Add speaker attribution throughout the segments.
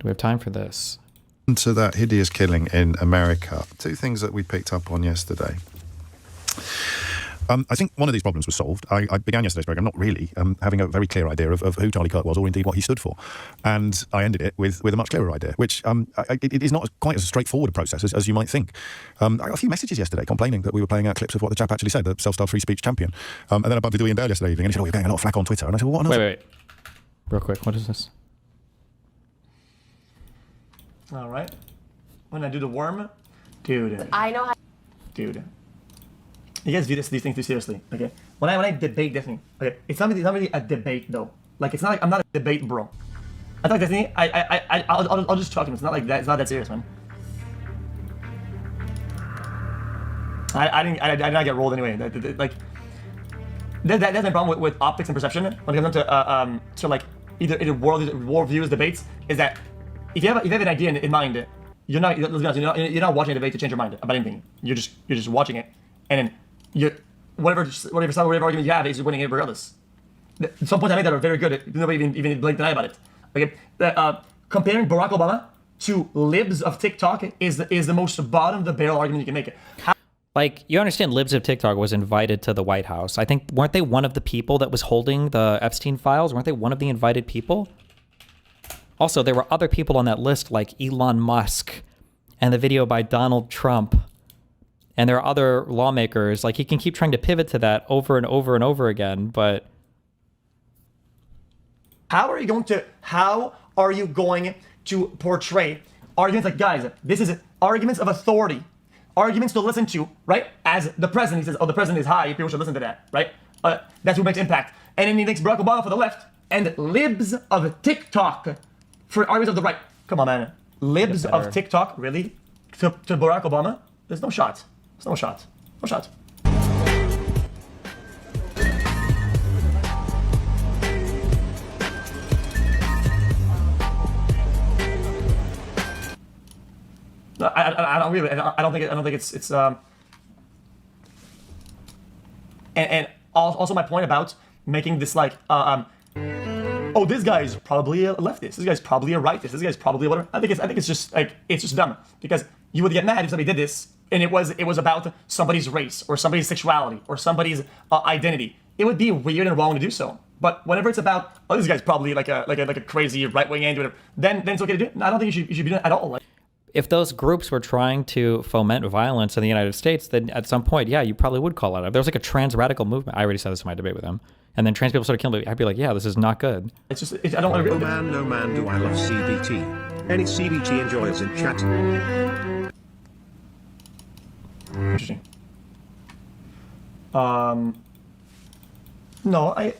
Speaker 1: we have time for this?
Speaker 2: To that hideous killing in America, two things that we picked up on yesterday. I think one of these problems was solved. I began yesterday's program not really having a very clear idea of who Charlie Kirk was or indeed what he stood for. And I ended it with a much clearer idea, which it is not quite as straightforward a process as you might think. I got a few messages yesterday complaining that we were playing out clips of what the chap actually said, the self-styled free speech champion. And then I bumped into Ian Dale yesterday evening and he said, oh, you're getting a lot of flack on Twitter. And I said, well, what on earth?
Speaker 1: Wait. Real quick, what is this?
Speaker 3: All right. When I do the worm, dude.
Speaker 4: I know how.
Speaker 3: Dude. You guys view these things too seriously, okay? When I debate Destiny, okay, it's not really a debate though. Like it's not like I'm not a debate bro. I thought Destiny, I'll just talk to him. It's not like that. It's not that serious, man. I did not get rolled anyway. Like that's my problem with optics and perception when it comes to like either world views debates. Is that if you have an idea in mind, you're not watching a debate to change your mind about anything. You're just watching it, and then whatever argument you have is winning it regardless. Some points I made that are very good. Nobody even blink an eye about it. Okay, comparing Barack Obama to libs of TikTok is the most bottom of the barrel argument you can make.
Speaker 1: Like, you understand libs of TikTok was invited to the White House. I think, weren't they one of the people that was holding the Epstein files? Weren't they one of the invited people? Also, there were other people on that list like Elon Musk and the video by Donald Trump. And there are other lawmakers. Like, he can keep trying to pivot to that over and over and over again, but...
Speaker 3: How are you going to portray arguments like, guys, this is arguments of authority, arguments to listen to, right? As the president, he says, oh, the president is high, people should listen to that, right? That's what makes impact. And then he makes Barack Obama for the left and libs of TikTok for arguments of the right. Come on, man. Libs of TikTok, really? To Barack Obama? There's no shot. There's no shot. No shot. I don't think it's and also my point about making this like oh, this guy's probably a leftist, this guy's probably a rightist, this guy's probably whatever. I think it's just like it's just dumb, because you would get mad if somebody did this and it was about somebody's race or somebody's sexuality or somebody's identity. It would be weird and wrong to do so. But whenever it's about, oh, this guy's probably like a crazy right-wing and whatever, then it's okay to do it. I don't think you should be doing it at all. Like,
Speaker 1: if those groups were trying to foment violence in the United States, then at some point, yeah, you probably would call it out. There was like a trans radical movement. I already said this in my debate with him. And then trans people started killing me. I'd be like, yeah, this is not good.
Speaker 3: It's just, I don't want to...
Speaker 5: No man, do I love CBT. Any CBT enjoyers in chat?
Speaker 3: Interesting. No, I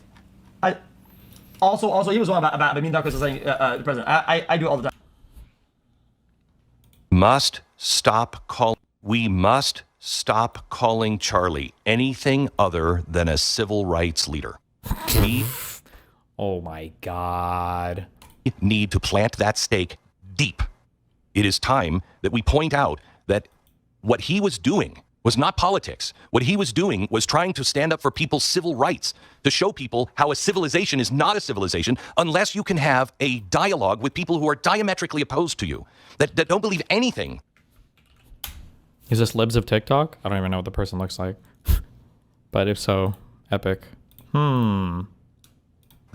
Speaker 3: also he was one about me not criticizing the president. I do it all the time.
Speaker 6: We must stop calling Charlie anything other than a civil rights leader. We
Speaker 1: oh my God.
Speaker 6: need to plant that stake deep. It is time that we point out that what he was doing was not politics. What he was doing was trying to stand up for people's civil rights, to show people how a civilization is not a civilization unless you can have a dialogue with people who are diametrically opposed to you, that don't believe anything.
Speaker 1: Is this libs of TikTok? I don't even know what the person looks like. But if so, epic.
Speaker 6: That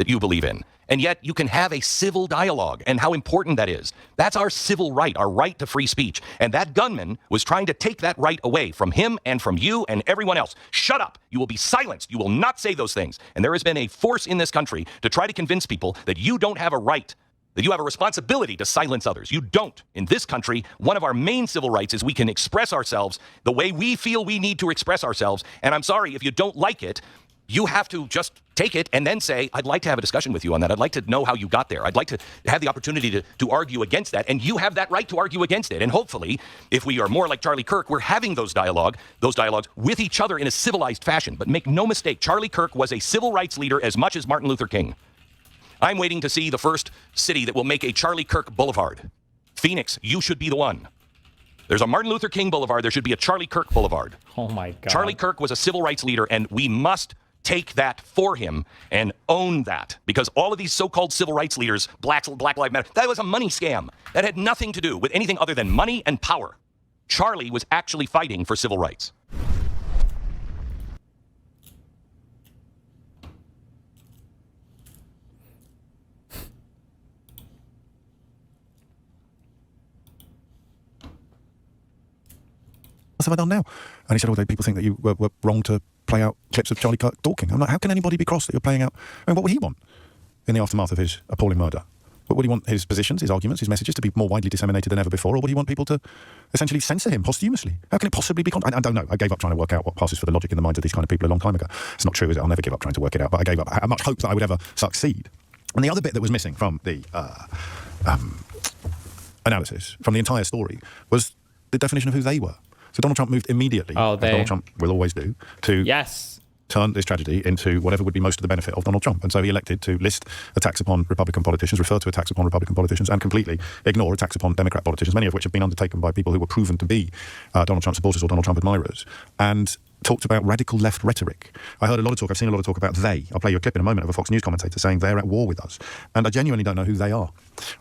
Speaker 6: you believe in. And yet you can have a civil dialogue, and how important that is. That's our civil right, our right to free speech. And that gunman was trying to take that right away from him and from you and everyone else. Shut up. You will be silenced. You will not say those things. And there has been a force in this country to try to convince people that you don't have a right, that you have a responsibility to silence others. You don't. In this country, one of our main civil rights is we can express ourselves the way we feel we need to express ourselves. And I'm sorry, if you don't like it, you have to just take it and then say, I'd like to have a discussion with you on that. I'd like to know how you got there. I'd like to have the opportunity to argue against that. And you have that right to argue against it. And hopefully, if we are more like Charlie Kirk, we're having those dialogues with each other in a civilized fashion. But make no mistake, Charlie Kirk was a civil rights leader as much as Martin Luther King. I'm waiting to see the first city that will make a Charlie Kirk Boulevard. Phoenix, you should be the one. There's a Martin Luther King Boulevard. There should be a Charlie Kirk Boulevard.
Speaker 1: Oh my God.
Speaker 6: Charlie Kirk was a civil rights leader, and we must take that for him and own that. Because all of these so-called civil rights leaders, Black Lives Matter, that was a money scam. That had nothing to do with anything other than money and power. Charlie was actually fighting for civil rights.
Speaker 2: What have I done now? And he said, well, people think that you were wrong to play out clips of Charlie Kirk talking. I'm like, how can anybody be cross that you're playing out? I mean, what would he want in the aftermath of his appalling murder? Would he want his positions, his arguments, his messages to be more widely disseminated than ever before, or would he want people to essentially censor him posthumously? How can it possibly be? I don't know. I gave up trying to work out what passes for the logic in the minds of these kind of people a long time ago. It's not true, is it? I'll never give up trying to work it out, but I gave up much hope that I would ever succeed. And the other bit that was missing from the analysis, from the entire story, was the definition of who they were. So Donald Trump moved immediately, as Donald Trump will always do, to turn this tragedy into whatever would be most to the benefit of Donald Trump. And so he elected to list attacks upon Republican politicians, refer to attacks upon Republican politicians, and completely ignore attacks upon Democrat politicians, many of which have been undertaken by people who were proven to be Donald Trump supporters or Donald Trump admirers, and talked about radical left rhetoric. I heard a lot of talk, I've seen a lot of talk about they. I'll play you a clip in a moment of a Fox News commentator saying they're at war with us. And I genuinely don't know who they are.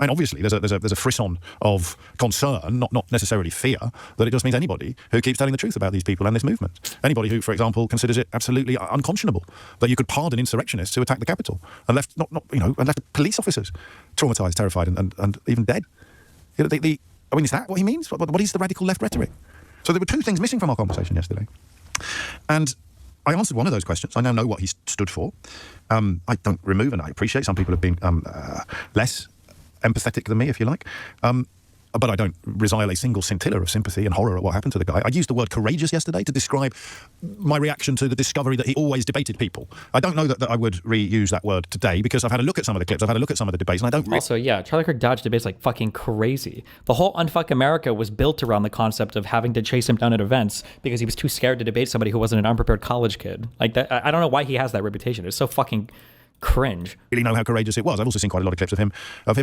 Speaker 2: And obviously there's a frisson of concern, not necessarily fear, that it just means anybody who keeps telling the truth about these people and this movement. Anybody who, for example, considers it absolutely unconscionable that you could pardon insurrectionists who attacked the Capitol and left and left police officers traumatized, terrified, and even dead. I mean, is that what he means? What is the radical left rhetoric? So there were two things missing from our conversation yesterday. And I answered one of those questions. I now know what he stood for. I don't remove, and I appreciate some people have been less empathetic than me, if you like. But I don't resile a single scintilla of sympathy and horror at what happened to the guy. I used the word courageous yesterday to describe my reaction to the discovery that he always debated people. I don't know that I would reuse that word today because I've had a look at some of the clips, I've had a look at some of the debates, and I don't...
Speaker 1: Also, yeah, Charlie Kirk dodged debates like fucking crazy. The whole Unfuck America was built around the concept of having to chase him down at events because he was too scared to debate somebody who wasn't an unprepared college kid. Like, that, I don't know why he has that reputation. It's so fucking... cringe.
Speaker 2: Really know how courageous it was. I've also seen quite a lot of clips of him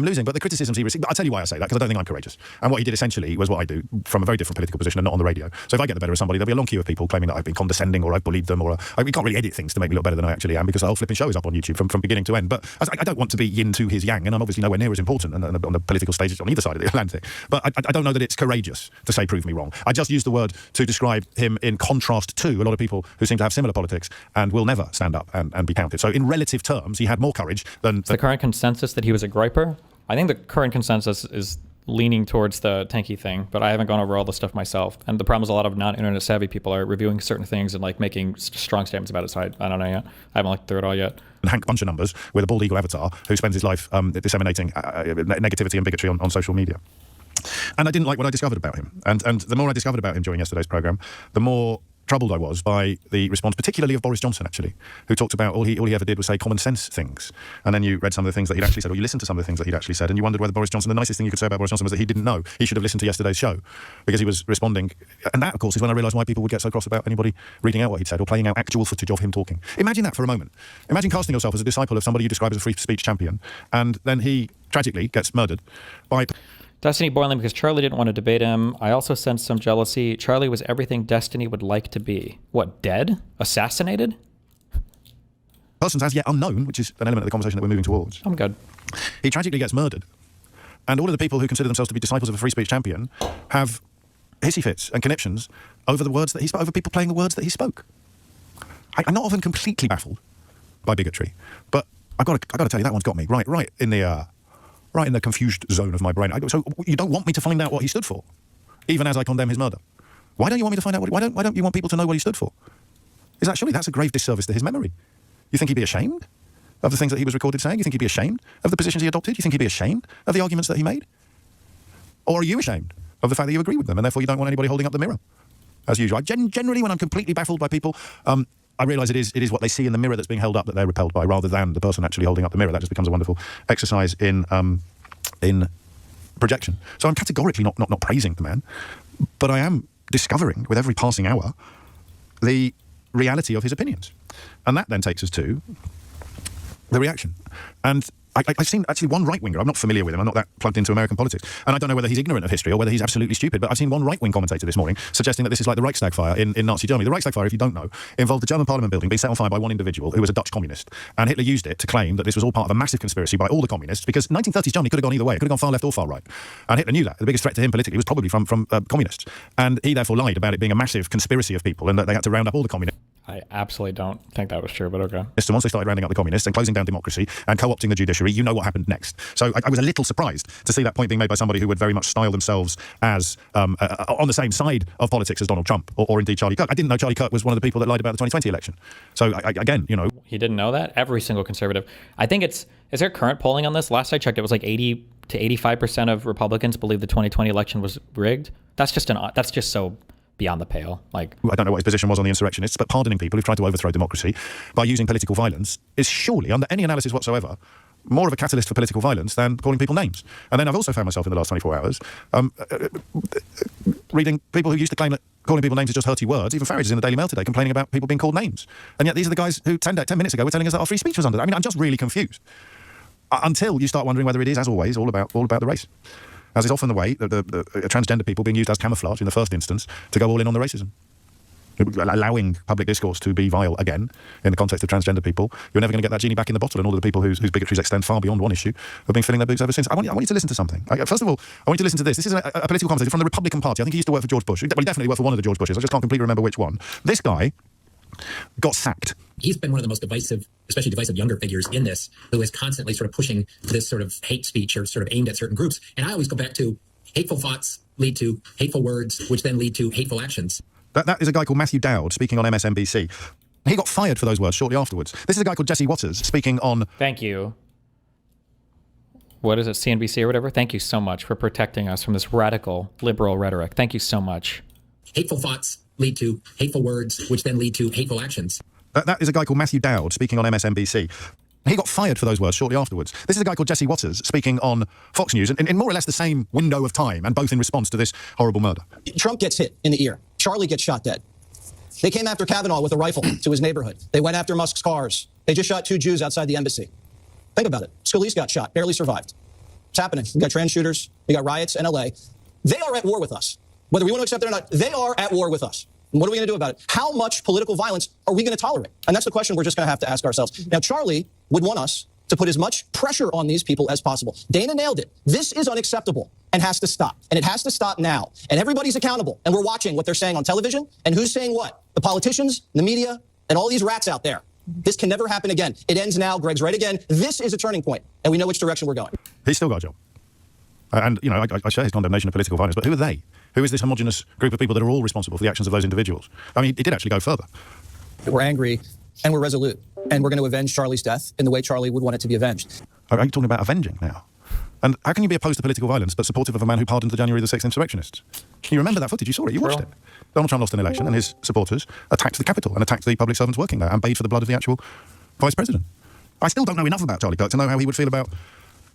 Speaker 2: losing, but the criticisms he received, but I'll tell you why I say that, because I don't think I'm courageous. And what he did essentially was what I do from a very different political position and not on the radio. So if I get the better of somebody, there'll be a long queue of people claiming that I've been condescending or I've bullied them, or we can't really edit things to make me look better than I actually am, because the whole flipping show is up on YouTube from beginning to end. But I don't want to be yin to his yang, and I'm obviously nowhere near as important on the political stages on either side of the Atlantic. But I don't know that it's courageous to say prove me wrong. I just used the word to describe him in contrast to a lot of people who seem to have similar politics and will never stand up and be counted. So in relative terms, he had more courage than
Speaker 1: the current consensus that he was a griper. I think the current consensus is leaning towards the tanky thing, but I haven't gone over all the stuff myself. And the problem is a lot of non-internet savvy people are reviewing certain things and like making strong statements about it. So I don't know yet. I haven't looked through it all yet.
Speaker 2: And Hank Bunch of numbers with a bald eagle avatar who spends his life disseminating negativity and bigotry on social media. And I didn't like what I discovered about him. And the more I discovered about him during yesterday's programme, the more troubled I was by the response, particularly of Boris Johnson, actually, who talked about all he ever did was say common sense things. And then you read some of the things that he'd actually said, or you listened to some of the things that he'd actually said, and you wondered whether Boris Johnson, the nicest thing you could say about Boris Johnson was that he didn't know. He should have listened to yesterday's show, because he was responding. And that, of course, is when I realised why people would get so cross about anybody reading out what he'd said or playing out actual footage of him talking. Imagine that for a moment. Imagine casting yourself as a disciple of somebody you describe as a free speech champion, and then he tragically gets murdered by...
Speaker 1: Destiny boiling because Charlie didn't want to debate him. I also sensed some jealousy. Charlie was everything Destiny would like to be. What, dead? Assassinated?
Speaker 2: Persons as yet unknown, which is an element of the conversation that we're moving towards.
Speaker 1: I'm good.
Speaker 2: He tragically gets murdered. And all of the people who consider themselves to be disciples of a free speech champion have hissy fits and conniptions over the words that he spoke, over people playing the words that he spoke. I'm not often completely baffled by bigotry, but I've got to tell you, that one's got me right in the confused zone of my brain. So you don't want me to find out what he stood for, even as I condemn his murder. Why don't you want me to find out why don't you want people to know what he stood for? Surely that's a grave disservice to his memory. You think he'd be ashamed of the things that he was recorded saying? You think he'd be ashamed of the positions he adopted? You think he'd be ashamed of the arguments that he made? Or are you ashamed of the fact that you agree with them and therefore you don't want anybody holding up the mirror? As usual. Generally, when I'm completely baffled by people, I realise it is what they see in the mirror that's being held up that they're repelled by, rather than the person actually holding up the mirror. That just becomes a wonderful exercise in projection. So I'm categorically not praising the man, but I am discovering with every passing hour the reality of his opinions. And that then takes us to the reaction. And I've seen actually one right-winger. I'm not familiar with him. I'm not that plugged into American politics. And I don't know whether he's ignorant of history or whether he's absolutely stupid. But I've seen one right-wing commentator this morning suggesting that this is like the Reichstag fire in Nazi Germany. The Reichstag fire, if you don't know, involved the German parliament building being set on fire by one individual who was a Dutch communist. And Hitler used it to claim that this was all part of a massive conspiracy by all the communists, because 1930s Germany could have gone either way. It could have gone far left or far right. And Hitler knew that. The biggest threat to him politically was probably from communists. And he therefore lied about it being a massive conspiracy of people and that they had to round up all the communists.
Speaker 1: I absolutely don't think that was true, but okay.
Speaker 2: So once they started rounding up the communists and closing down democracy and co-opting the judiciary, you know what happened next. So I was a little surprised to see that point being made by somebody who would very much style themselves as on the same side of politics as Donald Trump or indeed Charlie Kirk. I didn't know Charlie Kirk was one of the people that lied about the 2020 election. So again, you know.
Speaker 1: He didn't know that? Every single conservative. I think is there current polling on this? Last I checked, it was like 80 to 85% of Republicans believe the 2020 election was rigged. That's just so beyond the pale. Like,
Speaker 2: I don't know what his position was on the insurrectionists, but pardoning people who've tried to overthrow democracy by using political violence is surely, under any analysis whatsoever, more of a catalyst for political violence than calling people names. And then I've also found myself in the last 24 hours reading people who used to claim that calling people names is just hurty words. Even Farage is in the Daily Mail today complaining about people being called names. And yet these are the guys who 10 minutes ago were telling us that our free speech was under. I mean, I'm just really confused. Until you start wondering whether it is, as always, all about the race. As is often the way, the transgender people being used as camouflage in the first instance to go all in on the racism. Allowing public discourse to be vile again in the context of transgender people, you're never going to get that genie back in the bottle, and all of the people whose bigotries extend far beyond one issue have been filling their boots ever since. I want you to listen to something. First of all, I want you to listen to this. This is a political commentator from the Republican Party. I think he used to work for George Bush. Well, he definitely worked for one of the George Bushes. I just can't completely remember which one. This guy got sacked.
Speaker 4: He's been one of the most divisive, especially divisive younger figures in this, who is constantly sort of pushing this sort of hate speech or sort of aimed at certain groups. And I always go back to hateful thoughts lead to hateful words, which then lead to hateful actions.
Speaker 2: That is a guy called Matthew Dowd speaking on MSNBC. He got fired for those words shortly afterwards. This is a guy called Jesse Waters speaking on...
Speaker 1: Thank you. What is it, CNBC or whatever? Thank you so much for protecting us from this radical liberal rhetoric. Thank you so much.
Speaker 4: Hateful thoughts lead to hateful words, which then lead to hateful actions.
Speaker 2: That is a guy called Matthew Dowd speaking on MSNBC. He got fired for those words shortly afterwards. This is a guy called Jesse Waters speaking on Fox News in more or less the same window of time, and both in response to this horrible murder.
Speaker 7: Trump gets hit in the ear. Charlie gets shot dead. They came after Kavanaugh with a rifle to his neighborhood. They went after Musk's cars. They just shot 2 Jews outside the embassy. Think about it. Scalise got shot, barely survived. It's happening. We got trans shooters. We got riots in LA. They are at war with us. Whether we want to accept it or not, they are at war with us. And what are we going to do about it? How much political violence are we going to tolerate? And that's the question we're just going to have to ask ourselves. Now, Charlie would want us to put as much pressure on these people as possible. Dana nailed it. This is unacceptable and has to stop. And it has to stop now. And everybody's accountable. And we're watching what they're saying on television and who's saying what. The politicians, the media, and all these rats out there. This can never happen again. It ends now. Greg's right again. This is a turning point, and we know which direction we're going.
Speaker 2: He's still got a job. And, you know, I share his condemnation of political violence, but who are they? Who is this homogenous group of people that are all responsible for the actions of those individuals? I mean, it did actually go further.
Speaker 7: We're angry, and we're resolute, and we're going to avenge Charlie's death in the way Charlie would want it to be avenged.
Speaker 2: Are you talking about avenging now? And how can you be opposed to political violence but supportive of a man who pardoned the January the 6th insurrectionists? You remember that footage? You saw it. You watched it. Donald Trump lost an election, and his supporters attacked the Capitol and attacked the public servants working there and paid for the blood of the actual vice president. I still don't know enough about Charlie Kirk to know how he would feel about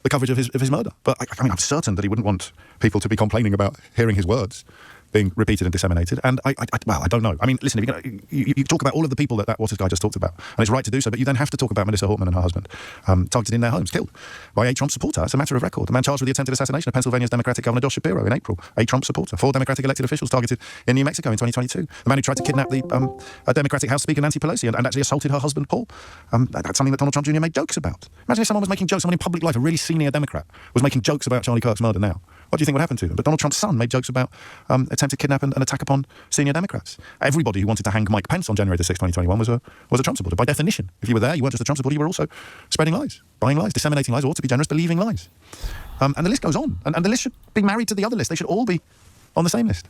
Speaker 2: the coverage of his murder. But I mean, I'm certain that he wouldn't want people to be complaining about hearing his words being repeated and disseminated. And I don't know. I mean, listen, if you talk about all of the people that what's this guy just talked about, and it's right to do so, but you then have to talk about Melissa Hortman and her husband, targeted in their homes, killed by a Trump supporter. It's a matter of record. The man charged with the attempted assassination of Pennsylvania's Democratic Governor Josh Shapiro in April, a Trump supporter. 4 Democratic elected officials targeted in New Mexico in 2022. The man who tried to kidnap the Democratic House Speaker Nancy Pelosi and actually assaulted her husband Paul. That's something that Donald Trump Jr. made jokes about. Imagine if someone was making jokes, someone in public life, a really senior Democrat, was making jokes about Charlie Kirk's murder now. What do you think would happen to them? But Donald Trump's son made jokes about attempted kidnap and attack upon senior Democrats. Everybody who wanted to hang Mike Pence on January the 6th, 2021 was a Trump supporter. By definition, if you were there, you weren't just a Trump supporter, you were also spreading lies, buying lies, disseminating lies, or to be generous, believing lies. And the list goes on. And the list should be married to the other list. They should all be on the same list.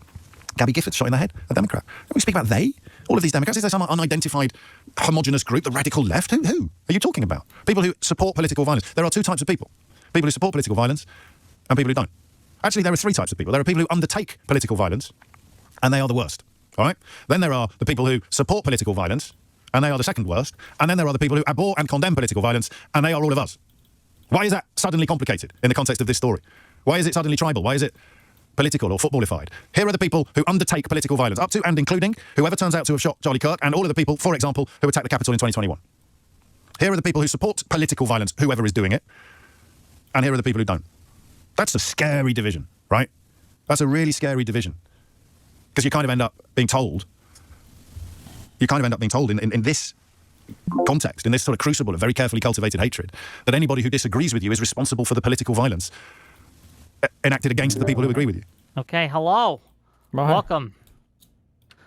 Speaker 2: Gabby Giffords shot in the head, a Democrat. Don't we speak about they? All of these Democrats? Is there some unidentified homogenous group, the radical left? Who are you talking about? People who support political violence. There are 2 types of people. People who support political violence and people who don't. Actually, there are 3 types of people. There are people who undertake political violence, and they are the worst. All right? Then there are the people who support political violence, and they are the second worst. And then there are the people who abhor and condemn political violence, and they are all of us. Why is that suddenly complicated in the context of this story? Why is it suddenly tribal? Why is it political or footballified? Here are the people who undertake political violence, up to and including whoever turns out to have shot Charlie Kirk, and all of the people, for example, who attacked the Capitol in 2021. Here are the people who support political violence, whoever is doing it. and here are the people who don't. That's a scary division, right? That's a really scary division. Because you kind of end up being told in this context, in this sort of crucible of very carefully cultivated hatred, that anybody who disagrees with you is responsible for the political violence enacted against the people who agree with you.
Speaker 8: Okay, hello. Welcome.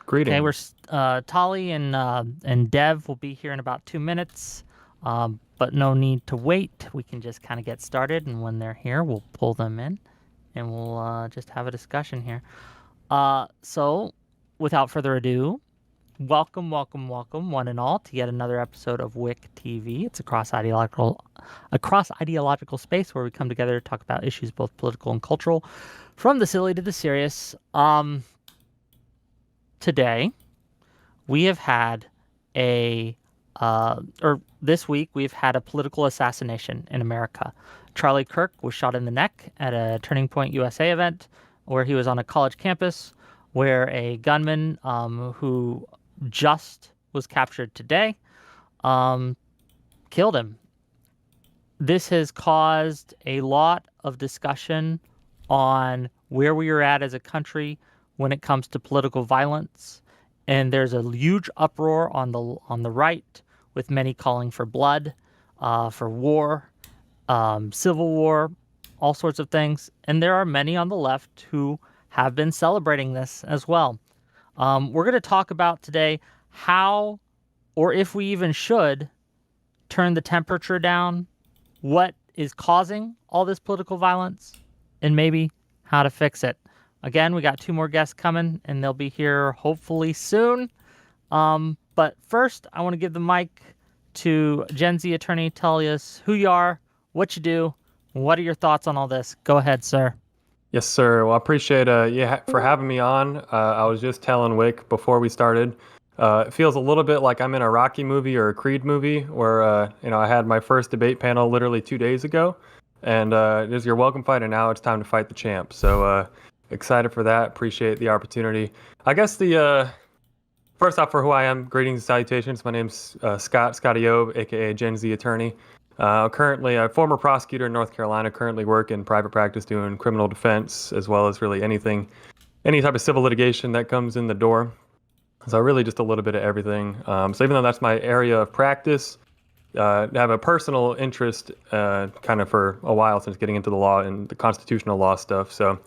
Speaker 9: Greetings.
Speaker 8: Okay, we're Tali and Dev will be here in about 2 minutes, but no need to wait. We can just kind of get started, and when they're here, we'll pull them in, and we'll just have a discussion here. So, without further ado, welcome, one and all, to yet another episode of Wick TV. It's a cross-ideological space where we come together to talk about issues both political and cultural, from the silly to the serious. Today, we have had this week, we've had a political assassination in America. Charlie Kirk was shot in the neck at a Turning Point USA event where he was on a college campus where a gunman who just was captured today killed him. This has caused a lot of discussion on where we are at as a country when it comes to political violence, and there's a huge uproar on the right, with many calling for blood, for war, civil war, all sorts of things, and there are many on the left who have been celebrating this as well. We're going to talk about today how, or if we even should, turn the temperature down, what is causing all this political violence, and maybe how to fix it. Again, we got 2 more guests coming, and they'll be here hopefully soon. But first, I want to give the mic to Gen Z attorney. Tell us who you are, what you do, what are your thoughts on all this. Go ahead, sir.
Speaker 9: Yes, sir. Well, I appreciate you for having me on. I was just telling Wick before we started, it feels a little bit like I'm in a Rocky movie or a Creed movie where, I had my first debate panel literally 2 days ago, and it is your welcome fight, and now it's time to fight the champ. So excited for that. Appreciate the opportunity. I guess first off, for who I am, greetings and salutations. My name's Scotty Obe, aka Gen Z attorney. Currently a former prosecutor in North Carolina, currently work in private practice doing criminal defense, as well as really any type of civil litigation that comes in the door. So really just a little bit of everything. So even though that's my area of practice, I have a personal interest kind of for a while since getting into the law and the constitutional law stuff. So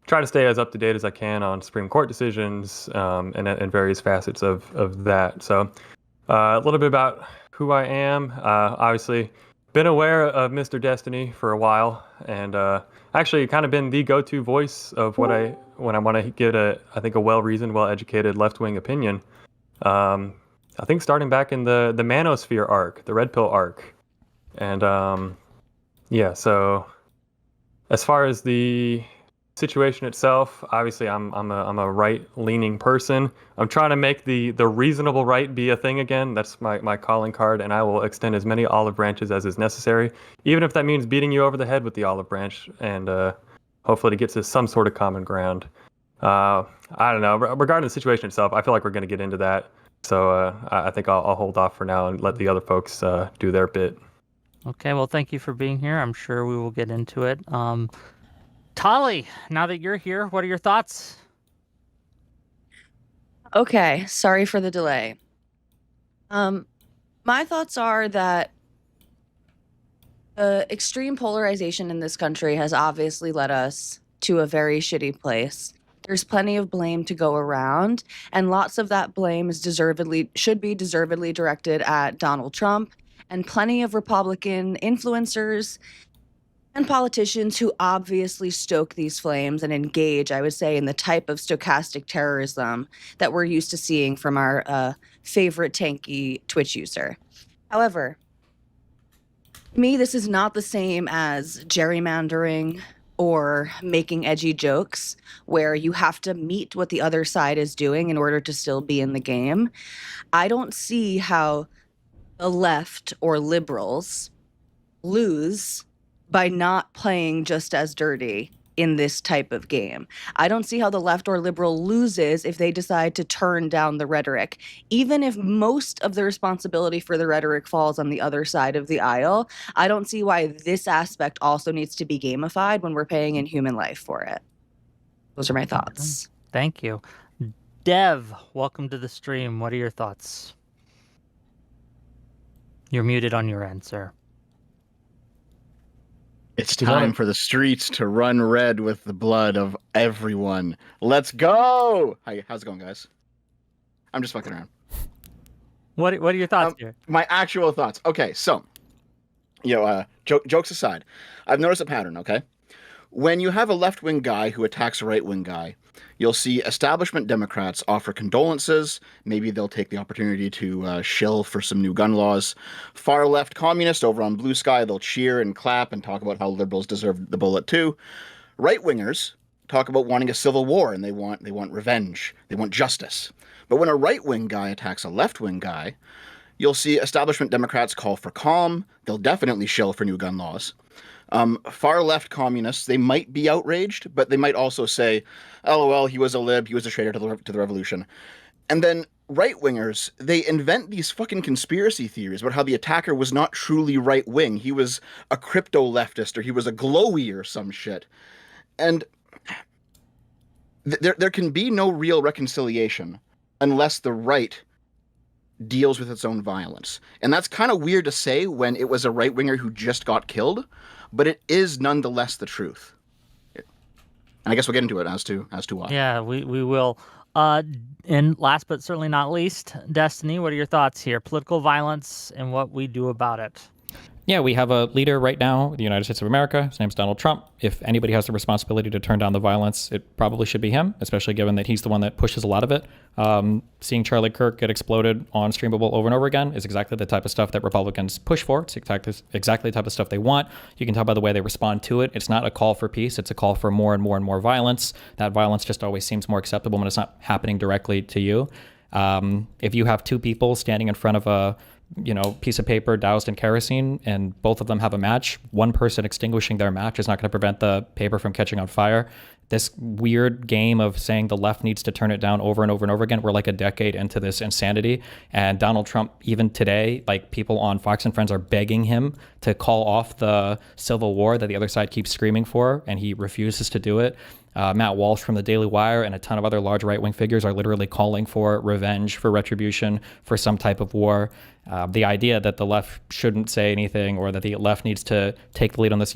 Speaker 9: try to stay as up to date as I can on Supreme Court decisions and various facets of that. So a little bit about who I am. Obviously, been aware of Mr. Destiny for a while, and actually kind of been the go-to voice of when I want to get a well-reasoned, well-educated left-wing opinion. I think starting back in the Manosphere arc, the Red Pill arc, and So as far as the situation itself, obviously I'm a right-leaning person. I'm trying to make the reasonable right be a thing again. That's my calling card, and I will extend as many olive branches as is necessary, even if that means beating you over the head with the olive branch, and hopefully to get to some sort of common ground. I don't know. Regarding the situation itself, I feel like we're going to get into that, so I think I'll hold off for now and let the other folks do their bit.
Speaker 8: Okay, well, thank you for being here. I'm sure we will get into it. Tali, now that you're here, what are your thoughts?
Speaker 10: Okay, sorry for the delay. My thoughts are that extreme polarization in this country has obviously led us to a very shitty place. There's plenty of blame to go around, and lots of that blame should be deservedly directed at Donald Trump and plenty of Republican influencers and politicians who obviously stoke these flames and engage, I would say, in the type of stochastic terrorism that we're used to seeing from our favorite tanky Twitch user. However, to me, this is not the same as gerrymandering or making edgy jokes where you have to meet what the other side is doing in order to still be in the game. I don't see how the left or liberals lose by not playing just as dirty in this type of game. I don't see how the left or liberal loses if they decide to turn down the rhetoric. Even if most of the responsibility for the rhetoric falls on the other side of the aisle, I don't see why this aspect also needs to be gamified when we're paying in human life for it. Those are my thoughts.
Speaker 8: Thank you. Dev, welcome to the stream. What are your thoughts? You're muted on your end, sir.
Speaker 11: It's time for the streets to run red with the blood of everyone. Let's go! Hi, how's it going, guys? I'm just fucking around.
Speaker 8: What are your thoughts here?
Speaker 11: My actual thoughts. Okay, so, jokes aside, I've noticed a pattern, okay? When you have a left-wing guy who attacks a right-wing guy, you'll see establishment Democrats offer condolences. Maybe they'll take the opportunity to shill for some new gun laws. Far-left communists over on Blue Sky, they'll cheer and clap and talk about how liberals deserve the bullet too. Right-wingers talk about wanting a civil war, and they want revenge. They want justice. But when a right-wing guy attacks a left-wing guy, you'll see establishment Democrats call for calm. They'll definitely shill for new gun laws. Far-left communists, they might be outraged, but they might also say, LOL, he was a lib, he was a traitor to the revolution. And then right-wingers, they invent these fucking conspiracy theories about how the attacker was not truly right-wing. He was a crypto-leftist, or he was a glowy or some shit. And there can be no real reconciliation unless the right deals with its own violence. And that's kind of weird to say when it was a right-winger who just got killed, but it is nonetheless the truth. And I guess we'll get into it as to why.
Speaker 8: Yeah, we will. And last but certainly not least, Destiny, what are your thoughts here? Political violence and what we do about it.
Speaker 1: Yeah, we have a leader right now in the United States of America. His name's Donald Trump. If anybody has the responsibility to turn down the violence, it probably should be him, especially given that he's the one that pushes a lot of it. Seeing Charlie Kirk get exploded on Streamable over and over again is exactly the type of stuff that Republicans push for. It's exactly the type of stuff they want. You can tell by the way they respond to it. It's not a call for peace. It's a call for more and more and more violence. That violence just always seems more acceptable when it's not happening directly to you. If you have two people standing in front of a piece of paper doused in kerosene and both of them have a match, one person extinguishing their match is not going to prevent the paper from catching on fire. This weird game of saying the left needs to turn it down over and over and over again, we're like a decade into this insanity. And Donald Trump, even today, like people on Fox and Friends are begging him to call off the civil war that the other side keeps screaming for, and he refuses to do it. Matt Walsh from the Daily Wire and a ton of other large right-wing figures are literally calling for revenge, for retribution, for some type of war. The idea that the left shouldn't say anything or that the left needs to take the lead on this,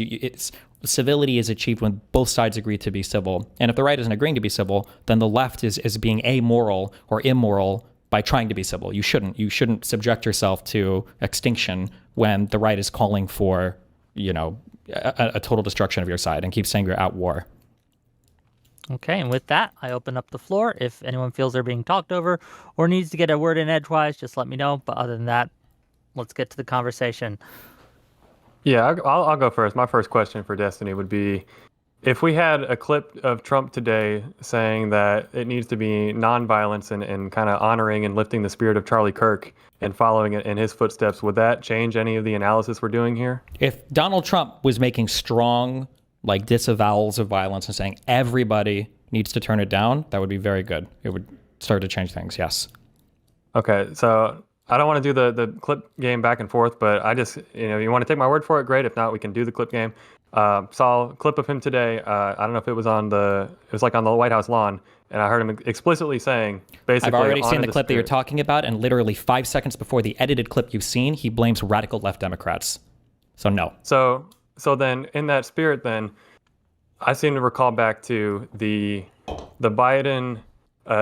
Speaker 1: civility is achieved when both sides agree to be civil. And if the right isn't agreeing to be civil, then the left is being amoral or immoral by trying to be civil. You shouldn't subject yourself to extinction when the right is calling for, a total destruction of your side and keep saying you're at war.
Speaker 8: Okay, and with that, I open up the floor. If anyone feels they're being talked over or needs to get a word in edgewise, just let me know. But other than that, let's get to the conversation.
Speaker 9: Yeah, I'll go first. My first question for Destiny would be, if we had a clip of Trump today saying that it needs to be nonviolence and kind of honoring and lifting the spirit of Charlie Kirk and following in his footsteps, would that change any of the analysis we're doing here?
Speaker 1: If Donald Trump was making strong disavowals of violence and saying everybody needs to turn it down, that would be very good. It would start to change things, yes.
Speaker 9: Okay, so I don't want to do the clip game back and forth, but I just, you want to take my word for it, great. If not, we can do the clip game. Saw a clip of him today. I don't know if it was on the White House lawn, and I heard him explicitly saying, basically,
Speaker 1: I've already seen the clip that you're talking about, and literally 5 seconds before the edited clip you've seen, he blames radical left Democrats. So no.
Speaker 9: So then, in that spirit, then I seem to recall back to the Biden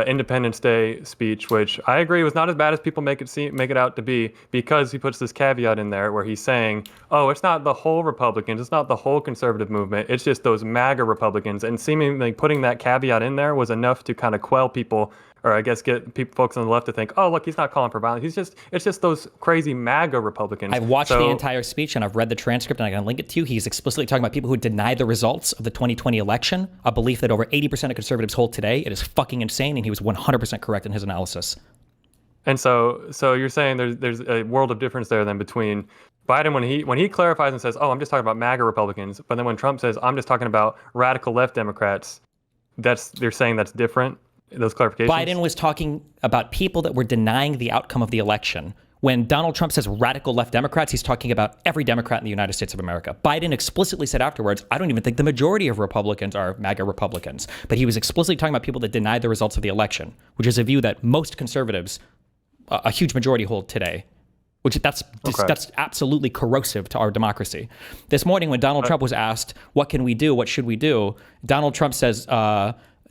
Speaker 9: Independence Day speech, which I agree was not as bad as people make it out to be, because he puts this caveat in there where he's saying, "Oh, it's not the whole Republicans, it's not the whole conservative movement, it's just those MAGA Republicans." And seemingly putting that caveat in there was enough to kind of quell people, or I guess get folks on the left to think, "Oh, look, he's not calling for violence. It's just those crazy MAGA Republicans."
Speaker 1: I've watched the entire speech and I've read the transcript, and I can link it to you. He's explicitly talking about people who deny the results of the 2020 election, a belief that over 80% of conservatives hold today. It is fucking insane, and he was 100% correct in his analysis.
Speaker 9: And so you're saying there's a world of difference there then between Biden, when he clarifies and says, "Oh, I'm just talking about MAGA Republicans," but then when Trump says, "I'm just talking about radical left Democrats," they're saying that's different. Those clarifications.
Speaker 1: Biden was talking about people that were denying the outcome of the election. When Donald Trump says radical left Democrats, he's talking about every Democrat in the United States of America. Biden explicitly said afterwards, I don't even think the majority of Republicans are MAGA Republicans. But he was explicitly talking about people that denied the results of the election, which is a view that most conservatives, a huge majority, hold today. Which that's absolutely corrosive to our democracy. This morning, when Donald Trump was asked, what can we do? What should we do? Donald Trump says,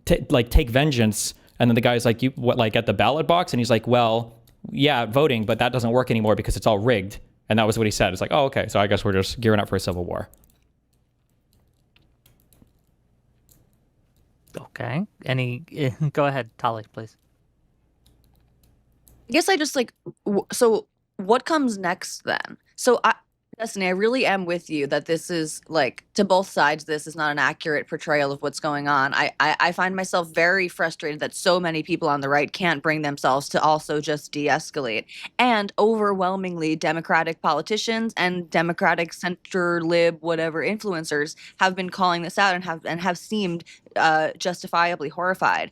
Speaker 1: take vengeance. And then the guy's like, at the ballot box? And he's like, well, yeah, voting, but that doesn't work anymore because it's all rigged. And that was what he said. It's like, oh, okay. So I guess we're just gearing up for a civil war.
Speaker 8: Okay. Go ahead, Tali, please.
Speaker 10: I guess I just so what comes next then? So Destiny, I really am with you that this is to both sides, this is not an accurate portrayal of what's going on. I find myself very frustrated that so many people on the right can't bring themselves to also just de-escalate. And overwhelmingly Democratic politicians and Democratic center lib, whatever influencers have been calling this out and have seemed justifiably horrified.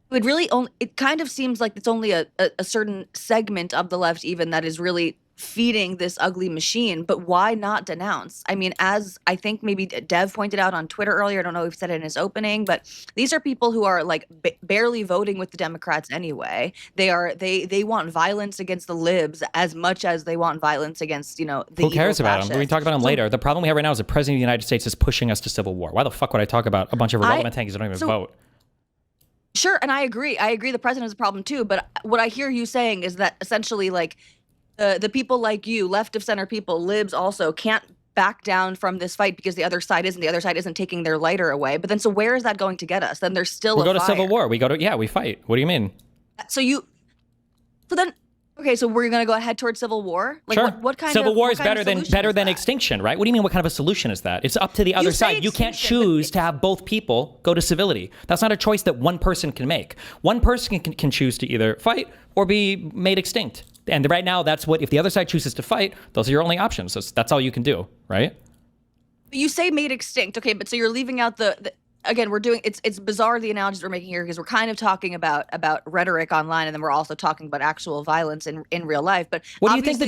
Speaker 10: It kind of seems like it's only a certain segment of the left even that is really feeding this ugly machine, but why not denounce? I mean, as I think maybe Dev pointed out on Twitter earlier, I don't know if he said it in his opening, but these are people who are barely voting with the Democrats anyway. They want violence against the libs as much as they want violence against, the
Speaker 1: Who cares
Speaker 10: evil
Speaker 1: about them? We can talk about them later. The problem we have right now is the president of the United States is pushing us to civil war. Why the fuck would I talk about a bunch of irrelevant things that don't even vote?
Speaker 10: Sure, and I agree. The president is a problem too, but what I hear you saying is that essentially the people like you, left of center people, libs also, can't back down from this fight because the other side isn't taking their lighter away. But then, so where is that going to get us? Then there's still
Speaker 1: we go to civil war. We fight. What do you mean?
Speaker 10: Okay, so we're gonna go ahead towards civil war.
Speaker 1: Sure.
Speaker 10: What kind
Speaker 1: civil
Speaker 10: of
Speaker 1: war is better than extinction, right? What do you mean? What kind of a solution is that? It's up to the other side. You can't choose to have both people go to civility. That's not a choice that one person can make. One person can choose to either fight or be made extinct. And right now, that's what, if the other side chooses to fight, those are your only options. That's all you can do, right?
Speaker 10: You say made extinct, okay, but so you're leaving out again, we're doing, it's bizarre the analogies we're making here because we're kind of talking about rhetoric online, and then we're also talking about actual violence in real life. But
Speaker 1: what do you think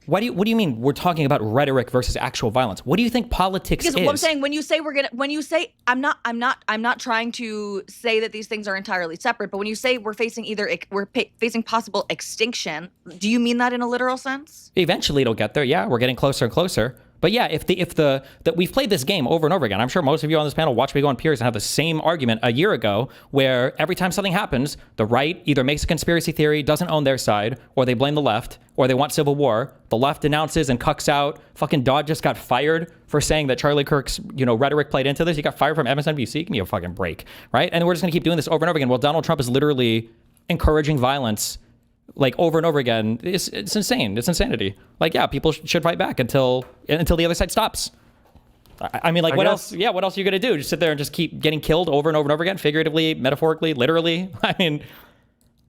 Speaker 1: what do you mean we're talking about rhetoric versus actual violence? What do you think politics is?
Speaker 10: What I'm saying, when you say I'm not trying to say that these things are entirely separate, but when you say we're facing possible extinction, do you mean that in a literal sense?
Speaker 1: Eventually it'll get there. Yeah, we're getting closer and closer. But yeah, that we've played this game over and over again. I'm sure most of you on this panel watch me go on Piers and have the same argument a year ago, where every time something happens, the right either makes a conspiracy theory, doesn't own their side, or they blame the left, or they want civil war. The left denounces and cucks out. Fucking Dodd just got fired for saying that Charlie Kirk's rhetoric played into this. He got fired from MSNBC. Give me a fucking break, right? And we're just gonna keep doing this over and over again. Well, Donald Trump is literally encouraging violence over and over again. It's insane. It's insanity. Yeah, people should fight back until the other side stops. I mean, what else? Yeah, what else are you gonna do? Just sit there and just keep getting killed over and over and over again, figuratively, metaphorically, literally? I mean,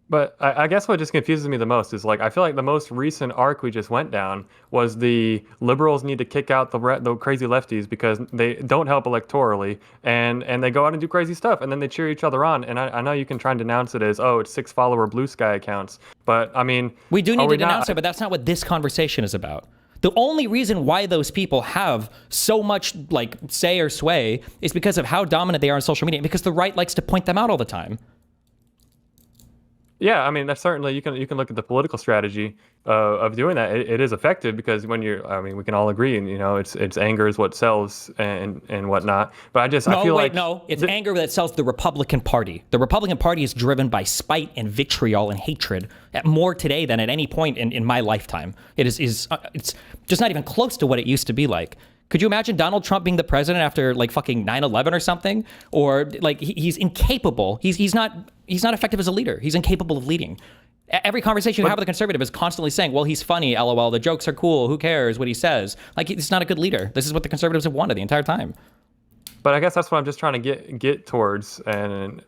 Speaker 9: but I guess what just confuses me the most is I feel like the most recent arc we just went down was the liberals need to kick out the crazy lefties because they don't help electorally, and they go out and do crazy stuff, and then they cheer each other on. And I know you can try and denounce it as, oh, it's 6-follower blue sky accounts, but I mean,
Speaker 1: we do need to denounce it, but that's not what this conversation is about. The only reason why those people have so much say or sway is because of how dominant they are on social media, and because the right likes to point them out all the time.
Speaker 9: Yeah, I mean, that's certainly, you can look at the political strategy of doing that. It is effective because we can all agree, and it's anger is what sells and whatnot. But I feel
Speaker 1: it's anger that sells the Republican Party. The Republican Party is driven by spite and vitriol and hatred more today than at any point in my lifetime. It's just not even close to what it used to be like. Could you imagine Donald Trump being the president after fucking 9/11 or something? Or he's incapable. He's not effective as a leader. He's incapable of leading. Every conversation you have with a conservative is constantly saying, well, he's funny, LOL, the jokes are cool, who cares what he says? He's not a good leader. This is what the conservatives have wanted the entire time.
Speaker 9: But I guess that's what I'm just trying to get towards, and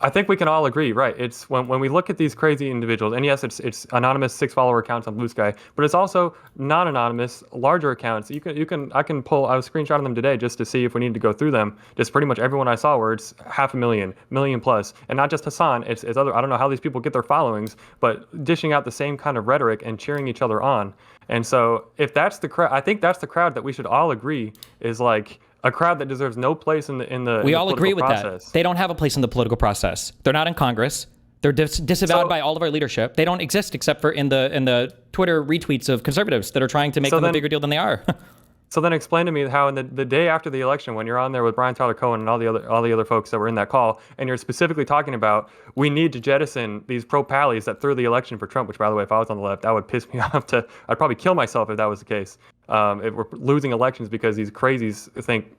Speaker 9: I think we can all agree, right? It's when we look at these crazy individuals, and yes, it's anonymous 6-follower accounts on Blue Sky, but it's also non-anonymous larger accounts. I can pull. I was screenshotting them today just to see if we need to go through them. Just pretty much everyone I saw where it's 500,000, million plus, and not just Hassan. It's other. I don't know how these people get their followings, but dishing out the same kind of rhetoric and cheering each other on. And so if that's the crowd, I think that's the crowd that we should all agree is like a crowd that deserves no place in the
Speaker 1: We
Speaker 9: in
Speaker 1: all
Speaker 9: the
Speaker 1: agree with
Speaker 9: process.
Speaker 1: that. They don't have a place in the political process. They're not in Congress. They're disavowed by all of our leadership. They don't exist except for in the Twitter retweets of conservatives that are trying to make them a bigger deal than they are.
Speaker 9: So then explain to me how in the day after the election, when you're on there with Brian Tyler Cohen and all the other folks that were in that call, and you're specifically talking about we need to jettison these pro-pallies that threw the election for Trump, which by the way, if I was on the left, that would piss me off I'd probably kill myself if that was the case. If we're losing elections because these crazies think,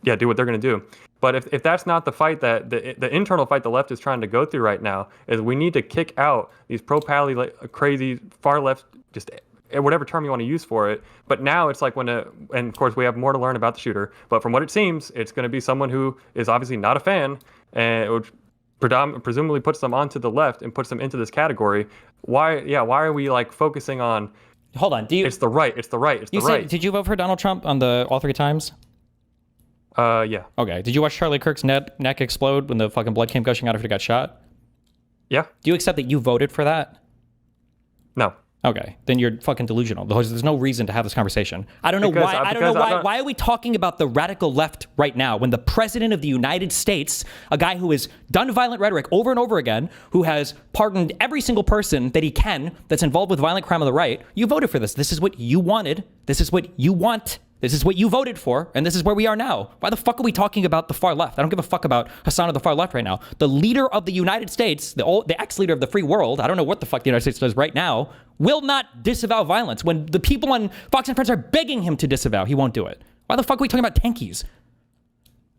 Speaker 9: yeah, do what they're going to do. But if that's not the fight that the internal fight the left is trying to go through right now, is we need to kick out these pro-pally crazy far left, just whatever term you want to use for it. But now it's like and of course we have more to learn about the shooter, but from what it seems, it's going to be someone who is obviously not a fan, and which presumably puts them onto the left and puts them into this category. Why are we like focusing on,
Speaker 1: hold on,
Speaker 9: it's the right.
Speaker 1: Did you vote for Donald Trump on all 3 times?
Speaker 9: Yeah.
Speaker 1: Okay. Did you watch Charlie Kirk's neck explode when the fucking blood came gushing out after he got shot?
Speaker 9: Yeah.
Speaker 1: Do you accept that you voted for that?
Speaker 9: No.
Speaker 1: Okay, then you're fucking delusional. There's no reason to have this conversation. I don't know why. I don't know why. Why are we talking about the radical left right now when the president of the United States, a guy who has done violent rhetoric over and over again, who has pardoned every single person that he can that's involved with violent crime on the right, you voted for this. This is what you wanted. This is what you want. This is what you voted for, and this is where we are now. Why the fuck are we talking about the far left? I don't give a fuck about Hassan or the far left right now. The leader of the United States, the ex-leader of the free world, I don't know what the fuck the United States does right now, will not disavow violence. When the people on Fox and Friends are begging him to disavow, he won't do it. Why the fuck are we talking about tankies?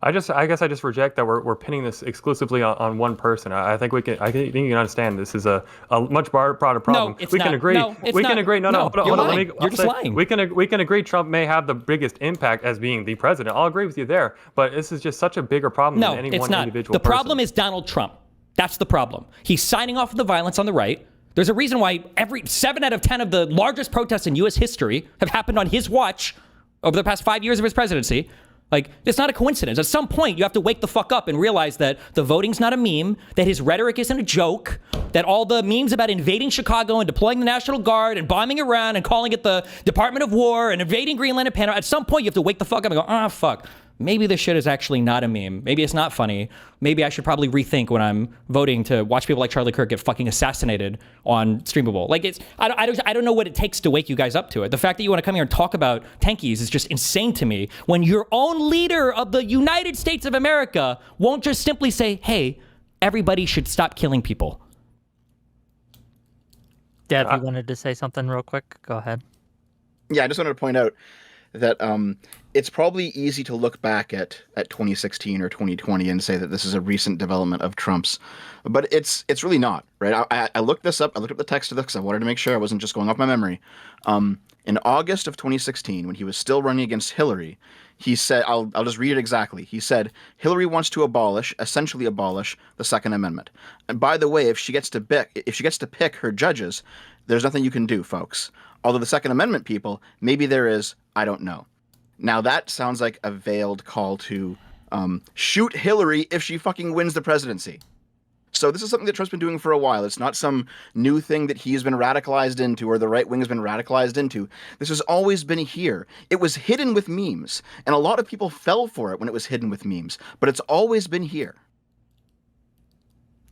Speaker 9: I guess I just reject that we're pinning this exclusively on one person. I think you can understand this is a much broader problem.
Speaker 1: No, it's
Speaker 9: we
Speaker 1: not.
Speaker 9: can agree.
Speaker 1: No, it's
Speaker 9: we
Speaker 1: not.
Speaker 9: can agree. No, hold on.
Speaker 1: You're
Speaker 9: Hold
Speaker 1: lying.
Speaker 9: on.
Speaker 1: You're just lying.
Speaker 9: We can agree Trump may have the biggest impact as being the president. I'll agree with you there. But this is just such a bigger problem than any one individual
Speaker 1: The
Speaker 9: person.
Speaker 1: problem is Donald Trump. That's the problem. He's signing off on the violence on the right. There's a reason why 7 out of 10 of the largest protests in U.S. history have happened on his watch over the past 5 years of his presidency. Like, it's not a coincidence. At some point, you have to wake the fuck up and realize that the voting's not a meme, that his rhetoric isn't a joke, that all the memes about invading Chicago and deploying the National Guard and bombing Iran and calling it the Department of War and invading Greenland and Panama, at some point, you have to wake the fuck up and go, fuck. Maybe this shit is actually not a meme. Maybe it's not funny. Maybe I should probably rethink when I'm voting to watch people like Charlie Kirk get fucking assassinated on Streamable. Like, I don't know what it takes to wake you guys up to it. The fact that you want to come here and talk about tankies is just insane to me when your own leader of the United States of America won't just simply say, hey, everybody should stop killing people.
Speaker 8: Deb, you wanted to say something real quick? Go ahead.
Speaker 11: Yeah, I just wanted to point out that it's probably easy to look back at 2016 or 2020 and say that this is a recent development of Trump's, but it's really not, right? I looked this up. I looked up the text of this because I wanted to make sure I wasn't just going off my memory. In August of 2016, when he was still running against Hillary, he said, I'll just read it exactly. He said, Hillary wants to essentially abolish the Second Amendment. And by the way, if she gets to pick her judges, there's nothing you can do, folks. Although the Second Amendment people, maybe there is, I don't know. Now that sounds like a veiled call to shoot Hillary if she fucking wins the presidency. So this is something that Trump's been doing for a while. It's not some new thing that he's been radicalized into or the right wing has been radicalized into. This has always been here. It was hidden with memes, and a lot of people fell for it when it was hidden with memes, but it's always been here.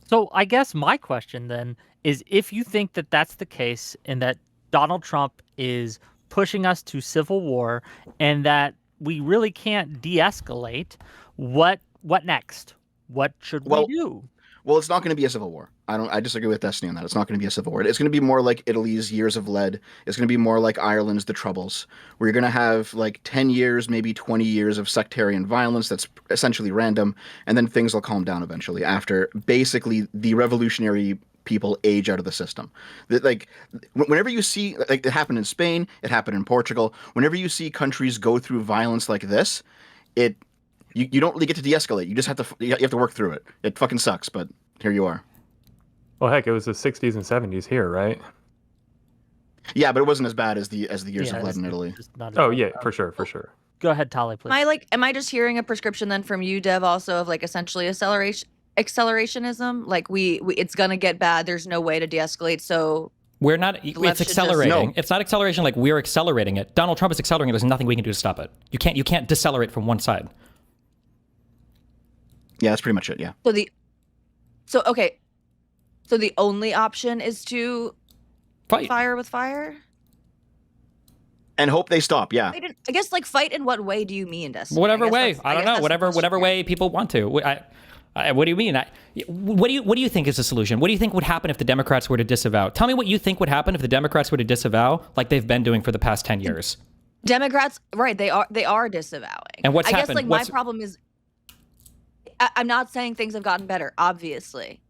Speaker 8: So I guess my question then is, if you think that that's the case and that Donald Trump is pushing us to civil war and that we really can't de-escalate, what next? What should we do?
Speaker 11: Well, it's not going to be a civil war. I disagree with Destiny on that. It's not going to be a civil war. It's going to be more like Italy's Years of Lead. It's going to be more like Ireland's The Troubles, where you're going to have like 10 years, maybe 20 years of sectarian violence that's essentially random, and then things will calm down eventually after basically the revolutionary people age out of the system. Like, whenever you see, like, it happened in Spain, it happened in Portugal, whenever you see countries go through violence like this, You don't really get to de-escalate. You just have to work through it. It fucking sucks, but here you are.
Speaker 9: Well, heck, it was the 60s and 70s here, right?
Speaker 11: Yeah, but it wasn't as bad as the years of lead in Italy.
Speaker 9: Oh yeah, for sure.
Speaker 8: Go ahead, Tali, please.
Speaker 10: Am I just hearing a prescription then from you, Dev, also of like essentially accelerationism? Like it's gonna get bad. There's no way to de-escalate. So
Speaker 1: we're not. It's accelerating. It's not acceleration like we're accelerating it. Donald Trump is accelerating it. There's nothing we can do to stop it. You can't decelerate from one side.
Speaker 11: Yeah, that's pretty much it. Yeah.
Speaker 10: So the only option is to
Speaker 1: fight
Speaker 10: fire with fire.
Speaker 11: And hope they stop. Yeah.
Speaker 10: I guess like fight in what way do you mean, Destiny?
Speaker 1: Whatever way. I don't know. Whatever way people want to. What do you mean? What do you think is the solution? What do you think would happen if the Democrats were to disavow? Tell me what you think would happen if the Democrats were to disavow, like they've been doing for the past 10 years.
Speaker 10: Democrats, right? They are disavowing.
Speaker 1: And what's happened?
Speaker 10: I guess like my problem is, I'm not saying things have gotten better. Obviously,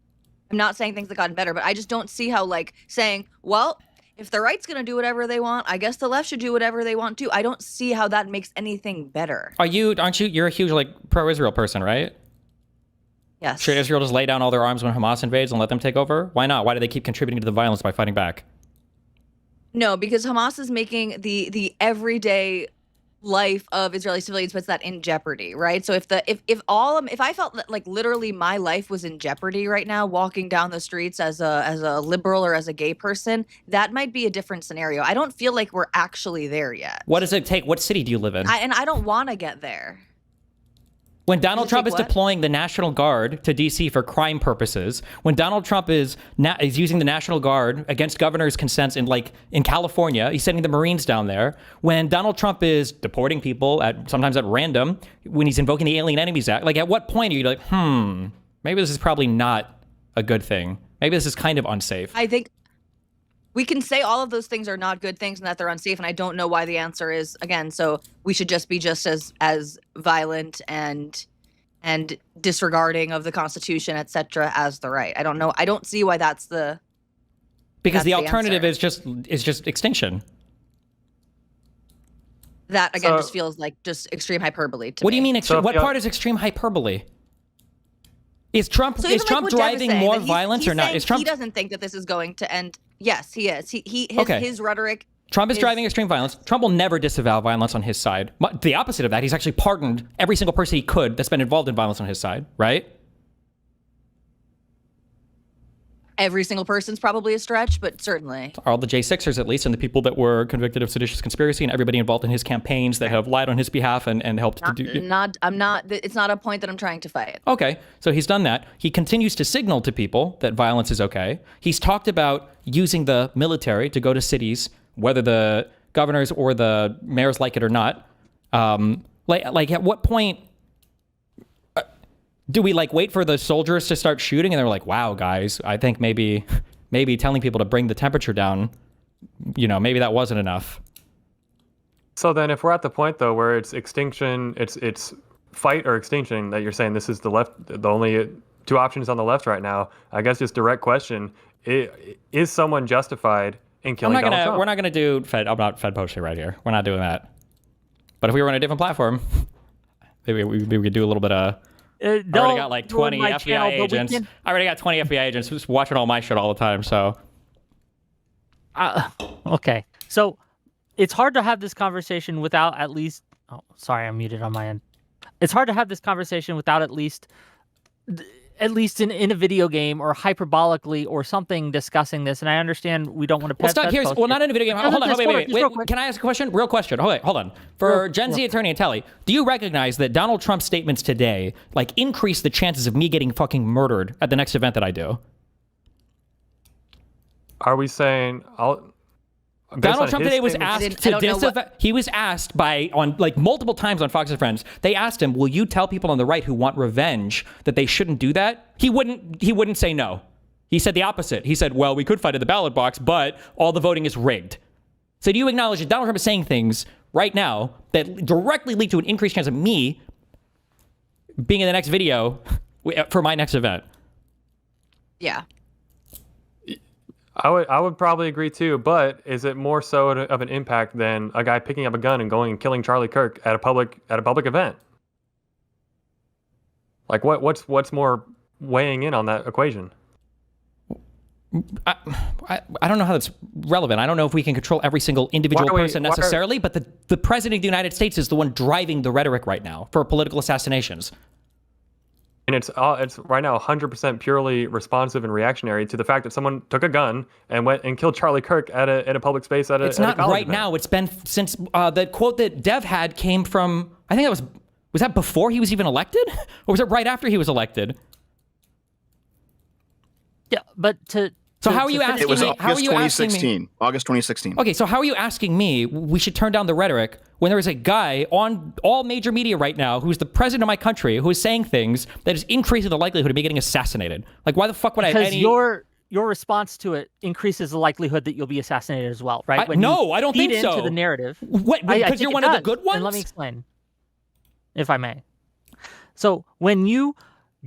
Speaker 10: I'm not saying things have gotten better, but I just don't see how like saying, well, if the right's going to do whatever they want, I guess the left should do whatever they want too. I don't see how that makes anything better.
Speaker 1: Aren't you? You're a huge like pro-Israel person, right?
Speaker 10: Yes.
Speaker 1: Should Israel just lay down all their arms when Hamas invades and let them take over? Why not? Why do they keep contributing to the violence by fighting back?
Speaker 10: No, because Hamas is making the everyday life of Israeli civilians puts that in jeopardy, right? So if I felt that like literally my life was in jeopardy right now, walking down the streets as a liberal or as a gay person, that might be a different scenario. I don't feel like we're actually there yet.
Speaker 1: What does it take? What city do you live in?
Speaker 10: I don't want to get there.
Speaker 1: When Donald Trump is deploying the National Guard to D.C. for crime purposes, when Donald Trump is using the National Guard against governors' consents in California, he's sending the Marines down there. When Donald Trump is deporting people sometimes at random, when he's invoking the Alien Enemies Act, like at what point are you like, maybe this is probably not a good thing. Maybe this is kind of unsafe.
Speaker 10: I think we can say all of those things are not good things and that they're unsafe, and I don't know why the answer is, again, so we should just be just as violent and disregarding of the Constitution, etc., as the right. I don't know. I don't see why that's the
Speaker 1: because the alternative is just extinction.
Speaker 10: That again just feels like just extreme hyperbole to me.
Speaker 1: What do you mean extreme? What part is extreme hyperbole? Is Trump driving more violence or not? Is Trump?
Speaker 10: He doesn't think that this is going to end. Yes, he is. His rhetoric.
Speaker 1: Trump is driving extreme violence. Trump will never disavow violence on his side. But the opposite of that, he's actually pardoned every single person he could that's been involved in violence on his side, right?
Speaker 10: Every single person's probably a stretch, but certainly.
Speaker 1: All the J6ers, at least, and the people that were convicted of seditious conspiracy and everybody involved in his campaigns that have lied on his behalf and helped to do...
Speaker 10: It's not a point that I'm trying to fight.
Speaker 1: Okay, so he's done that. He continues to signal to people that violence is okay. He's talked about using the military to go to cities, whether the governors or the mayors like it or not. Like at what point... do we wait for the soldiers to start shooting and they're like, wow, guys, I think maybe telling people to bring the temperature down, maybe that wasn't enough.
Speaker 9: So then if we're at the point though, where it's extinction, it's fight or extinction that you're saying this is the only two options on the left right now, I guess just direct question, is someone justified in killing Donald Trump?
Speaker 1: We're not going to do Fed. I'm not Fed posting right here. We're not doing that. But if we were on a different platform, maybe we could do a little bit of... I already got 20 FBI agents. I already got 20 FBI agents just watching all my shit all the time, so.
Speaker 8: Okay. So it's hard to have this conversation without at least... Oh, sorry, I'm muted on my end. It's hard to have this conversation without at least in a video game or hyperbolically or something discussing this. And I understand we don't want to...
Speaker 1: Well, stop here. Well, not in a video game. Hold on. Wait. Can I ask a question? Real question. Hold on. For Gen Z attorney and Telly, do you recognize that Donald Trump's statements today increase the chances of me getting fucking murdered at the next event that I do?
Speaker 9: Are we saying...
Speaker 1: Donald Trump today was asked to disavow. He was asked on multiple times on Fox and Friends. They asked him, "Will you tell people on the right who want revenge that they shouldn't do that?" He wouldn't say no. He said the opposite. He said, "Well, we could fight at the ballot box, but all the voting is rigged." So do you acknowledge that Donald Trump is saying things right now that directly lead to an increased chance of me being in the next video for my next event?
Speaker 10: Yeah.
Speaker 9: I would probably agree too, but is it more so of an impact than a guy picking up a gun and going and killing Charlie Kirk at a public event? Like what's more weighing in on that equation?
Speaker 1: I don't know how that's relevant. I don't know if we can control every single individual person necessarily, but the president of the United States is the one driving the rhetoric right now for political assassinations.
Speaker 9: And it's right now 100% purely responsive and reactionary to the fact that someone took a gun and went and killed Charlie Kirk at a public space at a
Speaker 1: It's not right
Speaker 9: event.
Speaker 1: now. It's been since the quote that Dev had came from, I think that was that before he was even elected? Or was it right after he was elected?
Speaker 8: Yeah, but
Speaker 1: So how are you asking
Speaker 11: It was
Speaker 1: me?
Speaker 11: August
Speaker 1: How are you asking me?
Speaker 11: 2016. August 2016.
Speaker 1: Okay, so how are you asking me we should turn down the rhetoric when there is a guy on all major media right now who's the president of my country who is saying things that is increasing the likelihood of me getting assassinated? Like, why the fuck would I have any...
Speaker 8: Because your response to it increases the likelihood that you'll be assassinated as well, right?
Speaker 1: No, I don't think so.
Speaker 8: Into the narrative.
Speaker 1: What, because you're one of the good ones?
Speaker 8: And let me explain, if I may. So when you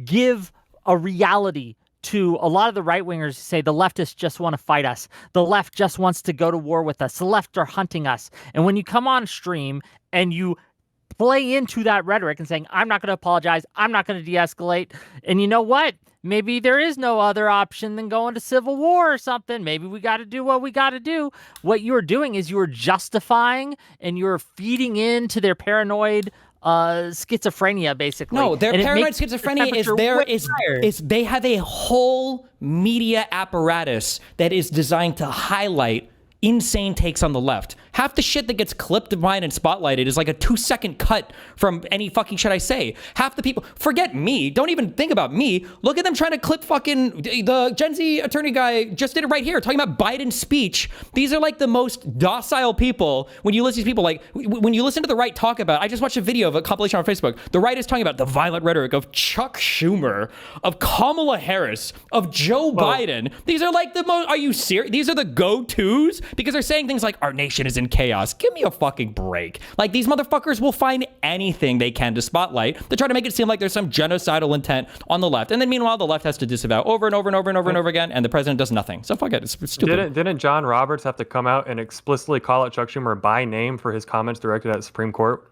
Speaker 8: give a reality to a lot of the right-wingers who say the leftists just want to fight us, the left just wants to go to war with us, the left are hunting us. And when you come on stream and you play into that rhetoric and saying, I'm not going to apologize, I'm not going to de-escalate, and you know what? Maybe there is no other option than going to civil war or something. Maybe we got to do what we got to do. What you're doing is you're justifying and you're feeding into their paranoid schizophrenia, basically.
Speaker 1: No, their paranoid schizophrenia is they have a whole media apparatus that is designed to highlight insane takes on the left. Half the shit that gets clipped, mined, and spotlighted is like a 2-second cut from any fucking shit I say. Half the people, forget me, don't even think about me. Look at them trying to clip fucking, the Gen Z attorney guy just did it right here, talking about Biden's speech. These are like the most docile people. When you listen to people, like, when you listen to the right talk about, I just watched a video of a compilation on Facebook. The right is talking about the violent rhetoric of Chuck Schumer, of Kamala Harris, of Joe Biden. These are like the most, are you serious? These are the go-tos? Because they're saying things like, our nation is in chaos. Give me a fucking break. Like, these motherfuckers will find anything they can to spotlight to try to make it seem like there's some genocidal intent on the left. And then meanwhile, the left has to disavow over and over and over and over and over again, and the president does nothing. So fuck it. It's stupid.
Speaker 9: Didn't John Roberts have to come out and explicitly call out Chuck Schumer by name for his comments directed at the Supreme Court?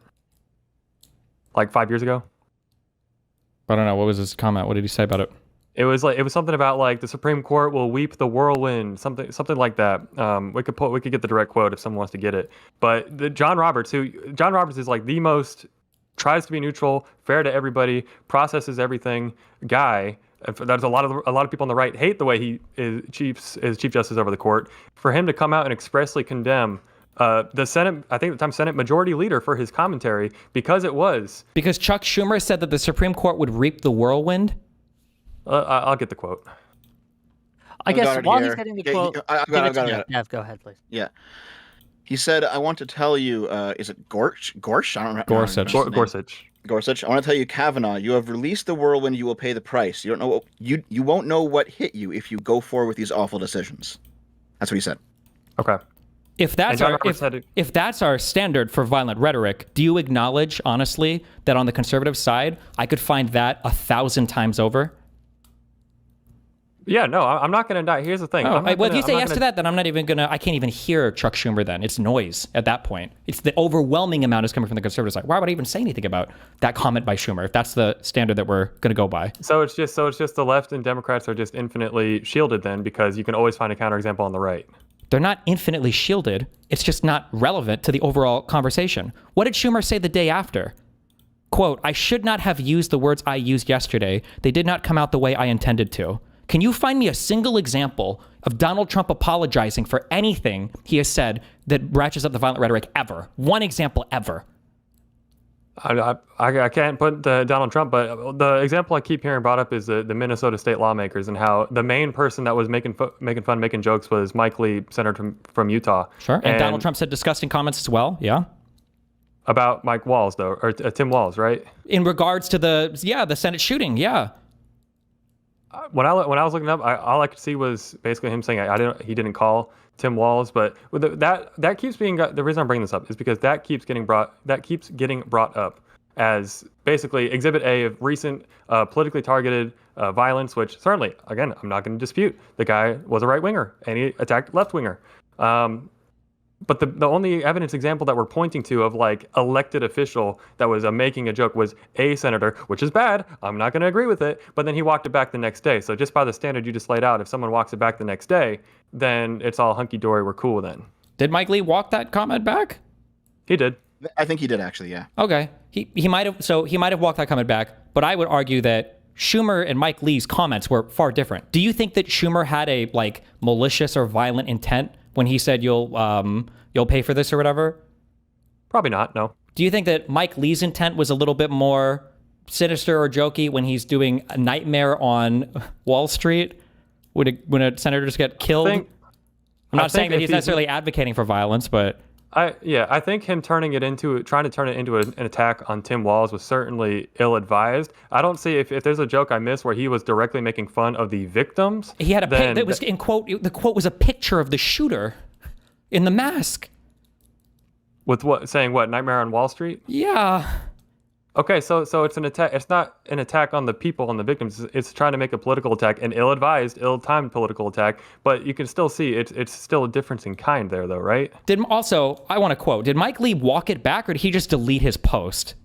Speaker 9: Like 5 years ago?
Speaker 1: I don't know. What was his comment? What did he say about it?
Speaker 9: It was something about like the Supreme Court will weep the whirlwind, something like that. We could get the direct quote if someone wants to get it. But John Roberts is like the most tries to be neutral, fair to everybody, processes everything guy. There's a lot of people on the right hate the way he is Chief Justice over the court. For him to come out and expressly condemn the Senate, I think at the time Senate Majority Leader, for his commentary because Chuck
Speaker 1: Schumer said that the Supreme Court would reap the whirlwind.
Speaker 9: I'll get the quote.
Speaker 8: I guess while he's getting the quote,
Speaker 11: I've got it.
Speaker 8: Nev, go ahead, please.
Speaker 11: Yeah. He said, I want to tell you, is it Gorsh? I don't know. Gorsuch. I want to tell you, Kavanaugh, you have released the whirlwind, you will pay the price. You don't know you won't know what hit you if you go forward with these awful decisions. That's what he said.
Speaker 9: Okay.
Speaker 1: If that's our standard for violent rhetoric, do you acknowledge, honestly, that on the conservative side, I could find that 1,000 times over?
Speaker 9: Yeah, no, I'm not going to die. Here's the thing.
Speaker 1: Well, if you say yes to that, then I'm not even going to, I can't even hear Chuck Schumer then. It's noise at that point. It's the overwhelming amount is coming from the conservative side. Why would I even say anything about that comment by Schumer if that's the standard that we're going to go by?
Speaker 9: So it's just the left and Democrats are just infinitely shielded then because you can always find a counterexample on the right.
Speaker 1: They're not infinitely shielded. It's just not relevant to the overall conversation. What did Schumer say the day after? Quote, I should not have used the words I used yesterday. They did not come out the way I intended to. Can you find me a single example of Donald Trump apologizing for anything he has said that ratchets up the violent rhetoric ever? One example ever.
Speaker 9: I can't put Donald Trump, but the example I keep hearing brought up is the Minnesota state lawmakers and how the main person that was making jokes was Mike Lee, senator from Utah.
Speaker 1: Sure. And Donald Trump said disgusting comments as well. Yeah.
Speaker 9: About Mike Walz, though, or Tim Walz, right?
Speaker 1: In regards to the Senate shooting. Yeah.
Speaker 9: When I was looking up, all I could see was basically him saying he didn't call Tim Walz, but that keeps being, the reason I'm bringing this up is because that keeps getting brought up as basically Exhibit A of recent politically targeted violence, which certainly, again, I'm not going to dispute. The guy was a right winger and he attacked left winger. But the only evidence example that we're pointing to of like elected official that was making a joke was a senator, which is bad. I'm not going to agree with it. But then he walked it back the next day. So just by the standard you just laid out, if someone walks it back the next day, then it's all hunky dory. We're cool then.
Speaker 1: Did Mike Lee walk that comment back?
Speaker 9: He did.
Speaker 11: I think he did actually. Yeah.
Speaker 1: Okay. He might have walked that comment back, but I would argue that Schumer and Mike Lee's comments were far different. Do you think that Schumer had a like malicious or violent intent when he said you'll pay for this or whatever?
Speaker 9: Probably not, no.
Speaker 1: Do you think that Mike Lee's intent was a little bit more sinister or jokey when he's doing a Nightmare on Wall Street when a senator just get killed? I'm not saying that he's necessarily advocating for violence, but
Speaker 9: I think him trying to turn it into an attack on Tim Walz was certainly ill-advised. I don't see if there's a joke I missed where he was directly making fun of the victims.
Speaker 1: He had that was in quote. The quote was a picture of the shooter in the mask.
Speaker 9: With what? Saying what? Nightmare on Wall Street?
Speaker 1: Yeah.
Speaker 9: Okay, so it's an attack. It's not an attack on the people, on the victims. It's trying to make a political attack, an ill-advised, ill-timed political attack. But you can still see it's still a difference in kind there, though, right?
Speaker 1: I want to quote. Did Mike Lee walk it back, or did he just delete his post?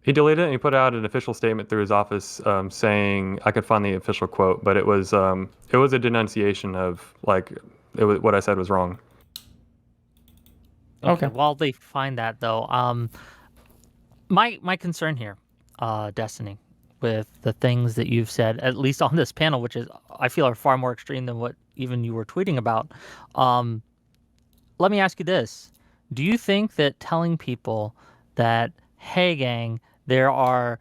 Speaker 9: He deleted it and he put out an official statement through his office saying, I could find the official quote, but it was a denunciation of what I said was wrong.
Speaker 8: Okay. While they find that, though, my concern here, Destiny, with the things that you've said, at least on this panel, which is I feel are far more extreme than what even you were tweeting about. Let me ask you this: do you think that telling people that, hey, gang, there's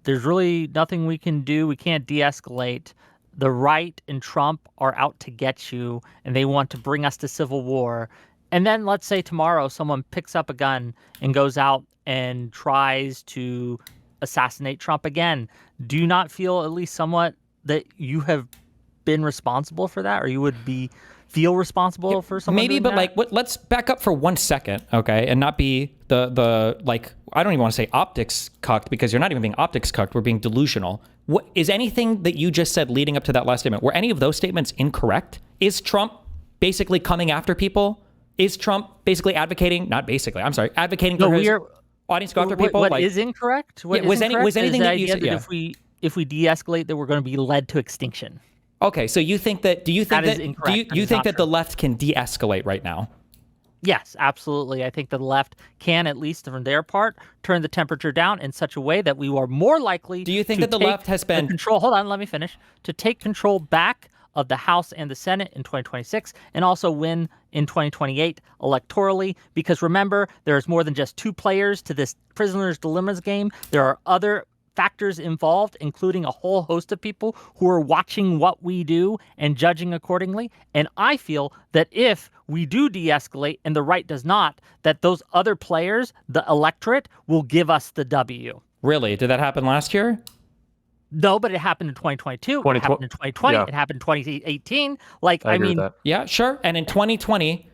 Speaker 8: really nothing we can do, we can't de-escalate, the right and Trump are out to get you, and they want to bring us to civil war, and then let's say tomorrow someone picks up a gun and goes out and tries to assassinate Trump again, do you not feel at least somewhat that you have been responsible for that, or you would feel responsible for something?
Speaker 1: Maybe, but
Speaker 8: that?
Speaker 1: Let's back up for 1 second, okay, and not be the I don't even want to say optics cucked, because you're not even being optics cucked. We're being delusional. What is anything that you just said leading up to that last statement? Were any of those statements incorrect? Is Trump basically coming after people? Is Trump basically advocating for his audience to go after people?
Speaker 8: What is incorrect?
Speaker 1: Was anything that you said?
Speaker 8: Yeah. If we de-escalate, that we're going to be led to extinction.
Speaker 1: Okay, so you think that? Do you think that the left can de-escalate right now?
Speaker 8: Yes, absolutely. I think the left can, at least from their part, turn the temperature down in such a way that we are more likely.
Speaker 1: Do you think that the left has been
Speaker 8: control? Hold on, let me finish. To take control back of the House and the Senate in 2026, and also win in 2028 electorally. Because remember, there's more than just two players to this prisoner's dilemmas game. There are other factors involved, including a whole host of people who are watching what we do and judging accordingly. And I feel that if we do de-escalate and the right does not, that those other players, the electorate, will give us the W.
Speaker 1: Really? Did that happen last year?
Speaker 8: No, but it happened in 2022. It happened in 2020.
Speaker 9: Yeah.
Speaker 8: It happened in 2018.
Speaker 9: I agree with that.
Speaker 1: Yeah, sure. And in 2020,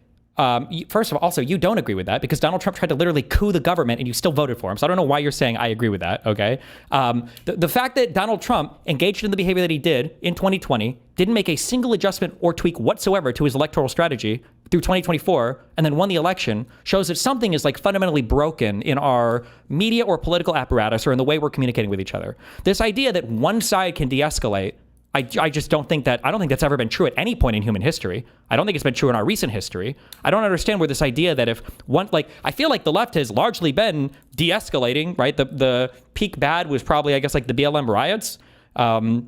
Speaker 1: first of all, also, you don't agree with that because Donald Trump tried to literally coup the government and you still voted for him. So I don't know why you're saying I agree with that, okay? The fact that Donald Trump engaged in the behavior that he did in 2020, didn't make a single adjustment or tweak whatsoever to his electoral strategy through 2024, and then won the election, shows that something is like fundamentally broken in our media or political apparatus or in the way we're communicating with each other. This idea that one side can de-escalate, I just don't think that's ever been true at any point in human history. I don't think it's been true in our recent history. I don't understand where this idea that if one, I feel like the left has largely been de-escalating, right? The peak bad was probably, I guess, like the BLM riots,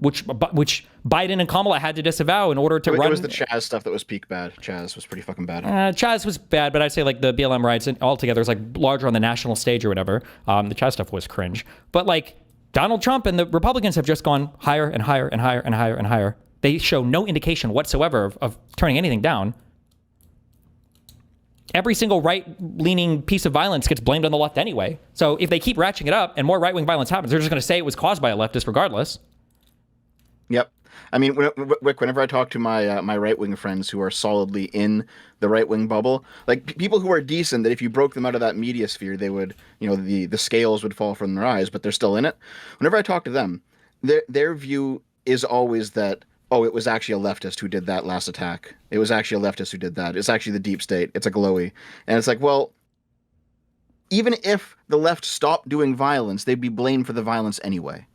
Speaker 1: which Biden and Kamala had to disavow in order to run.
Speaker 11: It was the Chaz stuff that was peak bad. Chaz was pretty fucking bad.
Speaker 1: Chaz was bad, but I'd say like the BLM riots altogether is like larger on the national stage or whatever. The Chaz stuff was cringe, but like Donald Trump and the Republicans have just gone higher and higher and higher and higher and higher. They show no indication whatsoever of turning anything down. Every single right-leaning piece of violence gets blamed on the left anyway. So if they keep ratcheting it up and more right-wing violence happens, they're just going to say it was caused by a leftist regardless.
Speaker 11: Yep. I mean, whenever I talk to my right-wing friends who are solidly in the right-wing bubble, like people who are decent, that if you broke them out of that media sphere, they would, the scales would fall from their eyes, but they're still in it. Whenever I talk to them, their view is always that oh, it was actually a leftist who did that last attack. It was actually a leftist who did that. It's actually the deep state. It's a glowy. And it's like, well, even if the left stopped doing violence, they'd be blamed for the violence anyway.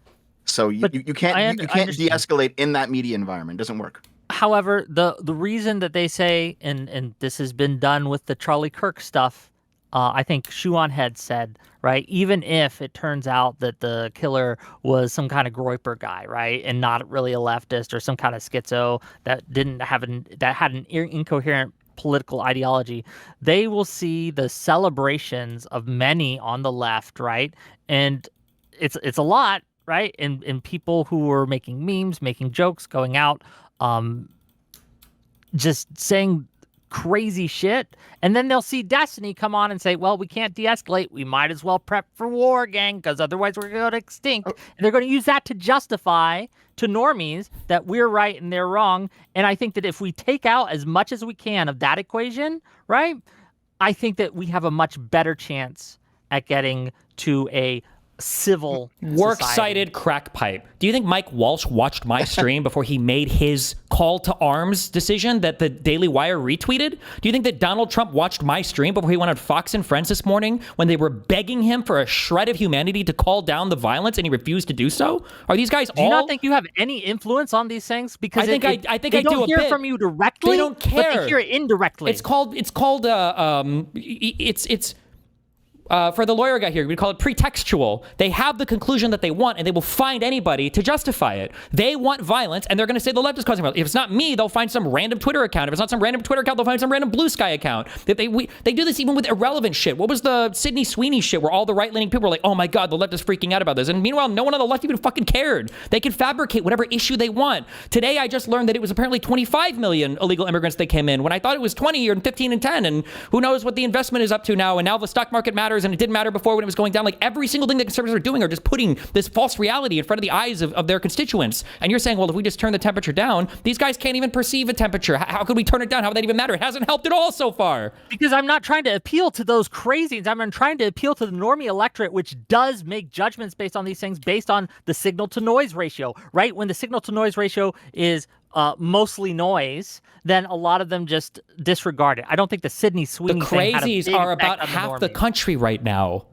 Speaker 11: So you can't de-escalate in that media environment. It doesn't work.
Speaker 8: However, the reason that they say, and this has been done with the Charlie Kirk stuff, I think Shuan had said, right, even if it turns out that the killer was some kind of Groyper guy, right, and not really a leftist or some kind of schizo that had an incoherent political ideology, they will see the celebrations of many on the left, right, and it's a lot, right, and people who were making memes, making jokes, going out, just saying crazy shit, and then they'll see Destiny come on and say, well, we can't de-escalate, we might as well prep for war, gang, because otherwise we're going to go to extinct. And they're going to use that to justify to normies that we're right and they're wrong. And I think that if we take out as much as we can of that equation, right, I think that we have a much better chance at getting to a civil
Speaker 1: works-cited crack pipe. Do you think Mike Walsh watched my stream before he made his call to arms decision that the Daily Wire retweeted? Do you think that Donald Trump watched my stream before he went on Fox and Friends this morning when they were begging him for a shred of humanity to call down the violence and he refused to do so? Are these guys
Speaker 8: Do you not think you have any influence on these things? Because
Speaker 1: I think
Speaker 8: they don't hear from you directly.
Speaker 1: They don't care.
Speaker 8: But they hear it indirectly.
Speaker 1: For the lawyer guy here, we call it pretextual. They have the conclusion that they want, and they will find anybody to justify it. They want violence, and they're going to say the left is causing violence. If it's not me, they'll find some random Twitter account. If it's not some random Twitter account, they'll find some random Blue Sky account. They do this even with irrelevant shit. What was the Sydney Sweeney shit where all the right-leaning people were like, oh my God, the left is freaking out about this. And meanwhile, no one on the left even fucking cared. They could fabricate whatever issue they want. Today, I just learned that it was apparently 25 million illegal immigrants that came in when I thought it was 20 or 15 and 10. And who knows what the investment is up to now. And now the stock market matters, and it didn't matter before when it was going down. Like every single thing that conservatives are doing are just putting this false reality in front of the eyes of their constituents. And you're saying, well, if we just turn the temperature down, these guys can't even perceive a temperature. How could we turn it down? How would that even matter? It hasn't helped at all so far.
Speaker 8: Because I'm not trying to appeal to those crazies. I'm trying to appeal to the normie electorate, which does make judgments based on these things, based on the signal to noise ratio, right? When the signal to noise ratio is mostly noise, then a lot of them just disregard it. I don't think the Sydney Sweeney
Speaker 1: The
Speaker 8: thing had a
Speaker 1: crazies
Speaker 8: big
Speaker 1: are
Speaker 8: effect
Speaker 1: about
Speaker 8: on
Speaker 1: half the
Speaker 8: normies.
Speaker 1: country right now.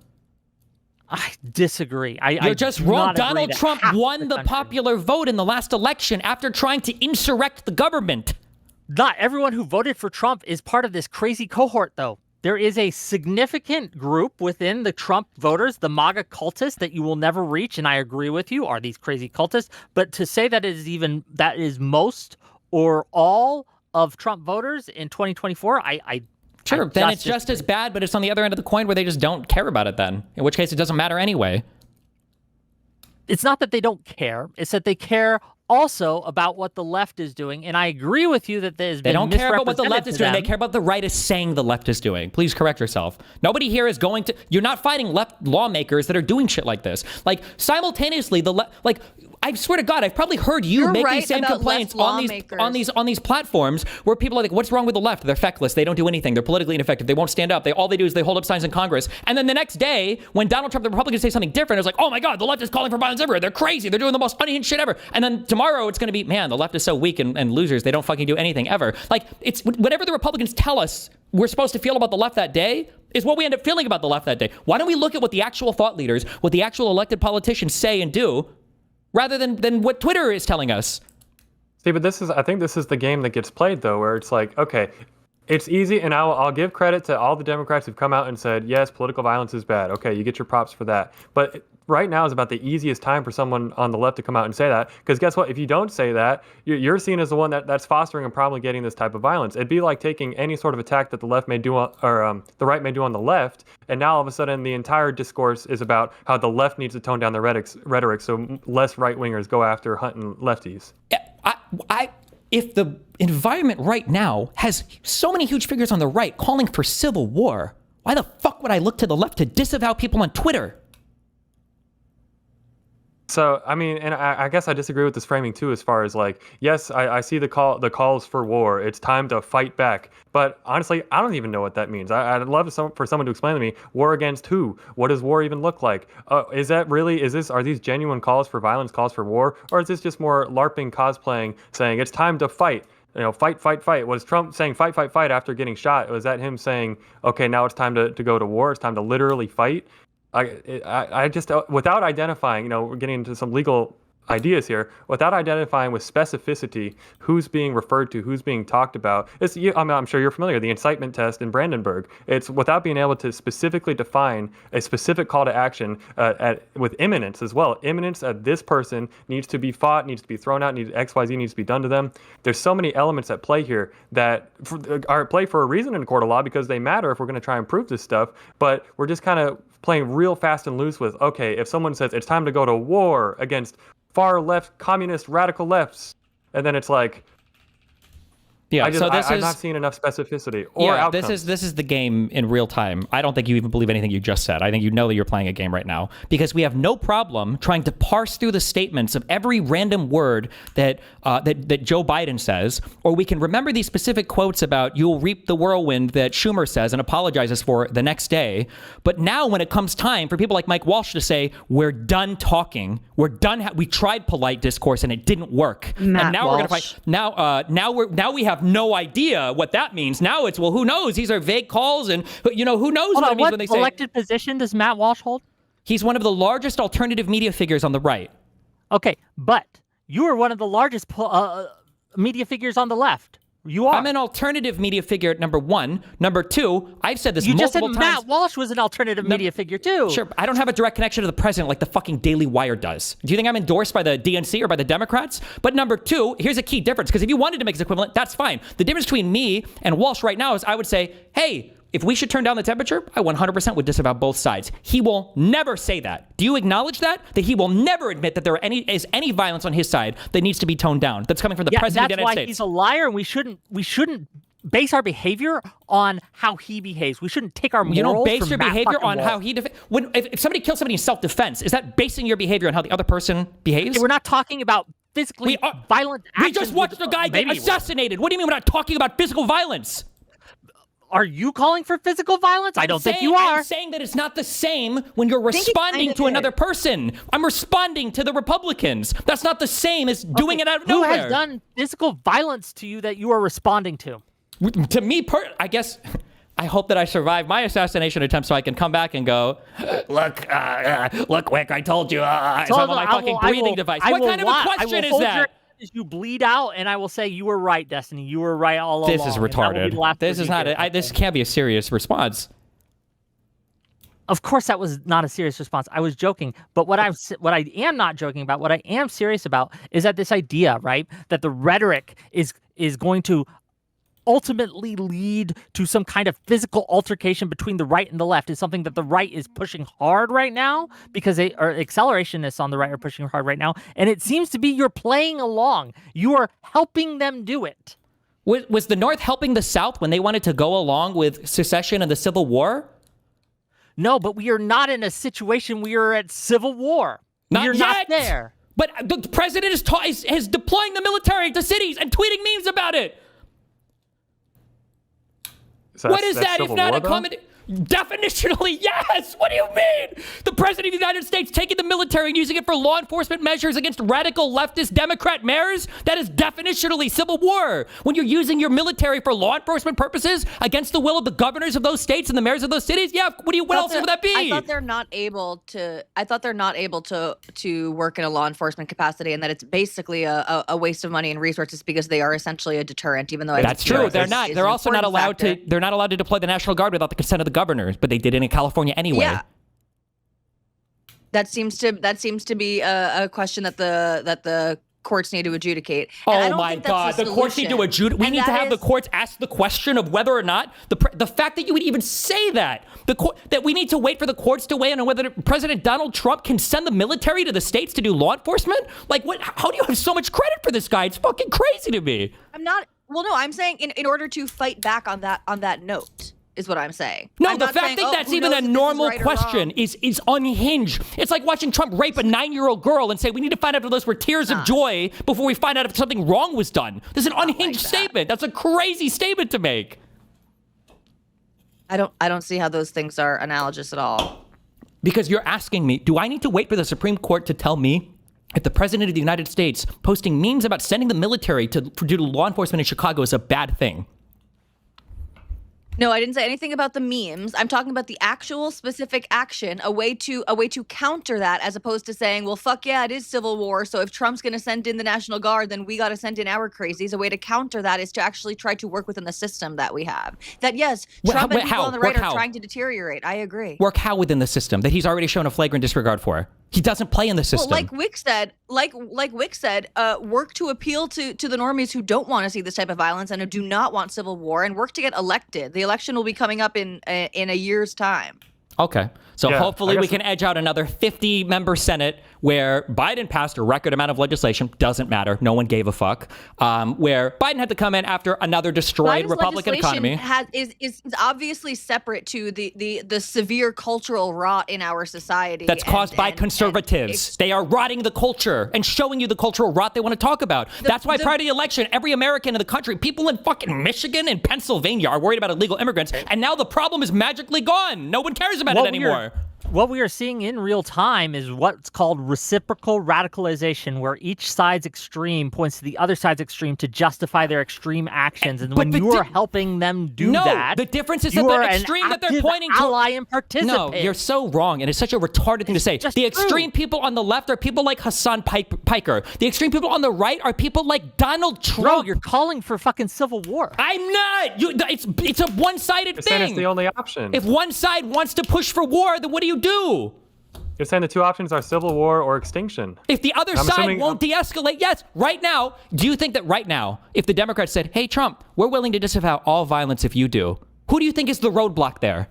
Speaker 8: I disagree.
Speaker 1: You're just wrong. Donald Trump won the popular vote in the last election after trying to insurrect the government.
Speaker 8: Not everyone who voted for Trump is part of this crazy cohort, though. There is a significant group within the Trump voters, the MAGA cultists, that you will never reach, and I agree with you, are these crazy cultists. But to say that that is most or all of Trump voters in 2024,
Speaker 1: Sure, then it's just as bad, but it's on the other end of the coin where they just don't care about it then, in which case it doesn't matter anyway.
Speaker 8: It's not that they don't care. It's that they care also about what the left is doing. And I agree with you that there's
Speaker 1: They don't care about what the left is doing.
Speaker 8: them.
Speaker 1: They care about the right is saying the left is doing. Please correct yourself. Nobody here is going to... You're not fighting left lawmakers that are doing shit like this. Like, simultaneously, I swear to God, I've probably heard you make these same complaints on these platforms where people are like, what's wrong with the left? They're feckless. They don't do anything. They're politically ineffective. They won't stand up. All they do is they hold up signs in Congress. And then the next day, when Donald Trump, the Republicans, say something different, it's like, oh my God, the left is calling for violence everywhere. They're crazy. They're doing the most unhinged shit ever. And then tomorrow it's going to be, man, the left is so weak and losers. They don't fucking do anything ever. Like, it's whatever the Republicans tell us we're supposed to feel about the left that day is what we end up feeling about the left that day. Why don't we look at what the actual thought leaders, what the actual elected politicians say and do, rather than what Twitter is telling us?
Speaker 9: See, but I think this is the game that gets played, though, where it's like, okay, it's easy, and I'll give credit to all the Democrats who've come out and said, yes, political violence is bad. Okay, you get your props for that. But right now is about the easiest time for someone on the left to come out and say that, because guess what? If you don't say that, you're seen as the one that's fostering and probably getting this type of violence. It'd be like taking any sort of attack that the left may do the right may do on the left, and now all of a sudden the entire discourse is about how the left needs to tone down their rhetoric so less right-wingers go after hunting lefties.
Speaker 1: If the environment right now has so many huge figures on the right calling for civil war, why the fuck would I look to the left to disavow people on Twitter?
Speaker 9: So, I mean, and I guess I disagree with this framing too, as far as like, yes, I see the calls for war. It's time to fight back. But honestly, I don't even know what that means. I'd love for someone to explain to me, war against who? What does war even look like? Are these genuine calls for violence, calls for war? Or is this just more LARPing, cosplaying, saying it's time to fight? Fight, fight, fight. Was Trump saying fight, fight, fight after getting shot? Was that him saying, okay, now it's time to go to war? It's time to literally fight? I just, without identifying, we're getting into some legal ideas here, without identifying with specificity who's being referred to, who's being talked about. I'm sure you're familiar, the incitement test in Brandenburg. It's without being able to specifically define a specific call to action with imminence as well. Imminence that this person needs to be fought, needs to be thrown out, XYZ needs to be done to them. There's so many elements at play here that are at play for a reason in a court of law because they matter if we're going to try and prove this stuff. But we're just kind of playing real fast and loose with, okay, if someone says it's time to go to war against far left communist radical lefts, and then it's like,
Speaker 1: yeah,
Speaker 9: I'm not seeing enough specificity or outcomes.
Speaker 1: This is the game in real time. I don't think you even believe anything you just said. I think you know that you're playing a game right now because we have no problem trying to parse through the statements of every random word that Joe Biden says, or we can remember these specific quotes about "you'll reap the whirlwind" that Schumer says and apologizes for the next day. But now, when it comes time for people like Mike Walsh to say, "We're done talking. We're done. We tried polite discourse and it didn't work."
Speaker 10: Matt
Speaker 1: and now
Speaker 10: Walsh.
Speaker 1: we're going to fight. Now we have no idea what that means. Now it's, well, who knows? These are vague calls, and who knows what it means when they say.
Speaker 8: What elected position does Matt Walsh hold?
Speaker 1: He's one of the largest alternative media figures on the right.
Speaker 8: Okay, but you are one of the largest media figures on the left. You are.
Speaker 1: I'm an alternative media figure, number one. Number two, I've said this multiple times.
Speaker 8: You just said Matt Walsh was an alternative media figure, too.
Speaker 1: Sure, I don't have a direct connection to the president like the fucking Daily Wire does. Do you think I'm endorsed by the DNC or by the Democrats? But number two, here's a key difference, because if you wanted to make this equivalent, that's fine. The difference between me and Walsh right now is I would say, hey, if we should turn down the temperature, I 100% would disavow both sides. He will never say that. Do you acknowledge that? That he will never admit that there is any violence on his side that needs to be toned down. That's coming from the president of the United States.
Speaker 8: That's why he's a liar, and we shouldn't base our behavior on how he behaves. We shouldn't take our morals.
Speaker 1: You don't base
Speaker 8: from
Speaker 1: your
Speaker 8: Matt
Speaker 1: behavior on
Speaker 8: Walsh.
Speaker 1: how he if somebody kills somebody in self-defense, is that basing your behavior on how the other person behaves?
Speaker 8: Okay, we're not talking about physically violent actions.
Speaker 1: We just watched a guy get assassinated. What do you mean we're not talking about physical violence?
Speaker 8: Are you calling for physical violence? I don't think you are.
Speaker 1: I'm saying that it's not the same when you're responding to another person. I'm responding to the Republicans. That's not the same as doing it out of nowhere.
Speaker 8: Who has done physical violence to you that you are responding to?
Speaker 1: To me, I guess, I hope that I survive my assassination attempt so I can come back and go, look, Wick, I told you. So I'm on my fucking breathing device. What kind of a question is that?
Speaker 8: As you bleed out, and I will say you were right, Destiny. You were right all along.
Speaker 1: This is retarded. This is not. This can't be a serious response.
Speaker 8: Of course, that was not a serious response. I was joking. But what I am not joking about, what I am serious about, is that this idea, right, that the rhetoric is going to ultimately lead to some kind of physical altercation between the right and the left is something that the right is pushing hard right now because accelerationists on the right are pushing hard right now. And it seems to be you're playing along. You are helping them do it.
Speaker 1: Was the North helping the South when they wanted to go along with secession and the Civil War?
Speaker 8: No, but we are not in a situation we are at civil war. We're not there.
Speaker 1: But the president is deploying the military to cities and tweeting memes about it.
Speaker 9: So
Speaker 1: what is that if not a comedy? Definitionally, yes. What do you mean? The president of the United States taking the military and using it for law enforcement measures against radical leftist Democrat mayors? That is definitionally civil war. When you're using your military for law enforcement purposes against the will of the governors of those states and the mayors of those cities, yeah. What else would that be?
Speaker 10: I thought they're not able to work in a law enforcement capacity, and that it's basically a waste of money and resources because they are essentially a deterrent. Even though
Speaker 1: that's true, they're not. They're also not allowed to. They're not allowed to deploy the National Guard without the consent of the governors, but they did it in California anyway.
Speaker 10: Yeah. That seems to be a question that the courts need to adjudicate.
Speaker 1: And oh my God, the courts need to adjudicate. We need to have the courts ask the question of whether or not the fact that you would even say that that we need to wait for the courts to weigh in on whether President Donald Trump can send the military to the states to do law enforcement. Like, what? How do you have so much credit for this guy? It's fucking crazy to me.
Speaker 10: I'm not. Well, no, I'm saying in order to fight back on that note. is what I'm saying.
Speaker 1: No,
Speaker 10: I'm
Speaker 1: the
Speaker 10: not
Speaker 1: fact
Speaker 10: saying,
Speaker 1: that
Speaker 10: oh,
Speaker 1: that's
Speaker 10: who
Speaker 1: even
Speaker 10: knows
Speaker 1: a
Speaker 10: if this is
Speaker 1: normal
Speaker 10: right or
Speaker 1: question
Speaker 10: wrong.
Speaker 1: is unhinged. It's like watching Trump rape a 9-year-old girl and say, we need to find out if those were tears of joy before we find out if something wrong was done. This is an unhinged statement. That's a crazy statement to make.
Speaker 10: I don't see how those things are analogous at all.
Speaker 1: Because you're asking me, do I need to wait for the Supreme Court to tell me if the President of the United States posting memes about sending the military to do law enforcement in Chicago is a bad thing?
Speaker 10: No, I didn't say anything about the memes. I'm talking about the actual specific action, a way to counter that, as opposed to saying, well, fuck yeah, it is civil war. So if Trump's going to send in the National Guard, then we got to send in our crazies. A way to counter that is to actually try to work within the system that we have. That yes, Trump and people on the right are trying to deteriorate. I agree.
Speaker 1: Work how within the system that he's already shown a flagrant disregard for? He doesn't play in the system.
Speaker 10: Well, like Wick said, work to appeal to the normies who don't want to see this type of violence and who do not want civil war, and work to get elected. The election will be coming up in a year's time.
Speaker 1: Okay. So
Speaker 9: Yeah,
Speaker 1: hopefully we can edge out another 50-member Senate where Biden passed a record amount of legislation. Doesn't matter. No one gave a fuck. Where Biden had to come in after another destroyed
Speaker 10: Biden's
Speaker 1: Republican economy.
Speaker 10: is obviously separate to the severe cultural rot in our society.
Speaker 1: That's caused by conservatives. They are rotting the culture and showing you the cultural rot they want to talk about. That's why prior to the election, every American in the country, people in fucking Michigan and Pennsylvania are worried about illegal immigrants. And now the problem is magically gone. No one cares about it anymore.
Speaker 8: What we are seeing in real time is what's called reciprocal radicalization, where each side's extreme points to the other side's extreme to justify their extreme actions. And when you are helping them do that,
Speaker 1: the difference is that the extreme that they're pointing to.
Speaker 8: Ally and participant.
Speaker 1: No, you're so wrong, and it's such a retarded thing to say. The extreme people on the left are people like Hassan Piker. The extreme people on the right are people like Donald Trump.
Speaker 8: Bro, you're calling for fucking civil war.
Speaker 1: I'm not. It's a one-sided thing.
Speaker 9: Saying it's the only option.
Speaker 1: If one side wants to push for war, then what do?
Speaker 9: You're saying the two options are civil war or extinction.
Speaker 1: If the other side won't de-escalate, yes, right now, do you think that right now, if the Democrats said, hey, Trump, we're willing to disavow all violence if you do, who do you think is the roadblock there?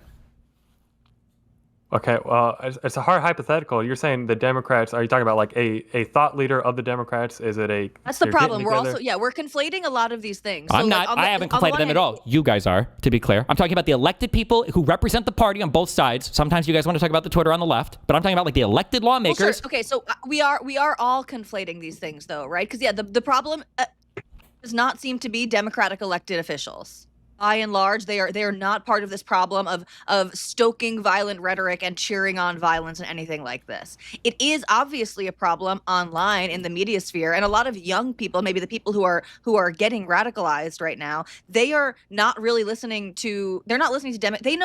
Speaker 9: Okay, well, it's a hard hypothetical. You're saying the Democrats, are you talking about like a thought leader of the Democrats? Is it a...
Speaker 10: That's the problem. We're conflating a lot of these things.
Speaker 1: I'm not. I haven't conflated them at all. You guys are, to be clear. I'm talking about the elected people who represent the party on both sides. Sometimes you guys want to talk about the Twitter on the left, but I'm talking about like the elected lawmakers.
Speaker 10: Well, sure. Okay, so we are all conflating these things though, right? Because the problem does not seem to be Democratic elected officials. By and large, they are not part of this problem of stoking violent rhetoric and cheering on violence and anything like this. It is obviously a problem online in the media sphere, and a lot of young people, maybe the people who are getting radicalized right now, they are not really listening to. They're not listening to They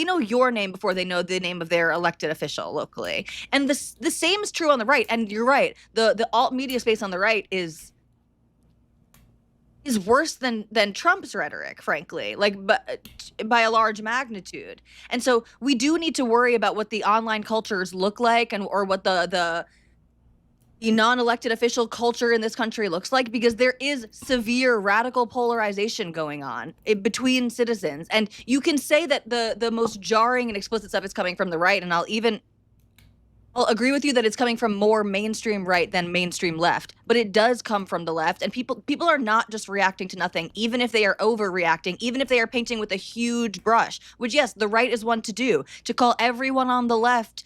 Speaker 10: know your name before they know the name of their elected official locally, and the same is true on the right. And you're right. The alt media space on the right is worse than Trump's rhetoric, frankly, like by a large magnitude. And so we do need to worry about what the online cultures look like or what the non-elected official culture in this country looks like, because there is severe radical polarization going on between citizens. And you can say that the most jarring and explicit stuff is coming from the right, and I'll agree with you that it's coming from more mainstream right than mainstream left, but it does come from the left, and people are not just reacting to nothing, even if they are overreacting, even if they are painting with a huge brush, which yes, the right is one to do, to call everyone on the left,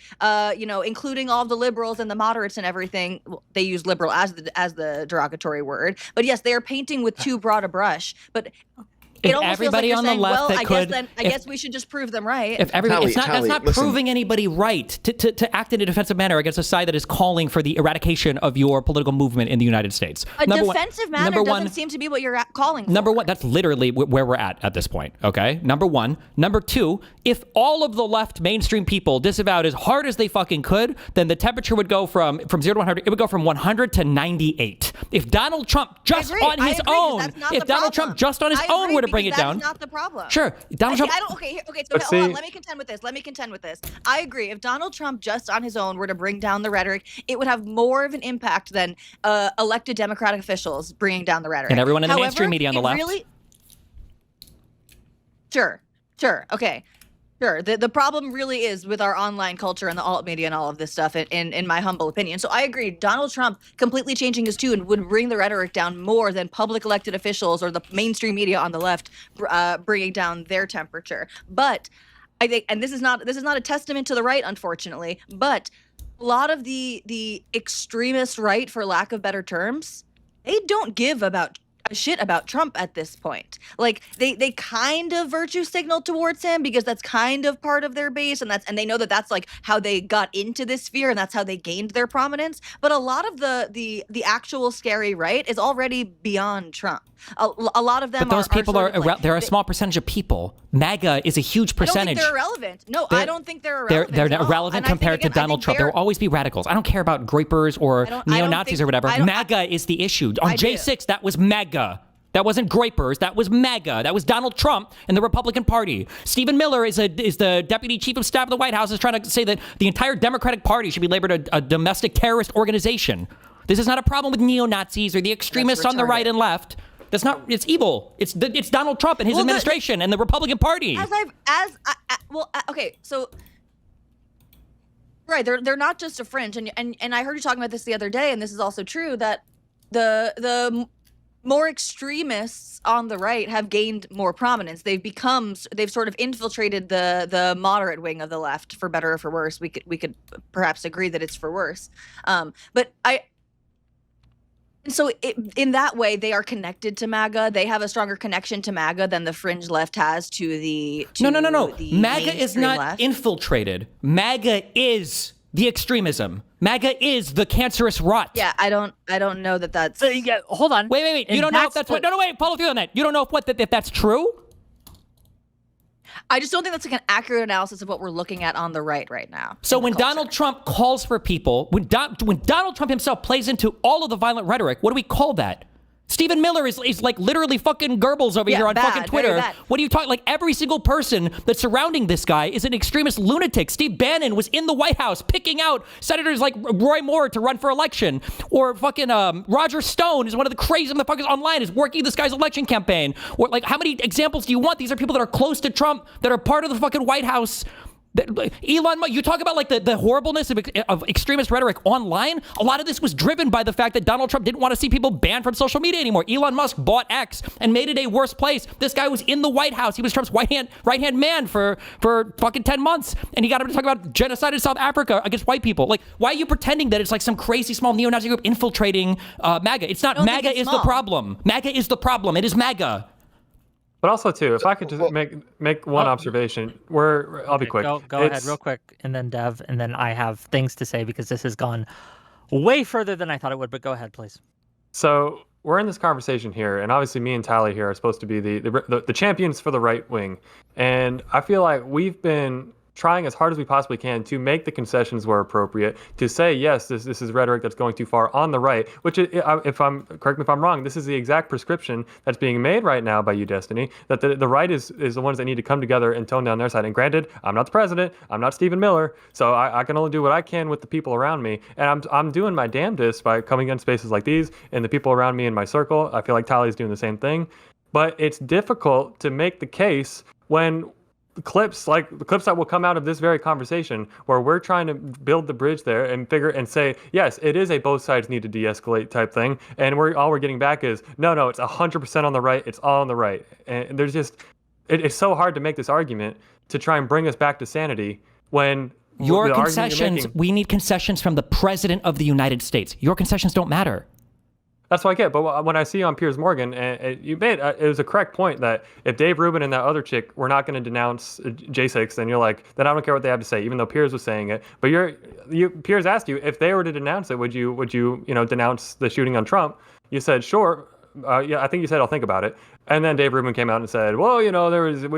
Speaker 10: including all the liberals and the moderates and everything. Well, they use liberal as the derogatory word, but yes, they are painting with too broad a brush, but it almost
Speaker 1: everybody
Speaker 10: feels like
Speaker 1: on the left
Speaker 10: I guess we should just prove them right.
Speaker 1: If everybody, that's not proving anybody right to act in a defensive manner against a side that is calling for the eradication of your political movement in the United States.
Speaker 10: A defensive manner doesn't seem to be what you're calling for.
Speaker 1: Number one, that's literally where we're at this point. Okay, number one. Number two, if all of the left mainstream people disavowed as hard as they fucking could, then the temperature would go from 0 to 100. It would go from 100 to 98. If Donald Trump just on his own, would have bring it down.
Speaker 10: That's not the problem.
Speaker 1: Sure, Donald Trump.
Speaker 10: Okay. So hold on. Let me contend with this. I agree. If Donald Trump just on his own were to bring down the rhetoric, it would have more of an impact than elected Democratic officials bringing down the rhetoric.
Speaker 1: And everyone in the mainstream media on the left.
Speaker 10: Sure. Okay. Sure. The problem really is with our online culture and the alt media and all of this stuff, in my humble opinion. So I agree. Donald Trump completely changing his tune would bring the rhetoric down more than public elected officials or the mainstream media on the left bringing down their temperature. But I think, and this is not a testament to the right, unfortunately, but a lot of the extremist right, for lack of better terms, they don't give a shit about Trump at this point. Like they kind of virtue signal towards him because that's kind of part of their base, and they know that that's like how they got into this sphere and that's how they gained their prominence. But a lot of the actual scary right is already beyond Trump. A lot of them.
Speaker 1: But those people they're a small percentage of people. MAGA is a huge percentage.
Speaker 10: I don't think they're irrelevant. No, I don't think they're irrelevant.
Speaker 1: They're irrelevant compared to Donald Trump. There will always be radicals. I don't care about groypers or neo-Nazis or whatever. MAGA is the issue. On J6, that was MAGA. That wasn't groypers. That was MAGA. That was Donald Trump and the Republican Party. Stephen Miller is the deputy chief of staff of the White House, is trying to say that the entire Democratic Party should be labeled a domestic terrorist organization. This is not a problem with neo-Nazis or the extremists on the right and left. That's not. It's evil. It's Donald Trump and his administration and the Republican Party.
Speaker 10: Okay, so. Right, they're not just a fringe, and I heard you talking about this the other day, and this is also true, that the more extremists on the right have gained more prominence. They've sort of infiltrated the moderate wing of the left, for better or for worse. We could perhaps agree that it's for worse. So in that way, they are connected to MAGA. They have a stronger connection to MAGA than the fringe left has to the
Speaker 1: No. MAGA is not left. Infiltrated. MAGA is the extremism. MAGA is the cancerous rot.
Speaker 10: Yeah, I don't know that that's.
Speaker 8: Yeah, hold on.
Speaker 1: Wait. You don't know if that's what? No, wait. Follow through on that. You don't know if that's true.
Speaker 10: I just don't think that's like an accurate analysis of what we're looking at on the right now.
Speaker 1: So when Donald Trump calls for people, when Donald Trump himself plays into all of the violent rhetoric, what do we call that? Stephen Miller is like literally fucking Goebbels over here on fucking Twitter. What are you talking? Like every single person that's surrounding this guy is an extremist lunatic. Steve Bannon was in the White House picking out senators like Roy Moore to run for election, or fucking Roger Stone is one of the crazy motherfuckers online is working this guy's election campaign. Or like, how many examples do you want? These are people that are close to Trump, that are part of the fucking White House. Elon Musk, you talk about like the horribleness of extremist rhetoric online. A lot of this was driven by the fact that Donald Trump didn't want to see people banned from social media anymore. Elon Musk bought X and made it a worse place. This guy was in the White House. He was Trump's right hand man for fucking 10 months, and he got him to talk about genocide in South Africa against white people. Like, why are you pretending that it's like some crazy small neo-Nazi group infiltrating MAGA? It's not. MAGA is the problem. MAGA is the problem. It is MAGA.
Speaker 9: But also, too, if I could just make one observation, I'll be quick.
Speaker 8: Go ahead real quick, and then Dev, and then I have things to say because this has gone way further than I thought it would, but go ahead, please.
Speaker 9: So we're in this conversation here, and obviously me and Tally here are supposed to be the champions for the right wing. And I feel like we've been trying as hard as we possibly can to make the concessions where appropriate, to say, yes, this is rhetoric that's going too far on the right, which, correct me if I'm wrong, this is the exact prescription that's being made right now by you, Destiny, that the right is the ones that need to come together and tone down their side. And granted, I'm not the president, I'm not Stephen Miller, so I can only do what I can with the people around me. And I'm doing my damnedest by coming in spaces like these and the people around me in my circle. I feel like Tally's doing the same thing. But it's difficult to make the case when the clips that will come out of this very conversation where we're trying to build the bridge there and say, yes, it is a both sides need to de-escalate type thing. And all we're getting back is, no, it's 100% on the right. It's all on the right. And there's just, it's so hard to make this argument to try and bring us back to sanity when
Speaker 1: your concessions, we need concessions from the president of the United States. Your concessions don't matter.
Speaker 9: That's what I get. But when I see you on Piers Morgan, you made it was a correct point that if Dave Rubin and that other chick were not going to denounce J6, then you're like, then I don't care what they have to say, even though Piers was saying it. But Piers asked you if they were to denounce it, would you denounce the shooting on Trump? You said sure. Yeah, I think you said I'll think about it. And then Dave Rubin came out and said, well, we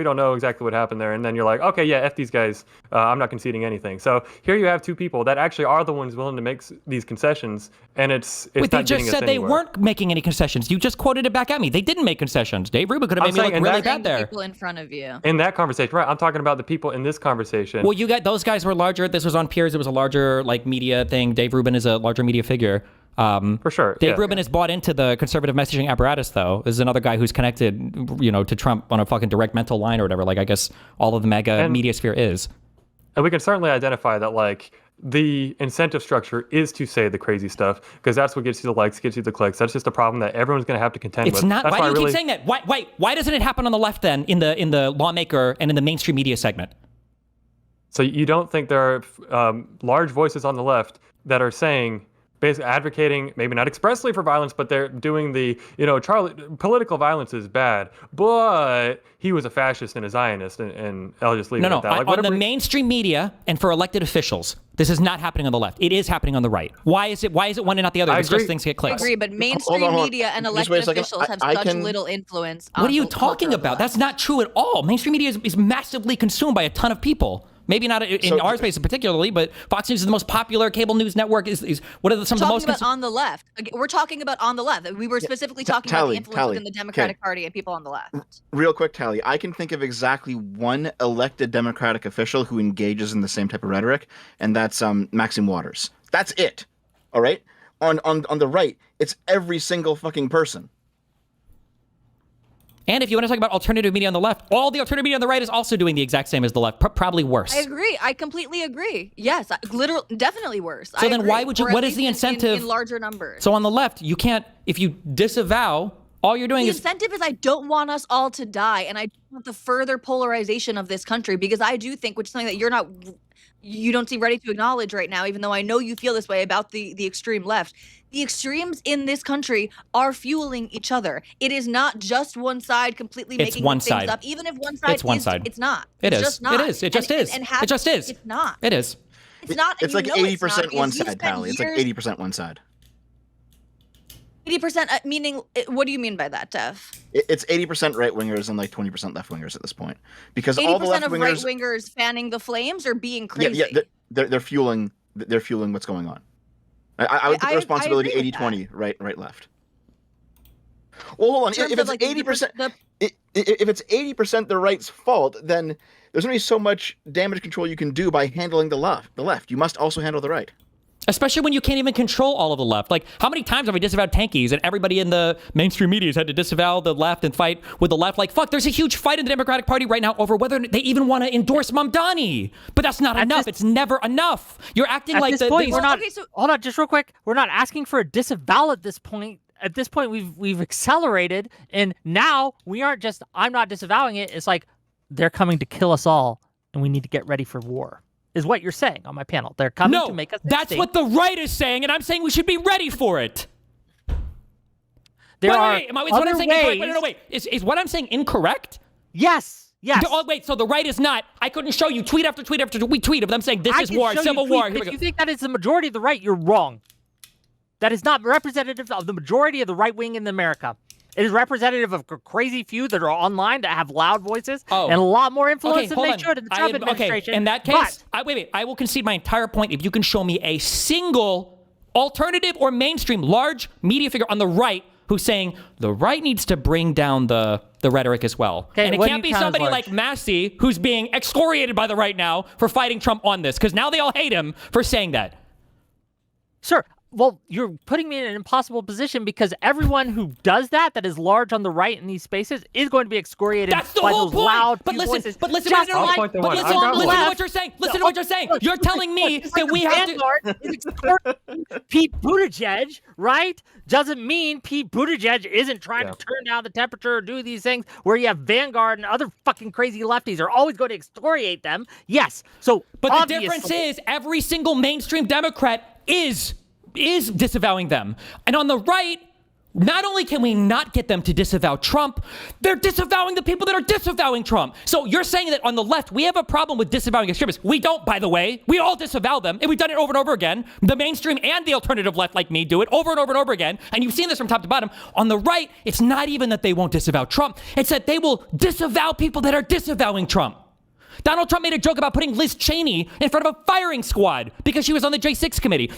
Speaker 9: don't know exactly what happened there. And then you're like, okay, yeah, F these guys. I'm not conceding anything. So here you have two people that actually are the ones willing to make these concessions. And it's
Speaker 1: Wait,
Speaker 9: not
Speaker 1: they just said they weren't making any concessions. You just quoted it back at me. They didn't make concessions. Dave Rubin could have made me look really bad there.
Speaker 10: People in front of you.
Speaker 9: In that conversation, right? I'm talking about the people in this conversation.
Speaker 1: Well, those guys were larger. This was on Piers. It was a larger media thing. Dave Rubin is a larger media figure.
Speaker 9: For sure.
Speaker 1: Dave Rubin is bought into the conservative messaging apparatus, though. This is another guy who's connected, to Trump on a fucking direct mental line or whatever. Like, I guess all of the mega media sphere is.
Speaker 9: And we can certainly identify that, like, the incentive structure is to say the crazy stuff because that's what gets you the likes, gets you the clicks. That's just a problem that everyone's going to have to contend with.
Speaker 1: It's not.
Speaker 9: That's
Speaker 1: Why do you keep saying that? Why doesn't it happen on the left then, in the lawmaker and in the mainstream media segment?
Speaker 9: So you don't think there are large voices on the left that are saying, basically advocating, maybe not expressly for violence, but they're doing the, political violence is bad, but he was a fascist and a Zionist, and I'll just leave it at that.
Speaker 1: On the mainstream media and for elected officials, this is not happening on the left. It is happening on the right. Why is it one and not the other? Because things get clicks.
Speaker 10: I agree, but mainstream media and elected officials have such little influence.
Speaker 1: What are you talking about? That's not true at all. Mainstream media is massively consumed by a ton of people. Maybe not in our space particularly, but Fox News is the most popular cable news network. Is what are some of the most...
Speaker 10: Talking about on the left. We're talking about on the left. We were specifically talking about the influence within the Democratic Party and people on the left.
Speaker 11: Real quick, Tally, I can think of exactly one elected Democratic official who engages in the same type of rhetoric, and that's Maxine Waters. That's it. All right? On the right, it's every single fucking person.
Speaker 1: And if you want to talk about alternative media on the left, all the alternative media on the right is also doing the exact same as the left, probably worse.
Speaker 10: I agree. I completely agree. Yes, literally, definitely worse.
Speaker 1: So then why would you, what is the incentive?
Speaker 10: In larger numbers.
Speaker 1: So on the left, you can't, if you disavow, all you're doing
Speaker 10: the incentive is I don't want us all to die, and I want the further polarization of this country, because I do think, which is something that you don't seem ready to acknowledge right now, even though I know you feel this way about the extreme left. The extremes in this country are fueling each other. It is not just one side completely making things up. Even if one side it's not.
Speaker 1: It's
Speaker 10: just not.
Speaker 1: It is. It just is. It just is.
Speaker 10: It's not.
Speaker 1: It is.
Speaker 10: It's not.
Speaker 11: It's like 80% one side, Tally. It's like 80% one side.
Speaker 10: 80%, meaning, what do you mean by that, Tev?
Speaker 11: It's 80% right-wingers and like 20% left-wingers at this point. Because all the left-wingers... 80% of
Speaker 10: right-wingers fanning the flames or being crazy?
Speaker 11: Yeah, they're fueling what's going on. I would put the responsibility 80-20, right-left. Well, hold on. If it's 80%, if it's 80% the right's fault, then there's only so much damage control you can do by handling the left. You must also handle the right.
Speaker 1: Especially when you can't even control all of the left. Like, how many times have I disavowed tankies and everybody in the mainstream media has had to disavow the left and fight with the left? Like, fuck, there's a huge fight in the Democratic Party right now over whether they even want to endorse Mamdani. But that's not enough. It's never enough. You're acting like
Speaker 8: this point, we're not... Okay, so, hold on, just real quick. We're not asking for a disavowal at this point. At this point, we've accelerated, and now we aren't just, I'm not disavowing it. It's like, they're coming to kill us all, and we need to get ready for war. Is what you're saying on my panel. They're coming to make us
Speaker 1: that's what the right is saying, and I'm saying we should be ready for it.
Speaker 8: Is
Speaker 1: what I'm saying incorrect?
Speaker 8: Yes.
Speaker 1: Oh, wait, so the right is not. I couldn't show you tweet after tweet after tweet of them saying this is war, civil war.
Speaker 8: If you think that is the majority of the right, you're wrong. That is not representative of the majority of the right wing in America. It is representative of a crazy few that are online that have loud voices and a lot more influence than they should in the Trump administration.
Speaker 1: In that case, I will concede my entire point if you can show me a single alternative or mainstream large media figure on the right who's saying the right needs to bring down the rhetoric as well.
Speaker 8: Okay,
Speaker 1: and it can't be somebody like Massey who's being excoriated by the right now for fighting Trump on this, because now they all hate him for saying that.
Speaker 8: Sure. Well, you're putting me in an impossible position, because everyone who does that is large on the right in these spaces, is going to be excoriated by those loud voices.
Speaker 1: But listen to what you're saying. Listen to what you're saying. You're telling me that we have
Speaker 8: to... Pete Buttigieg, right? Doesn't mean Pete Buttigieg isn't trying to turn down the temperature or do these things where you have Vanguard and other fucking crazy lefties are always going to excoriate them. Yes. So,
Speaker 1: but the difference is every single mainstream Democrat is disavowing them. And on the right, not only can we not get them to disavow Trump, they're disavowing the people that are disavowing Trump. So you're saying that on the left, we have a problem with disavowing extremists. We don't, by the way. We all disavow them, and we've done it over and over again. The mainstream and the alternative left like me do it over and over and over again, and you've seen this from top to bottom. On the right, it's not even that they won't disavow Trump. It's that they will disavow people that are disavowing Trump. Donald Trump made a joke about putting Liz Cheney in front of a firing squad because she was on the J6 committee.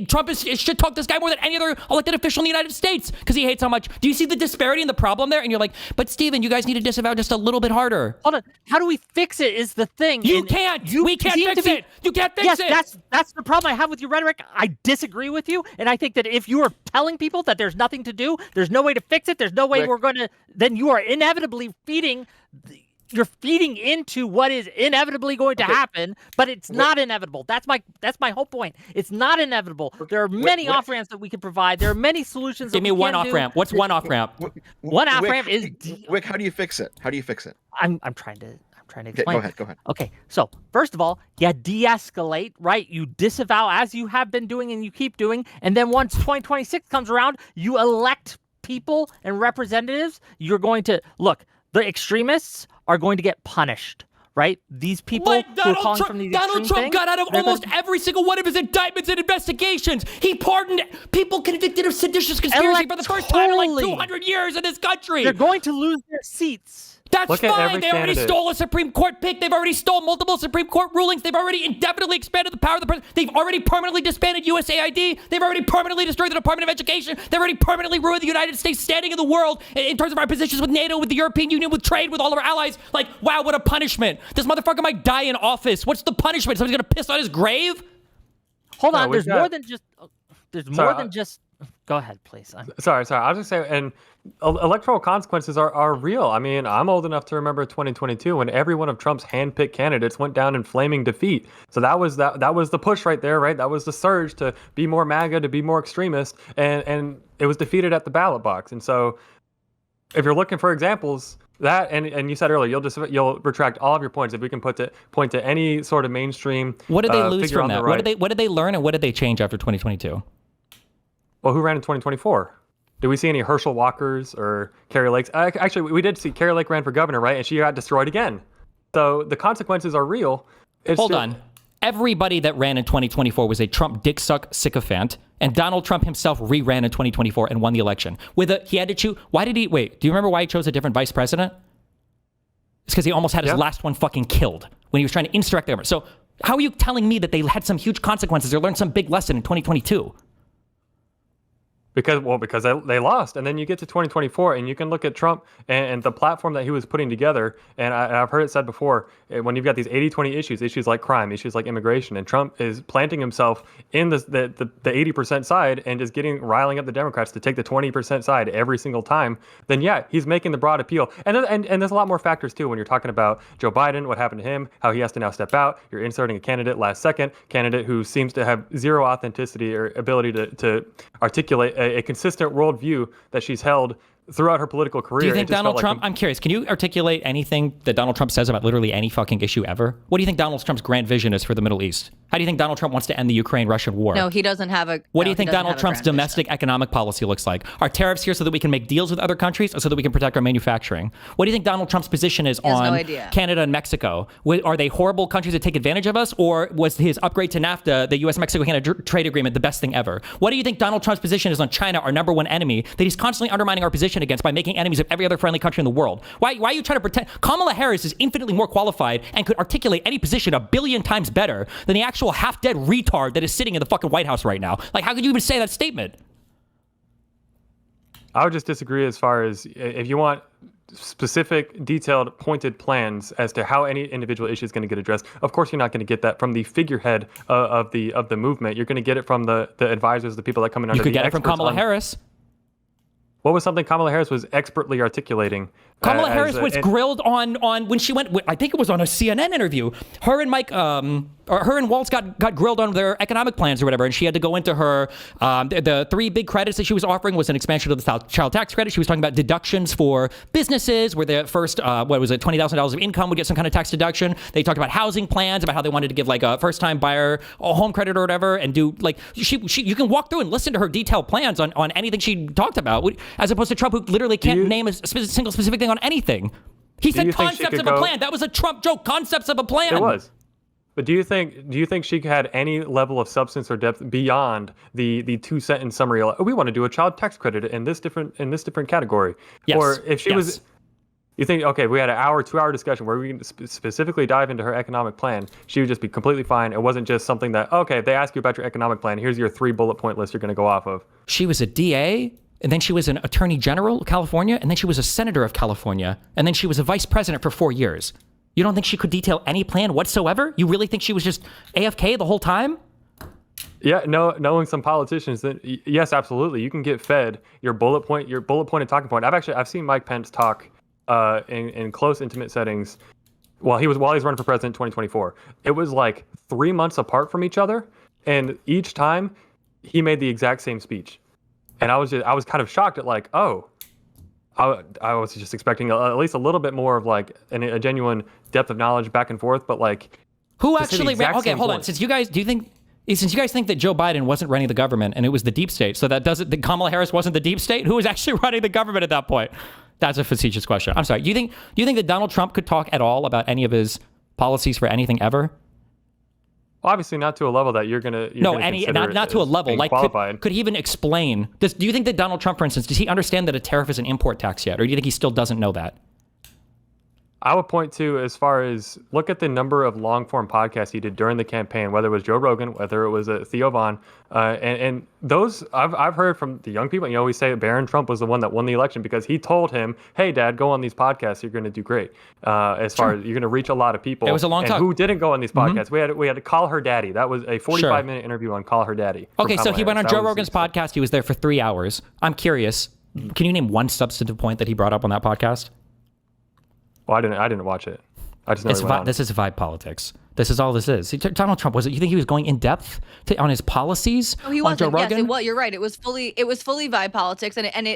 Speaker 1: Trump is shit talked this guy more than any other elected official in the United States because he hates how much. Do you see the disparity and the problem there? And you're like, but Steven, you guys need to disavow just a little bit harder.
Speaker 8: Hold on. How do we fix it is the thing.
Speaker 1: You can't. We can't fix it. You can't fix it.
Speaker 8: Yes, that's the problem I have with your rhetoric. I disagree with you. And I think that if you are telling people that there's nothing to do, there's no way to fix it, there's no way we're going to, then you are inevitably feeding into what is inevitably going to happen, but it's not inevitable. That's my whole point. It's not inevitable. There are many off-ramps that we can provide. There are many solutions.
Speaker 1: Give me one off-ramp. What's one off-ramp?
Speaker 8: One off-ramp is
Speaker 11: Wick, how do you fix it?
Speaker 8: I'm trying to explain.
Speaker 11: Go ahead.
Speaker 8: Okay, so first of all, you de-escalate, right? You disavow as you have been doing and you keep doing, and then once 2026 comes around, you elect people and representatives. You're going to look. The extremists are going to get punished, right? These people who are calling from these
Speaker 1: Donald Trump
Speaker 8: things,
Speaker 1: got out of almost every single one of his indictments and investigations. He pardoned people convicted of seditious conspiracy for the first time in like 200 years in this country.
Speaker 8: They're going to lose their seats.
Speaker 1: That's fine. They already stole a Supreme Court pick. They've already stole multiple Supreme Court rulings. They've already indefinitely expanded the power of the president. They've already permanently disbanded USAID. They've already permanently destroyed the Department of Education. They've already permanently ruined the United States standing in the world in terms of our positions with NATO, with the European Union, with trade, with all of our allies. Like, wow, what a punishment. This motherfucker might die in office. What's the punishment? Somebody's going to piss on his grave?
Speaker 8: Hold on. There's more than just... Go ahead, please.
Speaker 9: Sorry. I was just saying, and electoral consequences are real. I mean, I'm old enough to remember 2022 when every one of Trump's handpicked candidates went down in flaming defeat. So that was the push right there, right? That was the surge to be more MAGA, to be more extremist, and it was defeated at the ballot box. And so, if you're looking for examples, that and you said earlier, you'll retract all of your points if we can point to any sort of mainstream.
Speaker 1: What did they lose from that? Right. What did they learn, and what did they change after 2022?
Speaker 9: Well, who ran in 2024? Did we see any Herschel Walkers or Carrie Lakes? Actually, we did see Carrie Lake ran for governor, right? And she got destroyed again. So the consequences are real.
Speaker 1: Hold on. Everybody that ran in 2024 was a Trump dick suck sycophant, and Donald Trump himself re-ran in 2024 and won the election. He had to choose. Why did he? Wait, do you remember why he chose a different vice president? It's because he almost had his last one fucking killed when he was trying to insurrect the government. So how are you telling me that they had some huge consequences or learned some big lesson in 2022?
Speaker 9: Because they lost. And then you get to 2024 and you can look at Trump and the platform that he was putting together. And I've heard it said before, when you've got these 80-20 issues like crime, issues like immigration, and Trump is planting himself in the 80% side and just riling up the Democrats to take the 20% side every single time, then yeah, he's making the broad appeal. And there's a lot more factors too when you're talking about Joe Biden, what happened to him, how he has to now step out. You're inserting a candidate who seems to have zero authenticity or ability to articulate a consistent worldview that she's held throughout her political career.
Speaker 1: Do you think Donald Trump, I'm curious, can you articulate anything that Donald Trump says about literally any fucking issue ever? What do you think Donald Trump's grand vision is for the Middle East? How do you think Donald Trump wants to end the Ukraine-Russian war?
Speaker 10: No, he doesn't have a...
Speaker 1: What do you think Donald Trump's domestic economic policy looks like? Are tariffs here so that we can make deals with other countries or so that we can protect our manufacturing? What do you think Donald Trump's position is on Canada and Mexico? Are they horrible countries that take advantage of us, or was his upgrade to NAFTA, the U.S.-Mexico-Canada trade agreement, the best thing ever? What do you think Donald Trump's position is on China, our number one enemy, that he's constantly undermining our position against by making enemies of every other friendly country in the world? Why are you trying to pretend? Kamala Harris is infinitely more qualified and could articulate any position 1 billion times better than the actual half-dead retard that is sitting in the fucking White House right now. Like, how could you even say that statement?
Speaker 9: I would just disagree as far as if you want specific, detailed, pointed plans as to how any individual issue is going to get addressed. Of course, you're not going to get that from the figurehead of the movement. You're going to get it from the advisors, the people that come in under
Speaker 1: the experts. You could get it from Kamala Harris.
Speaker 9: What was something Kamala Harris was expertly articulating?
Speaker 1: Kamala Harris was grilled on when she went, I think it was on a CNN interview. Her and her and Waltz got grilled on their economic plans or whatever, and she had to go into her, the 3 big credits that she was offering was an expansion of the child tax credit. She was talking about deductions for businesses where the first, $20,000 of income would get some kind of tax deduction. They talked about housing plans, about how they wanted to give like a first-time buyer a home credit or whatever, and do like, you can walk through and listen to her detailed plans on anything she talked about, as opposed to Trump, who literally can't name a single specific thing on anything. He said concepts of a plan. That was a Trump joke. Concepts of a plan.
Speaker 9: It was. But do you think she had any level of substance or depth beyond the 2-sentence summary? We want to do a child tax credit in this different category.
Speaker 1: Yes.
Speaker 9: Or if she was, You think, okay, we had an hour, 2-hour discussion where we can specifically dive into her economic plan. She would just be completely fine. It wasn't just something that, okay, if they ask you about your economic plan, here's your 3 bullet point list you're going to go off of.
Speaker 1: She was a DA, and then she was an attorney general of California, and then she was a senator of California, and then she was a vice president for 4 years. You don't think she could detail any plan whatsoever? You really think she was just AFK the whole time?
Speaker 9: Yeah, knowing some politicians, that yes, absolutely, you can get fed your bullet point and talking point. I've seen Mike Pence talk in close, intimate settings while he's running for president in 2024. It was like 3 months apart from each other, and each time he made the exact same speech. And I was kind of shocked at like, oh, I was just expecting at least a little bit more of like a genuine depth of knowledge back and forth, but like
Speaker 1: who actually ran? Okay, hold on. Since you guys think that Joe Biden wasn't running the government and it was the deep state, so that Kamala Harris wasn't the deep state, who was actually running the government at that point? That's a facetious question. I'm sorry. Do you think that Donald Trump could talk at all about any of his policies for anything ever?
Speaker 9: Obviously, not to a level that you're gonna.
Speaker 1: Not to a level. Like, could he even explain? Do you think that Donald Trump, for instance, does he understand that a tariff is an import tax yet, or do you think he still doesn't know that?
Speaker 9: I would point to, as far as look at the number of long form podcasts he did during the campaign, whether it was Joe Rogan, whether it was Theo Vaughn, and those I've heard from the young people. You know, we say Barron Trump was the one that won the election because he told him, "Hey, Dad, go on these podcasts. You're going to do great. As far as you're going to reach a lot of people."
Speaker 1: It was a long time.
Speaker 9: Who didn't go on these podcasts? We had to Call Her Daddy. That was a 45-minute interview on Call Her Daddy.
Speaker 1: Okay, so he went on Joe Rogan's podcast. He was there for 3 hours. I'm curious. Can you name one substantive point that he brought up on that podcast?
Speaker 9: Well, I didn't watch it. I just know
Speaker 1: this is vibe politics. This is all this is. Donald Trump, was it? You think he was going in depth on his policies?
Speaker 10: No, he
Speaker 1: on Joe
Speaker 10: wasn't.
Speaker 1: Rogan?
Speaker 10: Yes, you're right. It was fully vibe politics, and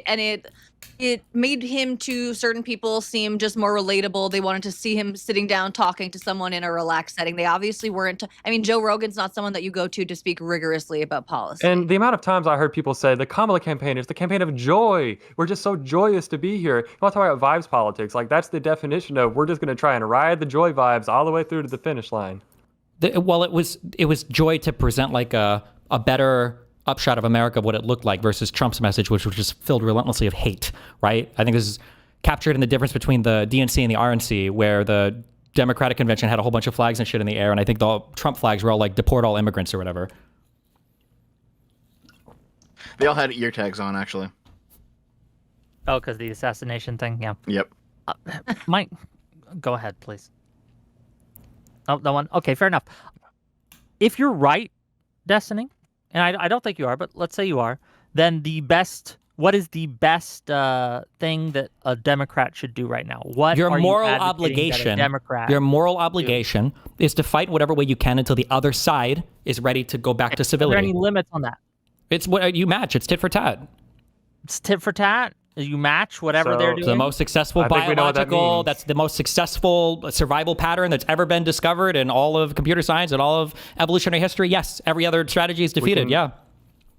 Speaker 10: it made him to certain people seem just more relatable. They wanted to see him sitting down talking to someone in a relaxed setting. They obviously weren't. I mean, Joe Rogan's not someone that you go to speak rigorously about policy.
Speaker 9: And the amount of times I heard people say the Kamala campaign is the campaign of joy. We're just so joyous to be here. You want to talk about vibes politics? Like, that's the definition of we're just going to try and ride the joy vibes all the way through to the finish line.
Speaker 1: Well, it was joy to present like a better upshot of America of what it looked like versus Trump's message, which was just filled relentlessly of hate, right? I think this is captured in the difference between the DNC and the RNC, where the Democratic convention had a whole bunch of flags and shit in the air, and I think the Trump flags were all like deport all immigrants or whatever.
Speaker 11: They all had ear tags on, actually.
Speaker 8: Oh, because the assassination thing? Yeah.
Speaker 11: Yep.
Speaker 8: Mike, go ahead, please. Oh, that one? Okay, fair enough. If you're right, Destiny, and I don't think you are, but let's say you are, then what is the best thing that a Democrat should do right now? What
Speaker 1: your
Speaker 8: are
Speaker 1: moral
Speaker 8: you
Speaker 1: obligation?
Speaker 8: Democrat
Speaker 1: your moral obligation is to fight whatever way you can until the other side is ready to go back to civility.
Speaker 8: Are there any limits on that?
Speaker 1: It's what you match. It's tit for tat.
Speaker 8: It's tit for tat. You match whatever they're doing.
Speaker 1: The most successful biological, that's the most successful survival pattern that's ever been discovered in all of computer science and all of evolutionary history. Yes, every other strategy is defeated.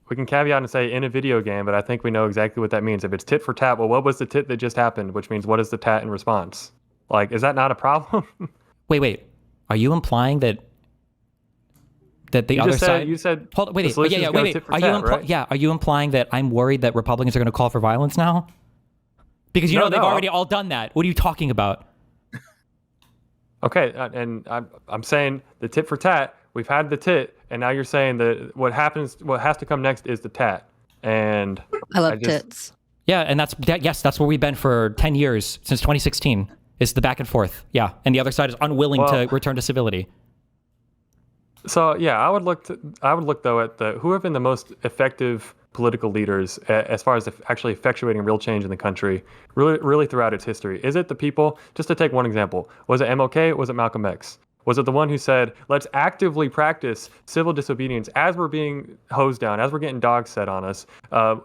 Speaker 9: We can caveat and say in a video game, but I think we know exactly what that means. If it's tit for tat, well, what was the tit that just happened? Which means what is the tat in response? Like, is that not a problem?
Speaker 1: Wait. Are you implying that the other side?
Speaker 9: You said.
Speaker 1: Wait. Are you implying that I'm worried that Republicans are going to call for violence now? Because they've already all done that. What are you talking about?
Speaker 9: Okay, and I'm saying the tit for tat. We've had the tit, and now you're saying that what has to come next is the tat. And
Speaker 10: I love tits.
Speaker 1: Yeah, and that's where we've been for 10 years since 2016. It's the back and forth. Yeah, and the other side is unwilling to return to civility.
Speaker 9: So yeah, I would look though at who have been the most effective political leaders as far as actually effectuating real change in the country, really throughout its history. Is it the people? Just to take one example, was it MLK? Was it Malcolm X? Was it the one who said, let's actively practice civil disobedience as we're being hosed down, as we're getting dogs set on us?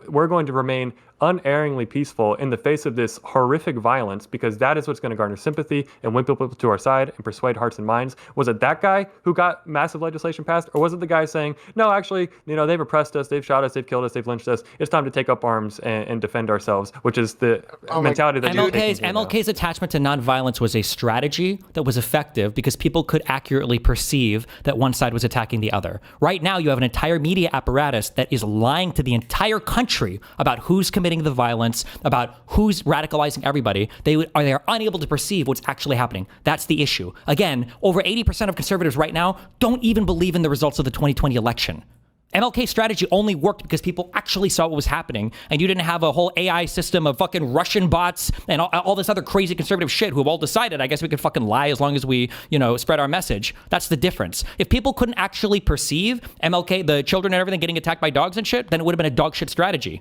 Speaker 9: We're going to remain unerringly peaceful in the face of this horrific violence because that is what's going to garner sympathy and win people to our side and persuade hearts and minds. Was it that guy who got massive legislation passed? Or was it the guy saying, no, actually, they've oppressed us, they've shot us, they've killed us, they've lynched us. It's time to take up arms and defend ourselves, which is the mentality that
Speaker 1: MLK's attachment to nonviolence was a strategy that was effective because people could accurately perceive that one side was attacking the other. Right now, you have an entire media apparatus that is lying to the entire country about who's committing elevating the violence, about who's radicalizing everybody, they are unable to perceive what's actually happening. That's the issue. Again, over 80% of conservatives right now don't even believe in the results of the 2020 election. MLK's strategy only worked because people actually saw what was happening, and you didn't have a whole AI system of fucking Russian bots and all this other crazy conservative shit who have all decided, I guess we could fucking lie as long as we, spread our message. That's the difference. If people couldn't actually perceive MLK, the children and everything getting attacked by dogs and shit, then it would have been a dog shit strategy.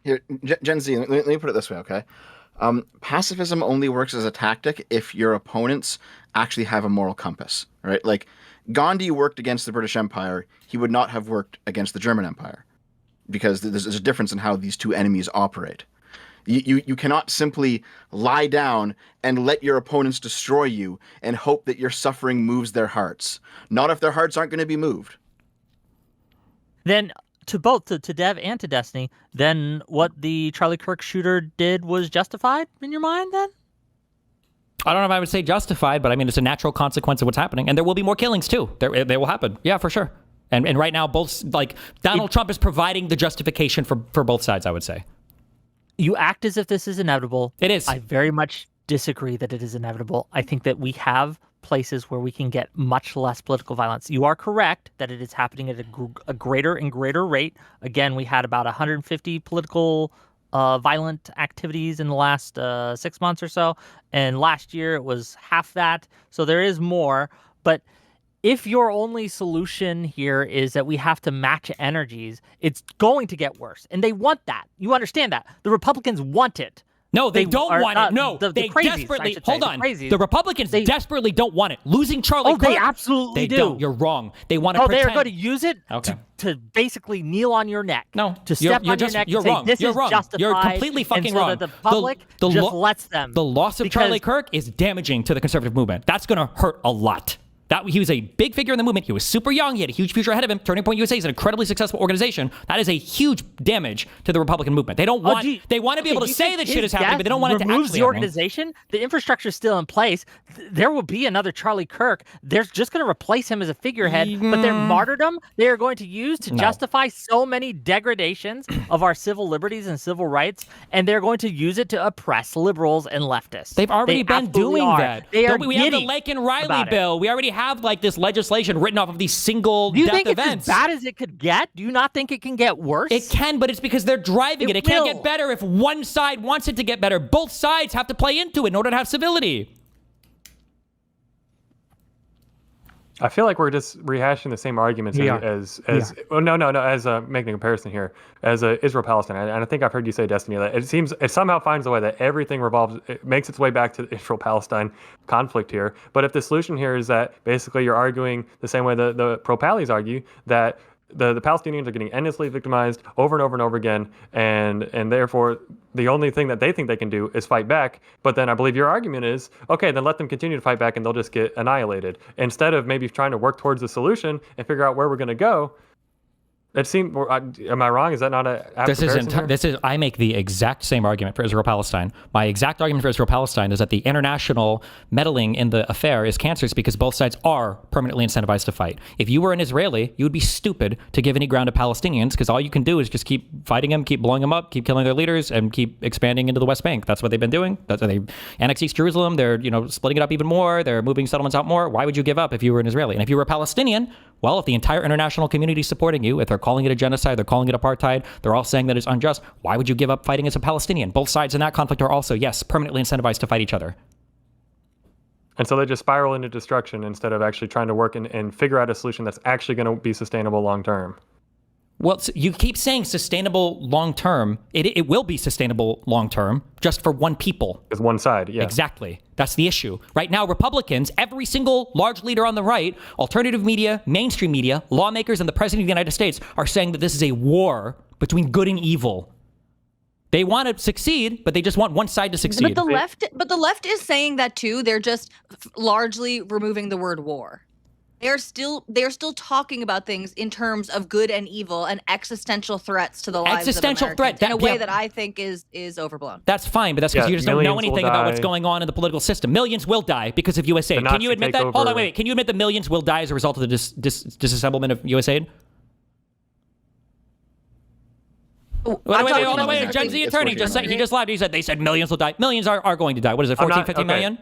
Speaker 11: Here, Gen Z, let me put it this way, okay? Pacifism only works as a tactic if your opponents actually have a moral compass, right? Like, Gandhi worked against the British Empire. He would not have worked against the German Empire because there's a difference in how these two enemies operate. You cannot simply lie down and let your opponents destroy you and hope that your suffering moves their hearts. Not if their hearts aren't going to be moved.
Speaker 8: Then to both, to Dev and to Destiny, then what the Charlie Kirk shooter did was justified in your mind then?
Speaker 1: I don't know if I would say justified, but I mean, it's a natural consequence of what's happening. And there will be more killings too. They will happen. Yeah, for sure. And right now, Donald Trump is providing the justification for both sides, I would say.
Speaker 8: You act as if this is inevitable.
Speaker 1: It is.
Speaker 8: I very much disagree that it is inevitable. I think that we have places where we can get much less political violence. You are correct that it is happening at a greater and greater rate. Again, we had about 150 political violent activities in the last 6 months or so. And last year it was half that. So there is more. But if your only solution here is that we have to match energies, it's going to get worse. And they want that. You understand that. The Republicans want it.
Speaker 1: No, they don't want it. No, they
Speaker 8: crazies,
Speaker 1: desperately, hold on. The Republicans desperately don't want it. Losing Charlie Kirk.
Speaker 8: They absolutely do.
Speaker 1: Don't. You're wrong. They want to pretend.
Speaker 8: They're going to use it to basically kneel on your neck.
Speaker 1: No.
Speaker 8: To step on your neck
Speaker 1: you're
Speaker 8: and say,
Speaker 1: wrong.
Speaker 8: this
Speaker 1: you're
Speaker 8: is
Speaker 1: wrong.
Speaker 8: justified.
Speaker 1: You're completely fucking wrong.
Speaker 8: That the public just lets them.
Speaker 1: The loss of Charlie Kirk is damaging to the conservative movement. That's going to hurt a lot. He was a big figure in the movement. He was super young. He had a huge future ahead of him. Turning Point USA is an incredibly successful organization. That is a huge damage to the Republican movement. They don't want. They want to be able to say that shit is happening, but they don't want it to actually
Speaker 8: removes the organization. The infrastructure is still in place. There will be another Charlie Kirk. They're just going to replace him as a figurehead. But their martyrdom they are going to use to justify so many degradations of our civil liberties and civil rights, and they're going to use it to oppress liberals and leftists.
Speaker 1: They've already been doing that.
Speaker 8: We have
Speaker 1: the Lake and Riley bill. We already have this legislation written off of these single death events.
Speaker 8: Do you think it's as bad as it could get? Do you not think it can get worse?
Speaker 1: It can, but it's because they're driving it. It can't get better if one side wants it to get better. Both sides have to play into it in order to have civility.
Speaker 9: I feel like we're just rehashing the same arguments as making a comparison here as Israel-Palestine. And I think I've heard you say, Destiny, that it somehow finds a way that everything makes its way back to the Israel-Palestine conflict here. But if the solution here is that basically you're arguing the same way the pro-Pallies argue, that the Palestinians are getting endlessly victimized over and over and over again, and therefore the only thing that they think they can do is fight back. But then I believe your argument is, okay, then let them continue to fight back and they'll just get annihilated. Instead of maybe trying to work towards a solution and figure out where we're going to go. It seemed, am I wrong? Is that not
Speaker 1: I make the exact same argument for Israel-Palestine. My exact argument for Israel-Palestine is that the international meddling in the affair is cancerous because both sides are permanently incentivized to fight. If you were an Israeli, you would be stupid to give any ground to Palestinians because all you can do is just keep fighting them, keep blowing them up, keep killing their leaders, and keep expanding into the West Bank. That's what they've been doing. That's why they annexed East Jerusalem. They're splitting it up even more. They're moving settlements out more. Why would you give up if you were an Israeli? And if you were a Palestinian, well, if the entire international community is supporting you, if they're calling it a genocide, they're calling it apartheid, they're all saying that it's unjust, why would you give up fighting as a Palestinian? Both sides in that conflict are also, yes, permanently incentivized to fight each other.
Speaker 9: And so they just spiral into destruction instead of actually trying to work and figure out a solution that's actually going to be sustainable long term.
Speaker 1: Well, you keep saying sustainable long term. It will be sustainable long term just for one people.
Speaker 9: It's one side, yeah.
Speaker 1: Exactly. That's the issue. Right now, Republicans, every single large leader on the right, alternative media, mainstream media, lawmakers, and the President of the United States are saying that this is a war between good and evil. They want to succeed, but they just want one side to succeed.
Speaker 10: But the left is saying that too. They're just largely removing the word war. They're still talking about things in terms of good and evil and existential threats to the lives of Americans in a way that I think is overblown.
Speaker 1: That's fine, but that's because you just don't know anything about what's going on in the political system. Millions will die because of USAID. Can you admit that? Hold on, wait. Can you admit that millions will die as a result of the disassemblement of USAID? Wait. Gen Z attorney he just lied. He said they said millions will die. Millions are going to die. What is it? 14, 15 million?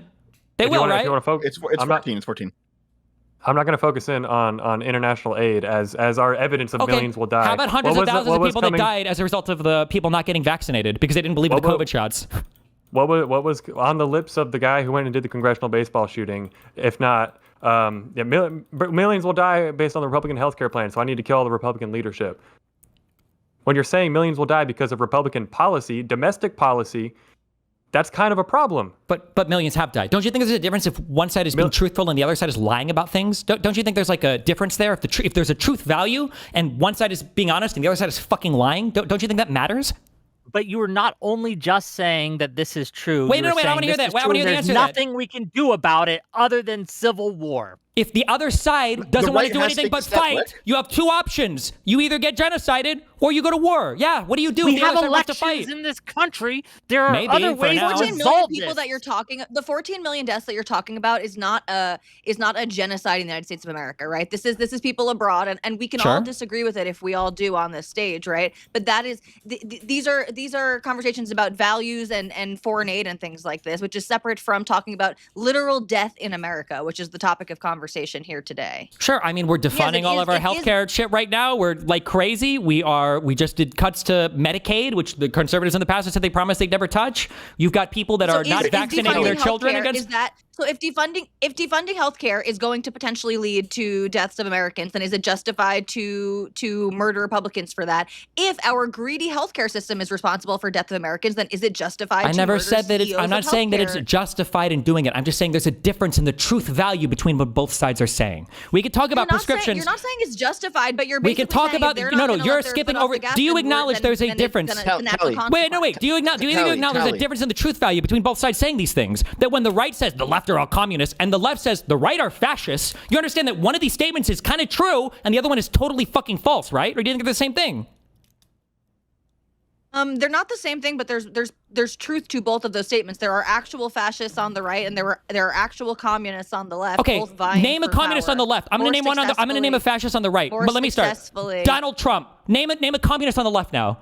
Speaker 1: They will, right?
Speaker 11: It's 14. It's 14.
Speaker 9: I'm not going to focus in on international aid as our evidence of millions will die.
Speaker 1: How about hundreds of thousands of people that died as a result of the people not getting vaccinated because they didn't believe in the COVID shots?
Speaker 9: What was on the lips of the guy who went and did the congressional baseball shooting? If not, millions will die based on the Republican healthcare plan, so I need to kill all the Republican leadership. When you're saying millions will die because of Republican policy, domestic policy, that's kind of a problem.
Speaker 1: But millions have died. Don't you think there's a difference if one side is being truthful and the other side is lying about things? Don't you think there's like a difference there? If there's a truth value and one side is being honest and the other side is fucking lying, don't you think that matters?
Speaker 8: But you were not only just saying that this is true.
Speaker 1: Wait, I want to hear that. I want to hear the answer to that.
Speaker 8: There's nothing we can do about it other than civil war.
Speaker 1: If the other side doesn't want to do anything but fight, you have two options. You either get genocided or you go to war. Yeah, what do you do if the other side wants to fight?
Speaker 8: We have elections in this country. There are other ways to
Speaker 10: 14 million people that you're talking. The 14 million deaths that you're talking about is not a genocide in the United States of America, right? This is people abroad, and we can all disagree with it if we all do on this stage, right? But that is these are conversations about values and foreign aid and things like this, which is separate from talking about literal death in America, which is the topic of conversation here today.
Speaker 1: Sure. I mean, we're defunding all of our healthcare shit right now. We're like crazy. We just did cuts to Medicaid, which the conservatives in the past have said they promised they'd never touch. You've got people that are not vaccinating their children against.
Speaker 10: So if defunding healthcare is going to potentially lead to deaths of Americans, then is it justified to murder Republicans for that? If our greedy healthcare system is responsible for death of Americans, then is it justified to murder CEOs of healthcare?
Speaker 1: I'm not saying that it's justified in doing it. I'm just saying there's a difference in the truth value between what both sides are saying. We could talk about prescriptions.
Speaker 10: You're not saying it's justified, but you're basically
Speaker 1: we can talk about you're skipping over. Do you acknowledge there's a difference? Wait. Do you acknowledge there's a difference in the truth value between both sides saying these things? That when the right says the left are all communists and the left says the right are fascists, you understand that one of these statements is kind of true and the other one is totally fucking false, right? Or do you think they're the same thing?
Speaker 10: They're not the same thing, but there's truth to both of those statements. There are actual fascists on the right, and there are actual communists on the left.
Speaker 1: Okay, name a communist on the left. I'm gonna name one. I'm gonna name a fascist on the right. But let me start. Donald Trump. Name a communist on the left now.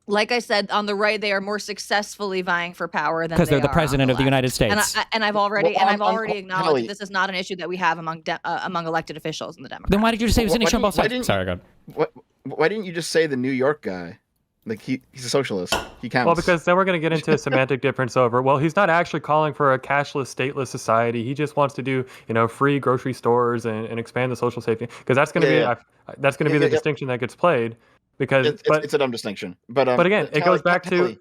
Speaker 10: Like I said, on the right, they are more successfully vying for power than
Speaker 1: because they're the president of the United States.
Speaker 10: And I've already acknowledged that this is not an issue that we have among elected officials in the Democrats.
Speaker 1: Then why did you say it was an issue on both sides? Sorry, God.
Speaker 11: Why didn't you just say the New York guy? Like he's a socialist. He counts.
Speaker 9: Well, because then we're going to get into a semantic difference over. Well, he's not actually calling for a cashless, stateless society. He just wants to do, free grocery stores and expand the social safety. Because that's going to be the distinction that gets played. Because
Speaker 11: it's a dumb distinction. But
Speaker 9: again, it goes back to.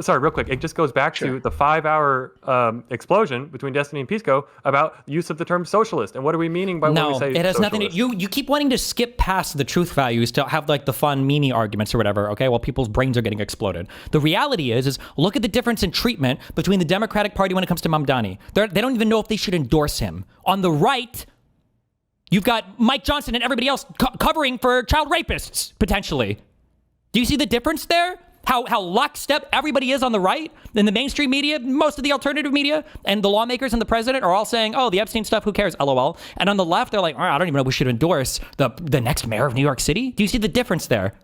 Speaker 9: Sorry, real quick. It just goes back to the 5-hour explosion between Destiny and Pisco about use of the term socialist. And what are we meaning by when we say socialist?
Speaker 1: No, it has nothing to do. You keep wanting to skip past the truth values to have like the fun meanie arguments or whatever, okay, while people's brains are getting exploded. The reality is look at the difference in treatment between the Democratic Party when it comes to Mamdani. They don't even know if they should endorse him. On the right, you've got Mike Johnson and everybody else covering for child rapists, potentially. Do you see the difference there? How lockstep everybody is on the right, in the mainstream media, most of the alternative media, and the lawmakers and the president are all saying, oh, the Epstein stuff, who cares, LOL. And on the left, they're like, I don't even know if we should endorse the next mayor of New York City. Do you see the difference there?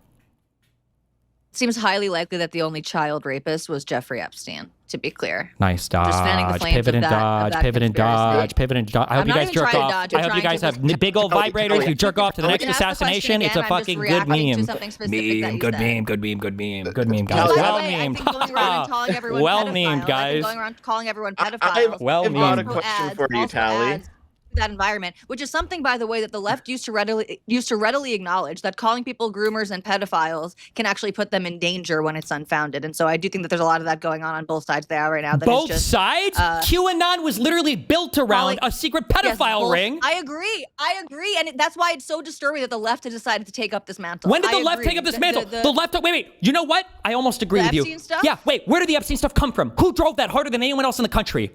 Speaker 10: It seems highly likely that the only child rapist was Jeffrey Epstein, to be clear.
Speaker 1: Nice dodge, pivot and dodge. I hope you guys jerk off. I hope you guys have big old vibrators. You jerk off to the next assassination. It's a fucking good meme. Good meme, guys. Well memed. Well memed, guys.
Speaker 10: Going around calling everyone pedophiles.
Speaker 1: Well memed.
Speaker 11: I've got a question for you, Tally.
Speaker 10: That environment, which is something, by the way, that the left used to readily acknowledge, that calling people groomers and pedophiles can actually put them in danger when it's unfounded. And so I do think that there's a lot of that going on both sides there right now.
Speaker 1: Both sides? QAnon was literally built around a secret pedophile ring.
Speaker 10: I agree. And that's why it's so disturbing that the left has decided to take up this mantle.
Speaker 1: When did the left take up this mantle? The left, wait. You know what? I almost agree with you.
Speaker 10: Epstein stuff?
Speaker 1: Yeah, wait. Where did the Epstein stuff come from? Who drove that harder than anyone else in the country?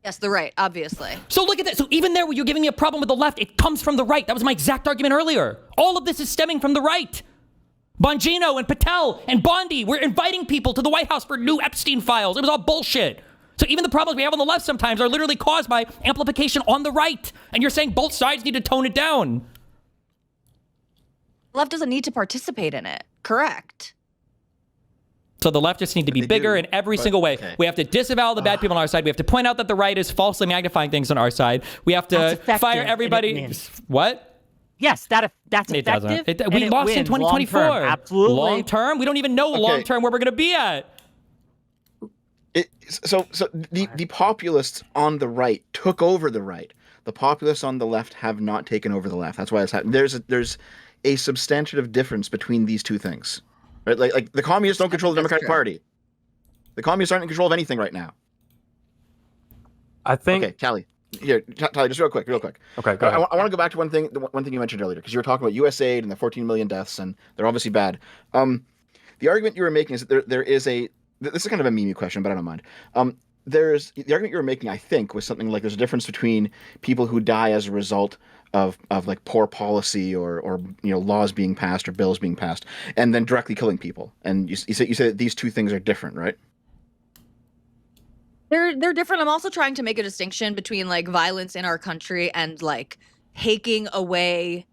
Speaker 10: Yes, the right, obviously.
Speaker 1: So look at that. So even there, where you're giving me a problem with the left, it comes from the right. That was my exact argument earlier. All of this is stemming from the right. Bongino and Patel and Bondi were inviting people to the White House for new Epstein files. It was all bullshit. So even the problems we have on the left sometimes are literally caused by amplification on the right. And you're saying both sides need to tone it down.
Speaker 10: left doesn't need to participate in it. Correct.
Speaker 1: So the leftists need to be bigger in every single way.
Speaker 11: Okay.
Speaker 1: We have to disavow the bad people on our side. We have to point out that the right is falsely magnifying things on our side. We have to
Speaker 8: That's effective,
Speaker 1: fire
Speaker 8: and
Speaker 1: everybody.
Speaker 8: it wins.
Speaker 1: What?
Speaker 8: Yes, that's
Speaker 1: It
Speaker 8: effective.
Speaker 1: doesn't.
Speaker 8: and
Speaker 1: We lost in
Speaker 8: wins
Speaker 1: 2024.
Speaker 8: long-term. Absolutely.
Speaker 1: Long term? We don't even know long term where we're going to be at.
Speaker 11: So the populists on the right took over the right. The populists on the left have not taken over the left. That's why it's happening. There's a substantive difference between these two things. Right? Like the communists don't control the Democratic Party. The communists aren't in control of anything right now.
Speaker 9: I think.
Speaker 11: Okay, Callie. Here, Callie, just real quick. Okay, go ahead. I want to go back to one thing you mentioned earlier, because you were talking about USAID and the 14 million deaths, and they're obviously bad. The argument you were making is that there is a. This is kind of a meme question, but I don't mind. There's the argument you were making, I think, was something like there's a difference between people who die as a result of like poor policy or laws being passed or bills being passed, and then directly killing people. And you said that these two things are different, right?
Speaker 10: They're different. I'm also trying to make a distinction between like violence in our country and like taking away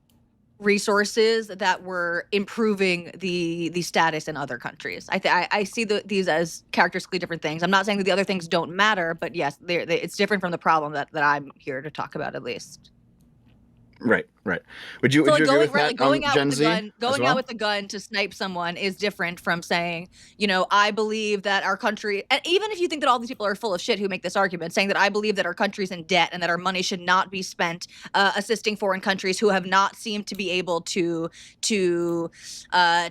Speaker 10: resources that were improving the status in other countries. I see these as characteristically different things. I'm not saying that the other things don't matter, but yes, it's different from the problem that I'm here to talk about, at least.
Speaker 11: Right. Would you agree with that?
Speaker 10: Going out
Speaker 11: Gen
Speaker 10: with
Speaker 11: Z
Speaker 10: the gun, going
Speaker 11: as well?
Speaker 10: out with the gun to snipe someone is different from saying, I believe that our country, and even if you think that all these people are full of shit who make this argument, saying that I believe that our country's in debt and that our money should not be spent assisting foreign countries who have not seemed to be able to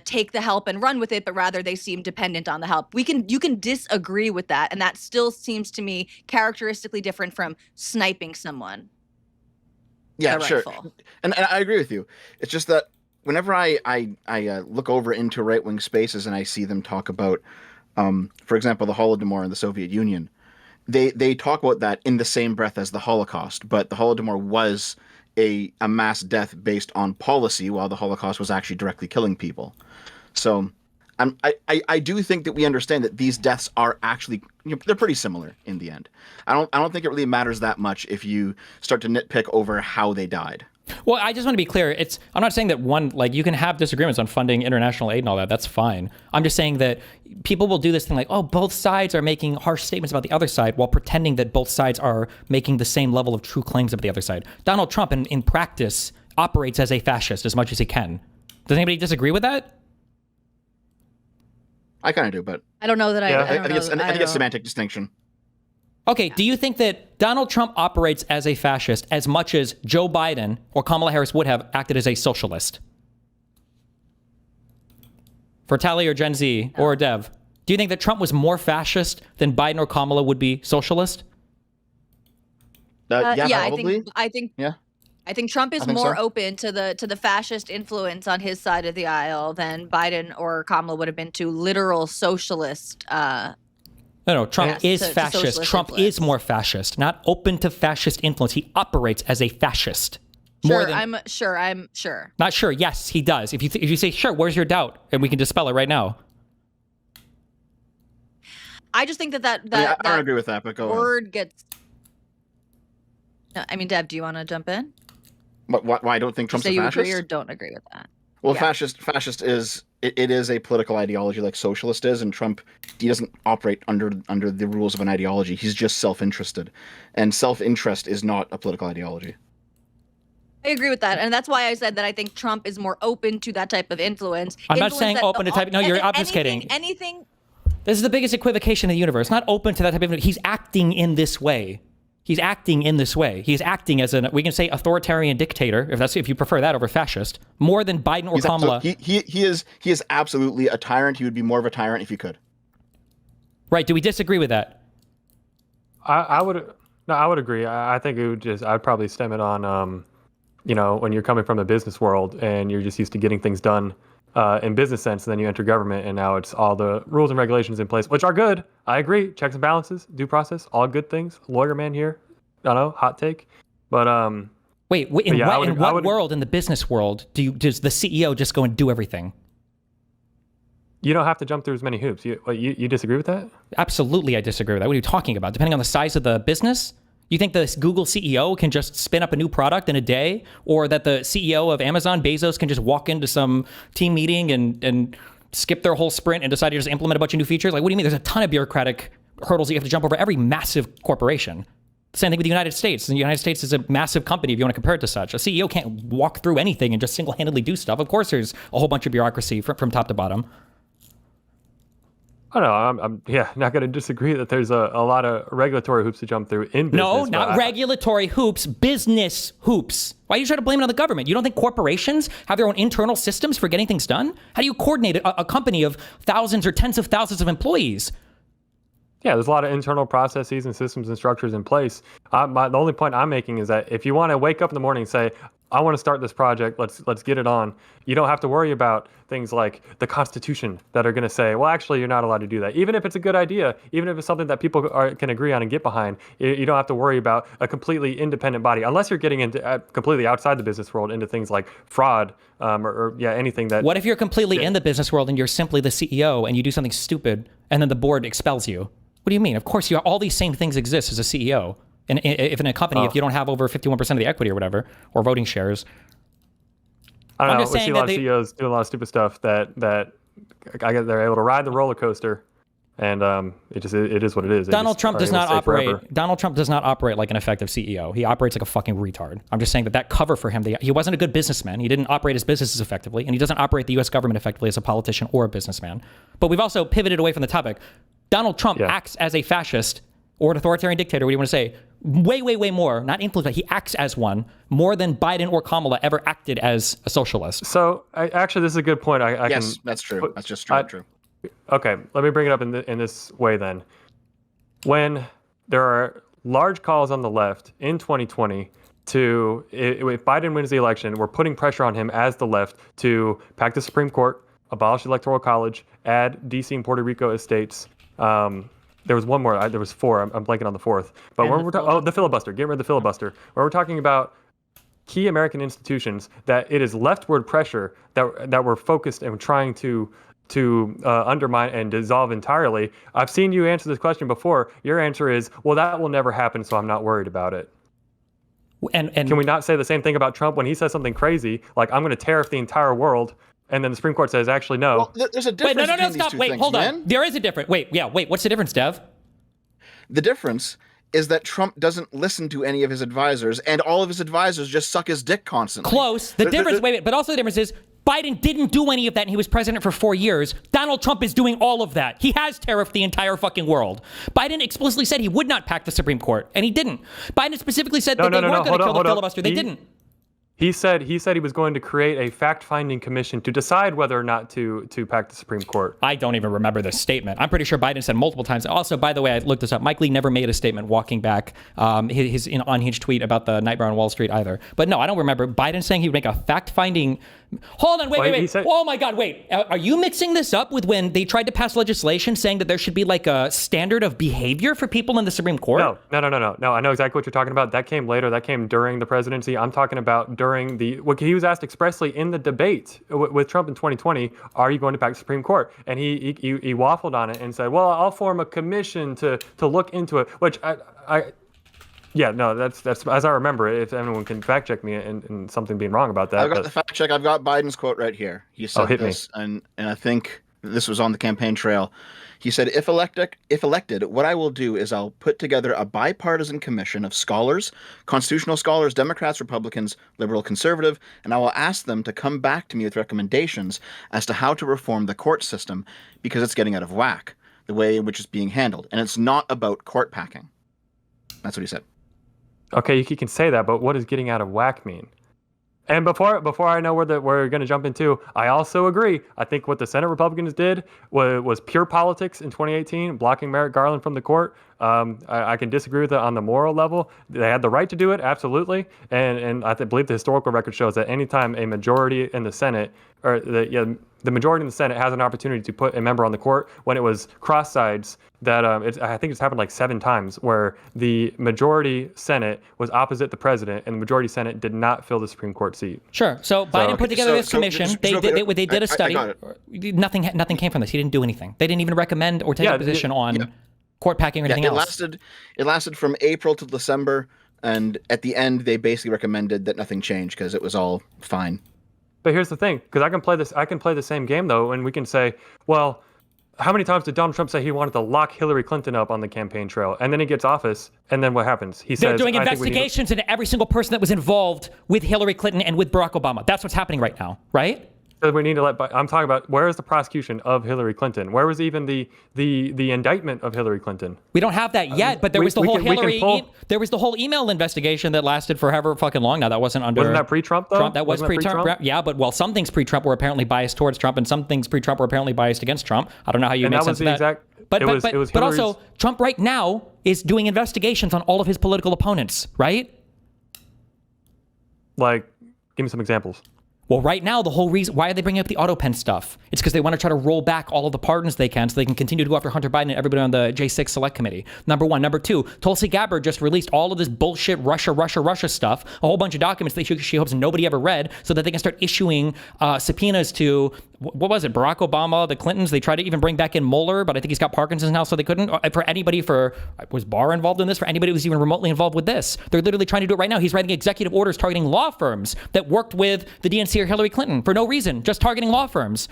Speaker 10: take the help and run with it, but rather they seem dependent on the help. You can disagree with that, and that still seems to me characteristically different from sniping someone.
Speaker 11: Yeah, sure. And I agree with you. It's just that whenever I look over into right-wing spaces and I see them talk about, for example, the Holodomor in the Soviet Union, they talk about that in the same breath as the Holocaust. But the Holodomor was a mass death based on policy, while the Holocaust was actually directly killing people. So I do think that we understand that these deaths are actually, they're pretty similar in the end. I don't think it really matters that much if you start to nitpick over how they died.
Speaker 1: Well, I just want to be clear. I'm not saying that you can have disagreements on funding international aid and all that. That's fine. I'm just saying that people will do this thing like, oh, both sides are making harsh statements about the other side while pretending that both sides are making the same level of true claims about the other side. Donald Trump, in practice, operates as a fascist as much as he can. Does anybody disagree with that?
Speaker 11: I kind of do, but
Speaker 10: I don't know that
Speaker 11: I think it's a semantic distinction.
Speaker 1: Okay, do you think that Donald Trump operates as a fascist as much as Joe Biden or Kamala Harris would have acted as a socialist? For Tally or Gen Z or Dev, do you think that Trump was more fascist than Biden or Kamala would be socialist?
Speaker 11: Yeah, probably.
Speaker 10: I think Trump is more open to the fascist influence on his side of the aisle than Biden or Kamala would have been to literal socialist.
Speaker 1: No, Trump is fascist. Trump is more fascist, not open to fascist influence. He operates as a fascist.
Speaker 10: I'm sure.
Speaker 1: Not sure. Yes, he does. If you say sure, where's your doubt? And we can dispel it right now.
Speaker 10: I just think that
Speaker 11: I don't agree with that, but go
Speaker 10: word
Speaker 11: on.
Speaker 10: gets. I mean, Deb, do you want to jump in?
Speaker 11: But why I don't think Trump's a fascist?
Speaker 10: You agree or don't agree with that?
Speaker 11: Well, fascist is it is a political ideology like socialist is, and Trump, he doesn't operate under the rules of an ideology. He's just self-interested, and self-interest is not a political ideology.
Speaker 10: I agree with that, and that's why I said that I think Trump is more open to that type of influence.
Speaker 1: I'm not saying open to type. No, you're obfuscating.
Speaker 10: Anything.
Speaker 1: This is the biggest equivocation in the universe. Not open to that type of. He's acting in this way. He's acting in this way. He's acting as we can say authoritarian dictator, if you prefer that over fascist, more than Biden or Kamala.
Speaker 11: He is absolutely a tyrant. He would be more of a tyrant if he could.
Speaker 1: Right? Do we disagree with that?
Speaker 9: I would agree. I think I'd probably stem it on, when you're coming from the business world and you're just used to getting things done in business sense, and then you enter government and now it's all the rules and regulations in place, which are good. I agree. Checks and balances, due process, all good things. Lawyer man here. I don't know, hot take. But
Speaker 1: wait, in what world, in the business world, does the CEO just go and do everything?
Speaker 9: You don't have to jump through as many hoops. You disagree with that?
Speaker 1: Absolutely, I disagree with that. What are you talking about? Depending on the size of the business, You think the Google CEO can just spin up a new product in a day, or that the CEO of Amazon, Bezos, can just walk into some team meeting and skip their whole sprint and decide to just implement a bunch of new features? Like, what do you mean? There's a ton of bureaucratic hurdles that you have to jump over every massive corporation. Same thing with the United States. The United States is a massive company if you want to compare it to such. A CEO can't walk through anything and just single-handedly do stuff. Of course, there's a whole bunch of bureaucracy from top to bottom.
Speaker 9: I don't know. I'm not going to disagree that there's a lot of regulatory hoops to jump through in business.
Speaker 1: No, not regulatory hoops, business hoops. Why are you trying to blame it on the government? You don't think corporations have their own internal systems for getting things done? How do you coordinate a company of thousands or tens of thousands of employees?
Speaker 9: Yeah, there's a lot of internal processes and systems and structures in place. The only point I'm making is that if you want to wake up in the morning and say, I want to start this project, let's get it on, you don't have to worry about things like the Constitution that are going to say, well, actually, you're not allowed to do that. Even if it's a good idea, even if it's something that people can agree on and get behind, you don't have to worry about a completely independent body, unless you're getting into completely outside the business world into things like fraud or anything that...
Speaker 1: What if you're completely in the business world and you're simply the CEO and you do something stupid and then the board expels you? What do you mean? Of course, all these same things exist as a CEO. And if in a company, if you don't have over 51% of the equity or whatever, or voting shares.
Speaker 9: I don't know. We see a lot of CEOs doing a lot of stupid stuff that I guess they're able to ride the roller coaster, and it is what it is.
Speaker 1: Donald Trump does not operate. Donald Trump does not operate like an effective CEO. He operates like a fucking retard. I'm just saying that cover for him. He wasn't a good businessman. He didn't operate his businesses effectively, and he doesn't operate the U.S. government effectively as a politician or a businessman. But we've also pivoted away from the topic. Donald Trump acts as a fascist or an authoritarian dictator, what do you want to say? Way, way, way more, not influenced, but he acts as one more than Biden or Kamala ever acted as a socialist.
Speaker 9: So, actually, this is a good point.
Speaker 11: Yes, that's true. That's just true.
Speaker 9: Okay, let me bring it up in this way then. When there are large calls on the left in 2020 if Biden wins the election, we're putting pressure on him as the left to pack the Supreme Court, abolish the Electoral College, add D.C. and Puerto Rico as states. There was one more. There was four. I'm blanking on the fourth. But when we're talking, the filibuster. Get rid of the filibuster. When we're talking about key American institutions, that it is leftward pressure that we're focused and trying to undermine and dissolve entirely. I've seen you answer this question before. Your answer is, well, that will never happen, so I'm not worried about it. And can we not say the same thing about Trump when he says something crazy like, I'm going to tariff the entire world? And then the Supreme Court says, actually, no.
Speaker 11: Well, there's a difference.
Speaker 1: Wait, no, stop. Wait, hold on. There is a difference. Wait, what's the difference, Dev?
Speaker 11: The difference is that Trump doesn't listen to any of his advisors, and all of his advisors just suck his dick constantly.
Speaker 1: Close. The difference, but also the difference is Biden didn't do any of that, and he was president for 4 years. Donald Trump is doing all of that. He has tariffed the entire fucking world. Biden explicitly said he would not pack the Supreme Court, and he didn't. Biden specifically said that they weren't going to kill the filibuster. They didn't.
Speaker 9: He said he was going to create a fact-finding commission to decide whether or not to pack the Supreme Court.
Speaker 1: I don't even remember this statement. I'm pretty sure Biden said multiple times. Also, by the way, I looked this up. Mike Lee never made a statement walking back his unhinged tweet about the Nightmare on Wall Street either. But no, I don't remember Biden saying he would make a fact-finding... Hold on, wait. Oh my God, wait. Are you mixing this up with when they tried to pass legislation saying that there should be like a standard of behavior for people in the Supreme Court?
Speaker 9: No. I know exactly what you're talking about. That came later. That came during the presidency. I'm talking about during what he was asked expressly in the debate with Trump in 2020, are you going to pack the Supreme Court? And he waffled on it and said, well, I'll form a commission to look into it, which that's as I remember it. If anyone can fact check me and something being wrong about that.
Speaker 11: I've got the fact check. I've got Biden's quote right here. He said this, and I think this was on the campaign trail. He said, if elected, what I will do is I'll put together a bipartisan commission of scholars, constitutional scholars, Democrats, Republicans, liberal, conservative, and I will ask them to come back to me with recommendations as to how to reform the court system because it's getting out of whack, the way in which it's being handled. And it's not about court packing. That's what he said.
Speaker 9: Okay, you can say that, but what does getting out of whack mean? And before I know where we're going to jump into, I also agree. I think what the Senate Republicans did was pure politics in 2018, blocking Merrick Garland from the court. I can disagree with it on the moral level. They had the right to do it, absolutely. And I believe the historical record shows that anytime a majority in the Senate, or the majority in the Senate has an opportunity to put a member on the court, when it was cross sides, that I think it's happened like 7 times where the majority Senate was opposite the president and the majority Senate did not fill the Supreme Court seat.
Speaker 1: Sure. So Biden put together this commission. They did a study. Nothing came from this. He didn't do anything. They didn't even recommend or take a position on. court packing or anything else.
Speaker 11: It lasted from April to December, and at the end, they basically recommended that nothing change because it was all fine.
Speaker 9: But here's the thing, because I can play the same game though, and we can say, well, how many times did Donald Trump say he wanted to lock Hillary Clinton up on the campaign trail, and then he gets office, and then what happens? He
Speaker 1: They're
Speaker 9: says,
Speaker 1: doing investigations into every single person that was involved with Hillary Clinton and with Barack Obama. That's what's happening right now, right?
Speaker 9: So we need to I'm talking about, where is the prosecution of Hillary Clinton? Where was even the indictment of Hillary Clinton?
Speaker 1: We don't have that yet, but there was the whole there was the whole email investigation that lasted for however fucking long. Now that wasn't under.
Speaker 9: Wasn't that pre-Trump though?
Speaker 1: That was pre-Trump. Yeah, but some things pre-Trump were apparently biased towards Trump, and some things pre-Trump were apparently biased against Trump. I don't know how you make sense of that. But also Trump right now is doing investigations on all of his political opponents, right?
Speaker 9: Like, give me some examples.
Speaker 1: Well, right now, the whole reason, why are they bringing up the auto pen stuff? It's because they want to try to roll back all of the pardons they can so they can continue to go after Hunter Biden and everybody on the J6 Select Committee. Number one. Number two, Tulsi Gabbard just released all of this bullshit Russia stuff, a whole bunch of documents that she hopes nobody ever read, so that they can start issuing subpoenas to, what was it, Barack Obama, the Clintons. They tried to even bring back in Mueller, but I think he's got Parkinson's now, so they couldn't. Was Barr involved in this? For anybody who was even remotely involved with this. They're literally trying to do it right now. He's writing executive orders targeting law firms that worked with the DNC or Hillary Clinton for no reason, just targeting law firms.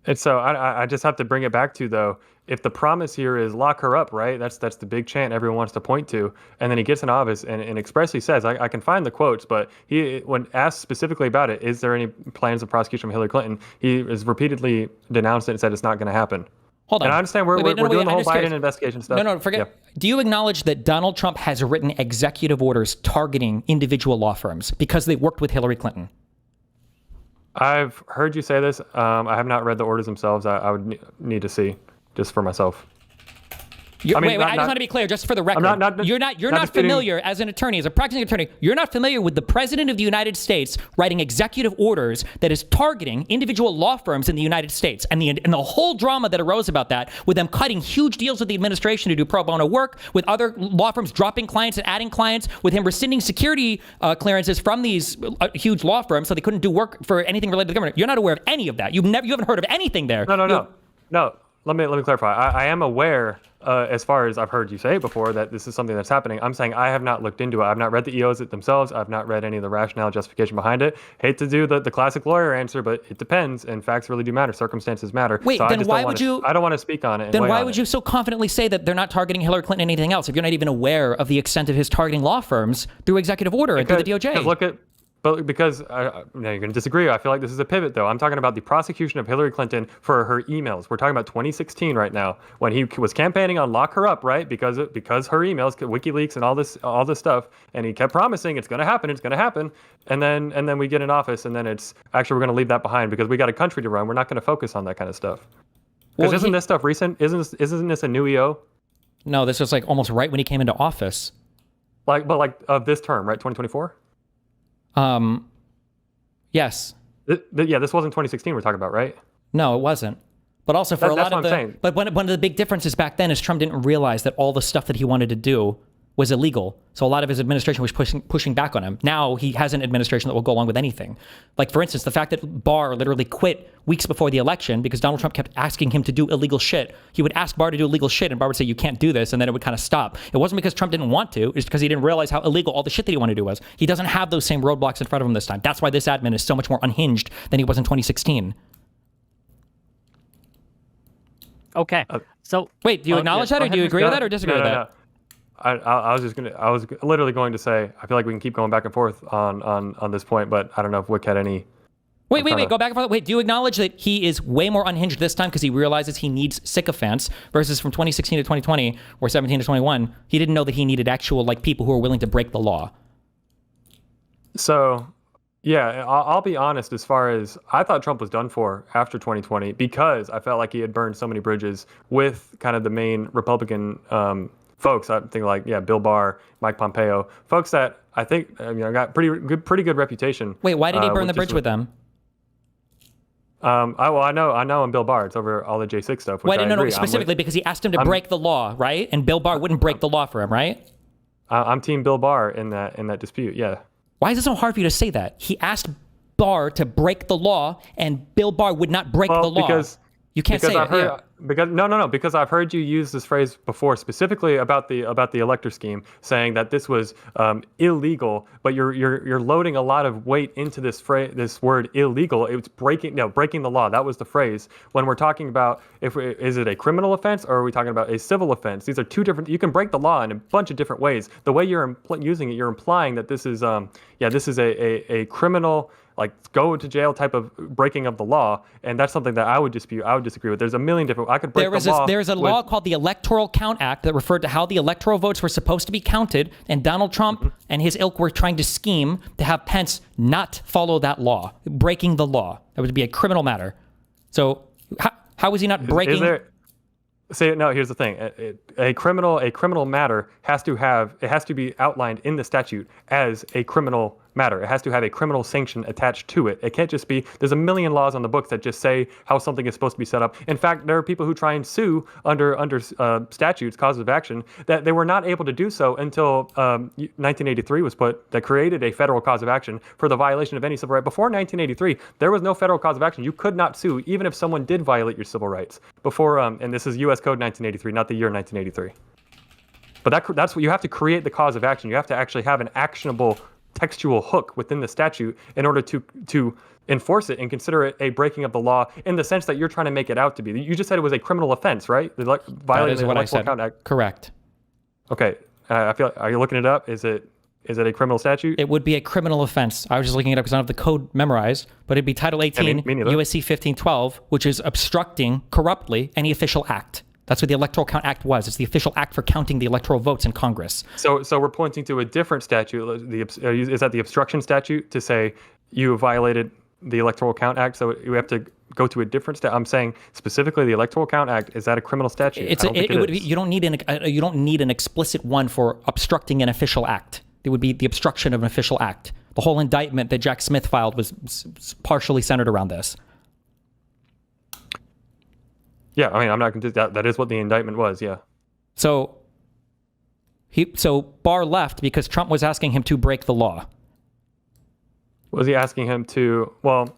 Speaker 9: And so I just have to bring it back to, though, if the promise here is lock her up, right? That's the big chant everyone wants to point to. And then he gets in office and expressly says, I can find the quotes, but when asked specifically about it, is there any plans of prosecution of Hillary Clinton? He has repeatedly denounced it and said it's not going to happen.
Speaker 1: Hold on.
Speaker 9: And I understand we're doing the whole Biden investigation stuff.
Speaker 1: No, forget. Yeah. Do you acknowledge that Donald Trump has written executive orders targeting individual law firms because they worked with Hillary Clinton?
Speaker 9: I've heard you say this. I have not read the orders themselves. I would need to see just for myself.
Speaker 1: I just want to be clear, just for the record. You're not familiar as an attorney, as a practicing attorney. You're not familiar with the President of the United States writing executive orders that is targeting individual law firms in the United States, and the whole drama that arose about that, with them cutting huge deals with the administration to do pro bono work, with other law firms dropping clients and adding clients, with him rescinding security clearances from these huge law firms so they couldn't do work for anything related to the government. You're not aware of any of that. You haven't heard of anything there.
Speaker 9: No. Let me clarify. I am aware, as far as I've heard you say before, that this is something that's happening. I'm saying I have not looked into it. I've not read the EOs themselves. I've not read any of the rationale, justification behind it. Hate to do the classic lawyer answer, but it depends, and facts really do matter. Circumstances matter.
Speaker 1: Wait,
Speaker 9: so
Speaker 1: then why would you?
Speaker 9: I don't want to speak on it.
Speaker 1: Then why would you so confidently say that they're not targeting Hillary Clinton and anything else if you're not even aware of the extent of his targeting law firms through executive order and through the DOJ?
Speaker 9: Because now you're going to disagree. I feel like this is a pivot, though. I'm talking about the prosecution of Hillary Clinton for her emails. We're talking about 2016 right now, when he was campaigning on lock her up, right? Because her emails, WikiLeaks, and all this stuff, and he kept promising it's going to happen, and then we get in office, and then it's actually we're going to leave that behind because we got a country to run. We're not going to focus on that kind of stuff. Because isn't this stuff recent? Isn't this a new EO?
Speaker 1: No, this was like almost right when he came into office.
Speaker 9: But of this term, right? 2024.
Speaker 1: Yes.
Speaker 9: This wasn't 2016 we're talking about, right?
Speaker 1: No, it wasn't. But also for a lot of the, but one of the big differences back then is Trump didn't realize that all the stuff that he wanted to do was illegal. So a lot of his administration was pushing back on him. Now he has an administration that will go along with anything. Like, for instance, the fact that Barr literally quit weeks before the election because Donald Trump kept asking him to do illegal shit. He would ask Barr to do illegal shit, and Barr would say, you can't do this, and then it would kind of stop. It wasn't because Trump didn't want to. It's because he didn't realize how illegal all the shit that he wanted to do was. He doesn't have those same roadblocks in front of him this time. That's why this admin is so much more unhinged than he was in 2016.
Speaker 8: Okay. So
Speaker 1: wait, do you acknowledge that, or do you agree with that, or disagree with that?
Speaker 9: No. I was literally going to say, I feel like we can keep going back and forth on this point, but I don't know if Wick had any.
Speaker 1: Wait, go back and forth. Wait, do you acknowledge that he is way more unhinged this time because he realizes he needs sycophants versus from 2016 to 2020 or 17 to 21, he didn't know that he needed actual people who are willing to break the law?
Speaker 9: So, yeah, I'll be honest, as far as I thought Trump was done for after 2020 because I felt like he had burned so many bridges with kind of the main Republican folks. I think Bill Barr, Mike Pompeo, folks that I think got pretty good reputation.
Speaker 1: Wait, why did he burn the bridge with them?
Speaker 9: I know I'm Bill Barr. It's over all the J6 stuff.
Speaker 1: Wait, no, specifically because he asked him to break the law, right? And Bill Barr wouldn't break the law for him, right?
Speaker 9: I'm Team Bill Barr in that dispute. Yeah.
Speaker 1: Why is it so hard for you to say that? He asked Barr to break the law, and Bill Barr would not break the law.
Speaker 9: Because
Speaker 1: you can't say it.
Speaker 9: because I've heard you use this phrase before, specifically about the elector scheme, saying that this was illegal, but you're loading a lot of weight into this word illegal. It's breaking the law. That was the phrase. When we're talking about is it a criminal offense or are we talking about a civil offense? These are two different. You can break the law in a bunch of different ways. The way you're using it, you're implying that this is a criminal, like go to jail type of breaking of the law, and that's something that I would dispute. I would disagree with. There's a million different. I could break the law.
Speaker 1: There's a law called the Electoral Count Act that referred to how the electoral votes were supposed to be counted, and Donald Trump and his ilk were trying to scheme to have Pence not follow that law, breaking the law. That would be a criminal matter. So how is he not breaking?
Speaker 9: Here's the thing. A criminal matter has to be outlined in the statute as a criminal matter. It has to have a criminal sanction attached to it. It can't just be, there's a million laws on the books that just say how something is supposed to be set up. In fact, there are people who try and sue under statutes, causes of action, that they were not able to do so until 1983 was put, that created a federal cause of action for the violation of any civil right. Before 1983, there was no federal cause of action. You could not sue, even if someone did violate your civil rights. Before, and this is U.S. Code 1983, not the year 1983. But that's what you have to create the cause of action. You have to actually have an actionable textual hook within the statute in order to enforce it and consider it a breaking of the law in the sense that you're trying to make it out to be. You just said it was a criminal offense, right?
Speaker 1: That is what I said. Correct.
Speaker 9: Okay. I feel. Are you looking it up? Is it a criminal statute?
Speaker 1: It would be a criminal offense. I was just looking it up because I don't have the code memorized, but it'd be Title 18, USC 1512, which is obstructing corruptly any official act. That's what the Electoral Count Act was. It's the official act for counting the electoral votes in Congress.
Speaker 9: So we're pointing to a different statute. Is that the obstruction statute to say you violated the Electoral Count Act? So we have to go to a different statute. I'm saying specifically the Electoral Count Act. Is that a criminal statute?
Speaker 1: You don't need an explicit one for obstructing an official act. It would be the obstruction of an official act. The whole indictment that Jack Smith filed was partially centered around this.
Speaker 9: Yeah, I mean, I'm not going to. That is what the indictment was. Yeah.
Speaker 1: So Barr left because Trump was asking him to break the law.
Speaker 9: Was he asking him to? Well,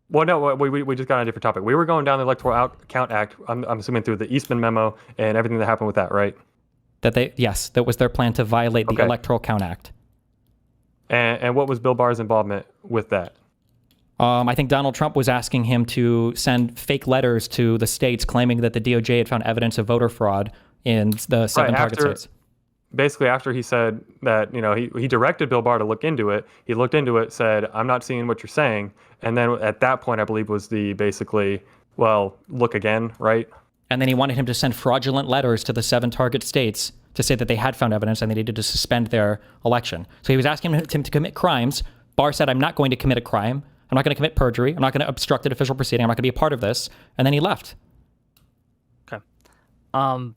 Speaker 9: no. We just got on a different topic. We were going down the Electoral Count Act. I'm assuming through the Eastman memo and everything that happened with that, right? That was their plan to violate the Electoral Count Act. And what was Bill Barr's involvement with that?
Speaker 1: I think Donald Trump was asking him to send fake letters to the states claiming that the DOJ had found evidence of voter fraud in the seven target states.
Speaker 9: Basically, after he said that, he directed Bill Barr to look into it. He looked into it, said, I'm not seeing what you're saying. And then at that point, I believe was look again, right?
Speaker 1: And then he wanted him to send fraudulent letters to the seven target states to say that they had found evidence and they needed to suspend their election. So he was asking him to commit crimes. Barr said, I'm not going to commit a crime. I'm not going to commit perjury. I'm not going to obstruct an official proceeding. I'm not going to be a part of this. And then he left.
Speaker 8: Okay.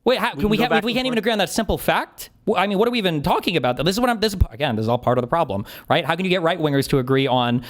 Speaker 1: Wait, we can't even agree on that simple fact? I mean, what are we even talking about? This is all part of the problem, right? How can you get right-wingers to agree on,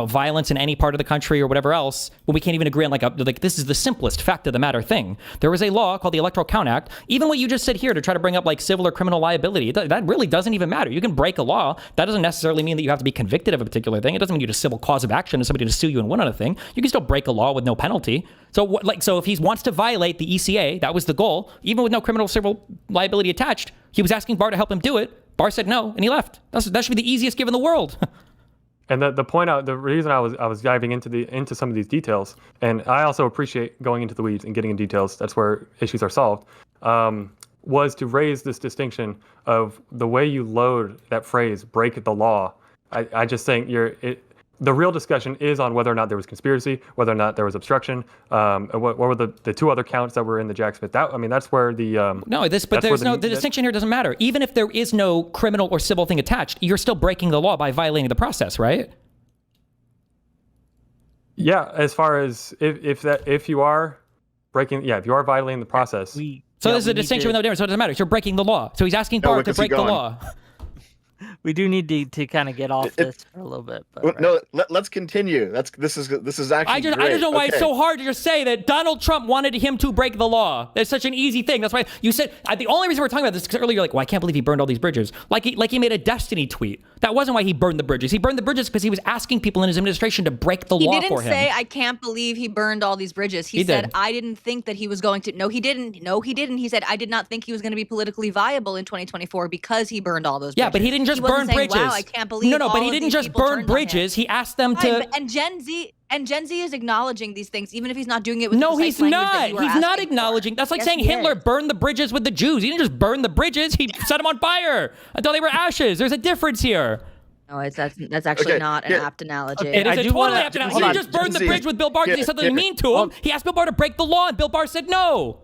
Speaker 1: violence in any part of the country or whatever else when we can't even agree on like this is the simplest fact of the matter thing. There was a law called the Electoral Count Act. Even what you just said here to try to bring up like civil or criminal liability, that really doesn't even matter. You can break a law. That doesn't necessarily mean that you have to be convicted of a particular thing. It doesn't mean you need a civil cause of action to somebody to sue you and win on a thing. You can still break a law with no penalty. So if he wants to violate the ECA, that was the goal, even with no criminal civil liability attached. He was asking Barr to help him do it. Barr said no, and he left. That should be the easiest give in the world.
Speaker 9: And the reason I was diving into some of these details, and I also appreciate going into the weeds and getting in details. That's where issues are solved. Was to raise this distinction of the way you load that phrase "break the law." I just think the real discussion is on whether or not there was conspiracy, whether or not there was obstruction. What were the two other counts that were in the Jack Smith? That's where the
Speaker 1: the distinction here doesn't matter. Even if there is no criminal or civil thing attached, you're still breaking the law by violating the process, right?
Speaker 9: Yeah, as far as if you are violating the process.
Speaker 1: There's a distinction with no difference, so it doesn't matter. You're breaking the law. So he's asking Barr to break the law.
Speaker 8: We do need to kind of get off this for a little bit. But,
Speaker 11: no, let's continue. This is actually
Speaker 1: I just know why it's so hard to just say that Donald Trump wanted him to break the law. It's such an easy thing. That's why you said the only reason we're talking about this is because earlier you're like, well, I can't believe he burned all these bridges. Like he made a Destiny tweet. That wasn't why he burned the bridges. He burned the bridges because he was asking people in his administration to break the law for him.
Speaker 12: He didn't say, I can't believe he burned all these bridges. He said, I didn't think that he was going to. No, he didn't. No, he didn't. He said, I did not think he was going to be politically viable in 2024 because he burned all those bridges.
Speaker 1: Yeah, but he didn't just burn bridges.
Speaker 12: Wow, I can't believe
Speaker 1: No, but he didn't just burn bridges. He asked them to.
Speaker 12: And Gen Z is acknowledging these things, even if he's not doing it with
Speaker 1: No,
Speaker 12: the
Speaker 1: he's not. He's not acknowledging. That's like saying Hitler burned the bridges with the Jews. He didn't just burn the bridges. He set them on fire until they were ashes. There's a difference here.
Speaker 10: No, that's actually not an apt analogy.
Speaker 1: It is a totally apt analogy. He didn't just burn the bridge with Bill Barr because he said something mean to him. He asked Bill Barr to break the law, and Bill Barr said no.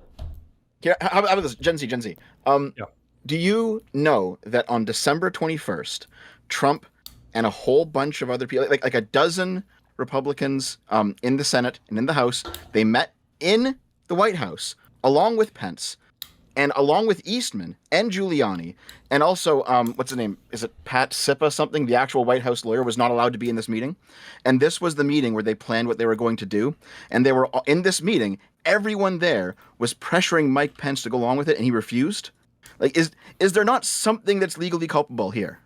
Speaker 11: Yeah, how about this? Gen Z. Do you know that on December 21st, Trump and a whole bunch of other people, like a dozen Republicans in the Senate and in the House, they met in the White House along with Pence and along with Eastman and Giuliani, and also, what's his name? Is it Pat Sippa something? The actual White House lawyer was not allowed to be in this meeting. And this was the meeting where they planned what they were going to do. And they were in this meeting, everyone there was pressuring Mike Pence to go along with it, and he refused. Like, is there not something that's legally culpable here?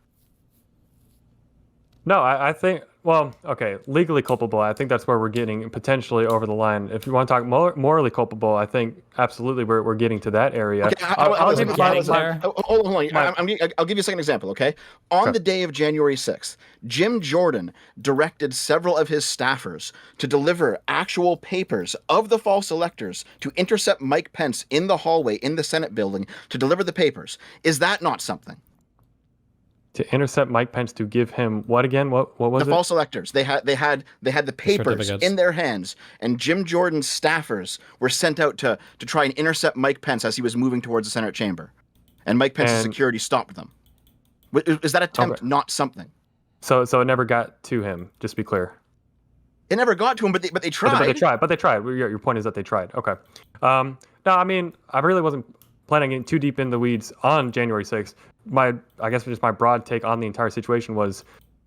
Speaker 9: No, I think, well, okay, legally culpable, I think that's where we're getting potentially over the line. If you want to talk morally culpable, I think absolutely we're getting to that area.
Speaker 11: Okay, I'll give you a second example, okay? On the day of January 6th, Jim Jordan directed several of his staffers to deliver actual papers of the false electors to intercept Mike Pence in the hallway in the Senate building to deliver the papers. Is that not something?
Speaker 9: To intercept Mike Pence to give him what again? What was it?
Speaker 11: The false electors. They had the papers in their hands, and Jim Jordan's staffers were sent out to try and intercept Mike Pence as he was moving towards the Senate chamber, and Mike Pence's security stopped them. Is that attempt not something?
Speaker 9: So it never got to him. Just to be clear.
Speaker 11: It never got to him, but they tried.
Speaker 9: But they tried. Your point is that they tried. Okay. No, I mean, I really wasn't planning getting too deep in the weeds on January 6th. I guess just my broad take on the entire situation was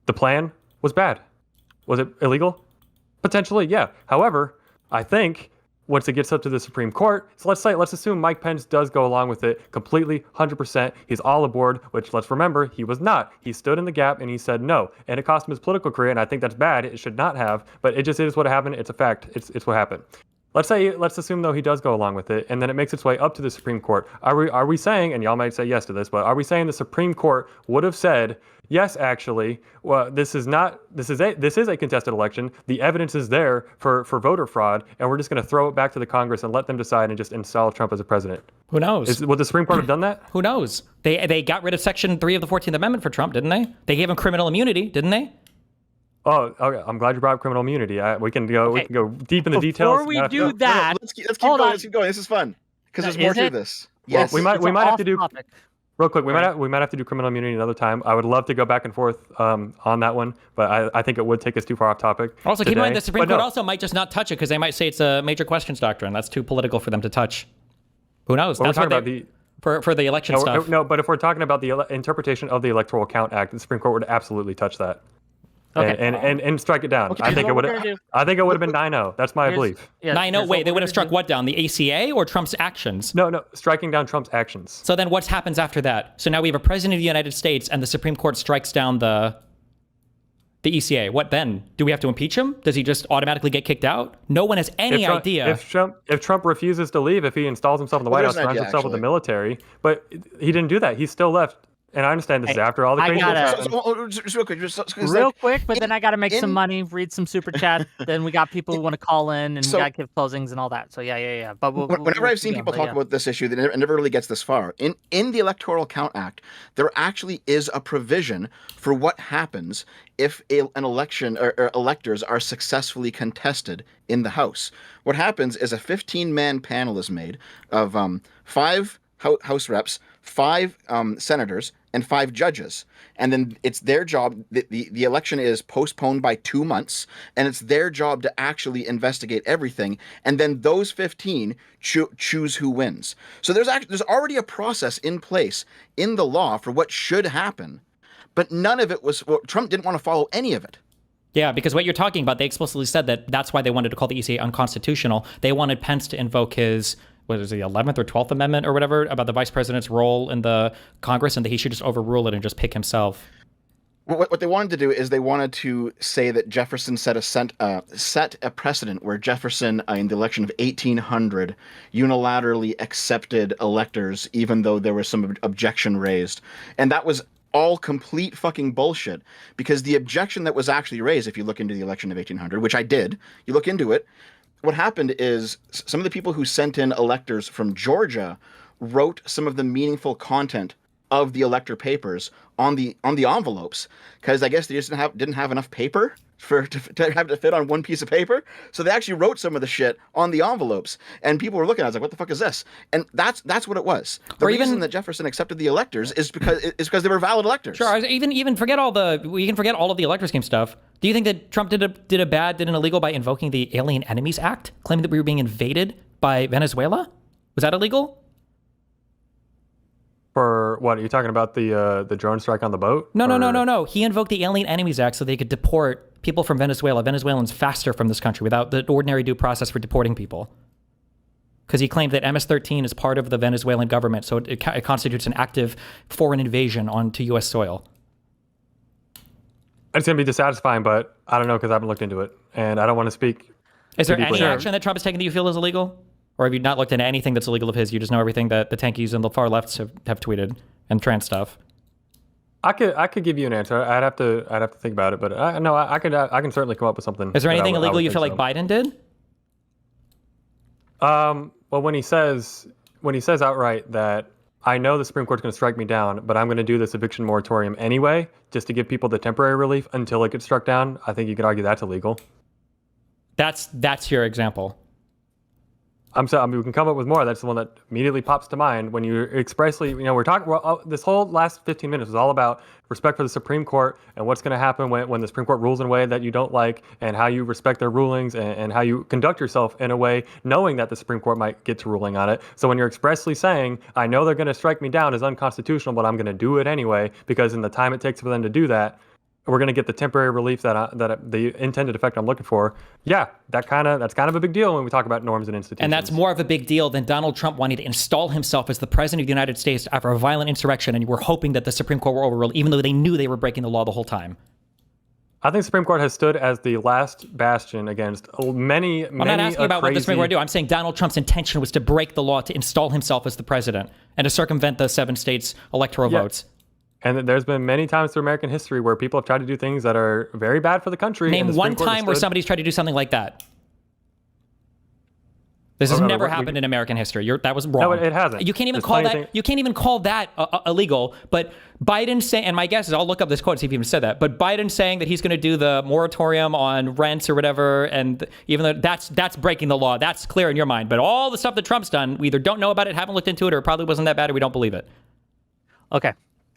Speaker 9: the plan was bad. Was it illegal? Potentially, yeah. However, I think once it gets up to the Supreme Court, so let's assume Mike Pence does go along with it completely, 100%. He's all aboard, which let's remember, he was not. He stood in the gap and he said no. And it cost him his political career, and I think that's bad. It should not have, but it just is what happened. It's a fact. It's what happened. Let's assume though he does go along with it, and then it makes its way up to the Supreme Court. Are we saying, and y'all might say yes to this, but are we saying the Supreme Court would have said, yes, actually, well, this is a contested election. The evidence is there for voter fraud, and we're just going to throw it back to the Congress and let them decide and just install Trump as a president.
Speaker 1: Who knows?
Speaker 9: Would the Supreme Court have done that?
Speaker 1: Who knows? They got rid of Section 3 of the 14th Amendment for Trump, didn't they? They gave him criminal immunity, didn't they?
Speaker 9: Oh, okay. I'm glad you brought up criminal immunity. We can go deep in the details.
Speaker 8: Before we do that,
Speaker 11: let's keep going. Let's keep going. This is fun because there's more to this. Yes,
Speaker 9: we might have to do real quick. We might have to do criminal immunity another time. I would love to go back and forth on that one, but I think it would take us too far off topic.
Speaker 1: Also, keep in mind the Supreme Court also might just not touch it because they might say it's a major questions doctrine. That's too political for them to touch. Who knows?
Speaker 9: That's what they
Speaker 1: for the election stuff.
Speaker 9: No, but if we're talking about the interpretation of the Electoral Count Act, the Supreme Court would absolutely touch that. Okay. And strike it down. Okay, I think it would have been 9-0. That's my belief.
Speaker 1: 9-0. Wait, they would have struck what down? The ACA or Trump's actions?
Speaker 9: No, striking down Trump's actions.
Speaker 1: So then what happens after that? So now we have a president of the United States and the Supreme Court strikes down the ECA. What then? Do we have to impeach him? Does he just automatically get kicked out? No one has any idea.
Speaker 9: If Trump refuses to leave, if he installs himself in the White House, surrounds himself with the military, but he didn't do that. He still left. And I understand this is after all the crazy
Speaker 8: real quick, but then I got to make some money, read some super chat. Then we got people who want to call in, and we got to give closings and all that. So yeah. But
Speaker 11: whenever I've seen people talk about this issue, it never really gets this far. In the Electoral Count Act, there actually is a provision for what happens if an election or electors are successfully contested in the House. What happens is a 15-man panel is made of 5 House reps, 5 senators, and 5 judges. And then it's their job, the election is postponed by 2 months, and it's their job to actually investigate everything. And then those 15 choose who wins. So there's already a process in place in the law for what should happen, but none of it was, Trump didn't want to follow any of it.
Speaker 1: Yeah, because what you're talking about, they explicitly said that's why they wanted to call the ECA unconstitutional. They wanted Pence to invoke his, what is it, the 11th or 12th Amendment or whatever, about the vice president's role in the Congress, and that he should just overrule it and just pick himself.
Speaker 11: What they wanted to do is they wanted to say that Jefferson set a precedent where Jefferson, in the election of 1800, unilaterally accepted electors, even though there was some objection raised. And that was all complete fucking bullshit, because the objection that was actually raised, if you look into the election of 1800, which I did, you look into it, what happened is some of the people who sent in electors from Georgia wrote some of the meaningful content of the elector papers on the envelopes, because I guess they just didn't have enough paper to have to fit on one piece of paper. So they actually wrote some of the shit on the envelopes, and people were looking at it, I was like, what the fuck is this? And that's what it was. The reason that Jefferson accepted the electors is because they were valid electors.
Speaker 1: Sure, even forget we can forget all of the elector scheme stuff. Do you think that Trump did an illegal by invoking the Alien Enemies Act, claiming that we were being invaded by Venezuela? Was that illegal?
Speaker 9: For what are you talking about? The drone strike on the boat?
Speaker 1: No. He invoked the Alien Enemies Act so they could deport people from Venezuela. Venezuelans faster from this country without the ordinary due process for deporting people. Because he claimed that MS-13 is part of the Venezuelan government, so it constitutes an active foreign invasion onto U.S. soil.
Speaker 9: It's going to be dissatisfying, but I don't know because I haven't looked into it, and I don't want to speak.
Speaker 1: Is there any action that Trump has taken that you feel is illegal? Or have you not looked into anything that's illegal of his? You just know everything that the tankies and the far lefts have tweeted and trans stuff.
Speaker 9: I could give you an answer. I'd have to think about it, but I can certainly come up with something.
Speaker 1: Is there anything illegal you feel like Biden did?
Speaker 9: Well, when he says outright that I know the Supreme Court's going to strike me down, but I'm going to do this eviction moratorium anyway, just to give people the temporary relief until it gets struck down, I think you could argue that's illegal.
Speaker 1: That's your example.
Speaker 9: We can come up with more. That's the one that immediately pops to mind when you expressly, we're talking, this whole last 15 minutes was all about respect for the Supreme Court and what's going to happen when the Supreme Court rules in a way that you don't like, and how you respect their rulings, and how you conduct yourself in a way knowing that the Supreme Court might get to ruling on it. So when you're expressly saying, I know they're going to strike me down as unconstitutional, but I'm going to do it anyway, because in the time it takes for them to do that, we're going to get the temporary relief that the intended effect I'm looking for. Yeah, that's kind of a big deal when we talk about norms and institutions.
Speaker 1: And that's more of a big deal than Donald Trump wanting to install himself as the president of the United States after a violent insurrection, and you were hoping that the Supreme Court will overrule, even though they knew they were breaking the law the whole time.
Speaker 9: I think the Supreme Court has stood as the last bastion against many.
Speaker 1: I'm not asking about what the Supreme Court do. I'm saying Donald Trump's intention was to break the law to install himself as the president and to circumvent the 7 states' electoral votes.
Speaker 9: And there's been many times through American history where people have tried to do things that are very bad for the country.
Speaker 1: Name one time where somebody's tried to do something like that. This has never happened in American history. That was wrong.
Speaker 9: No, it hasn't.
Speaker 1: You can't even call that. You can't even call that illegal. But Biden saying, and my guess is I'll look up this quote and see if he even said that. But Biden saying that he's going to do the moratorium on rents or whatever, and even though that's breaking the law, that's clear in your mind. But all the stuff that Trump's done, we either don't know about it, haven't looked into it, or it probably wasn't that bad, or we don't believe it.
Speaker 8: Okay.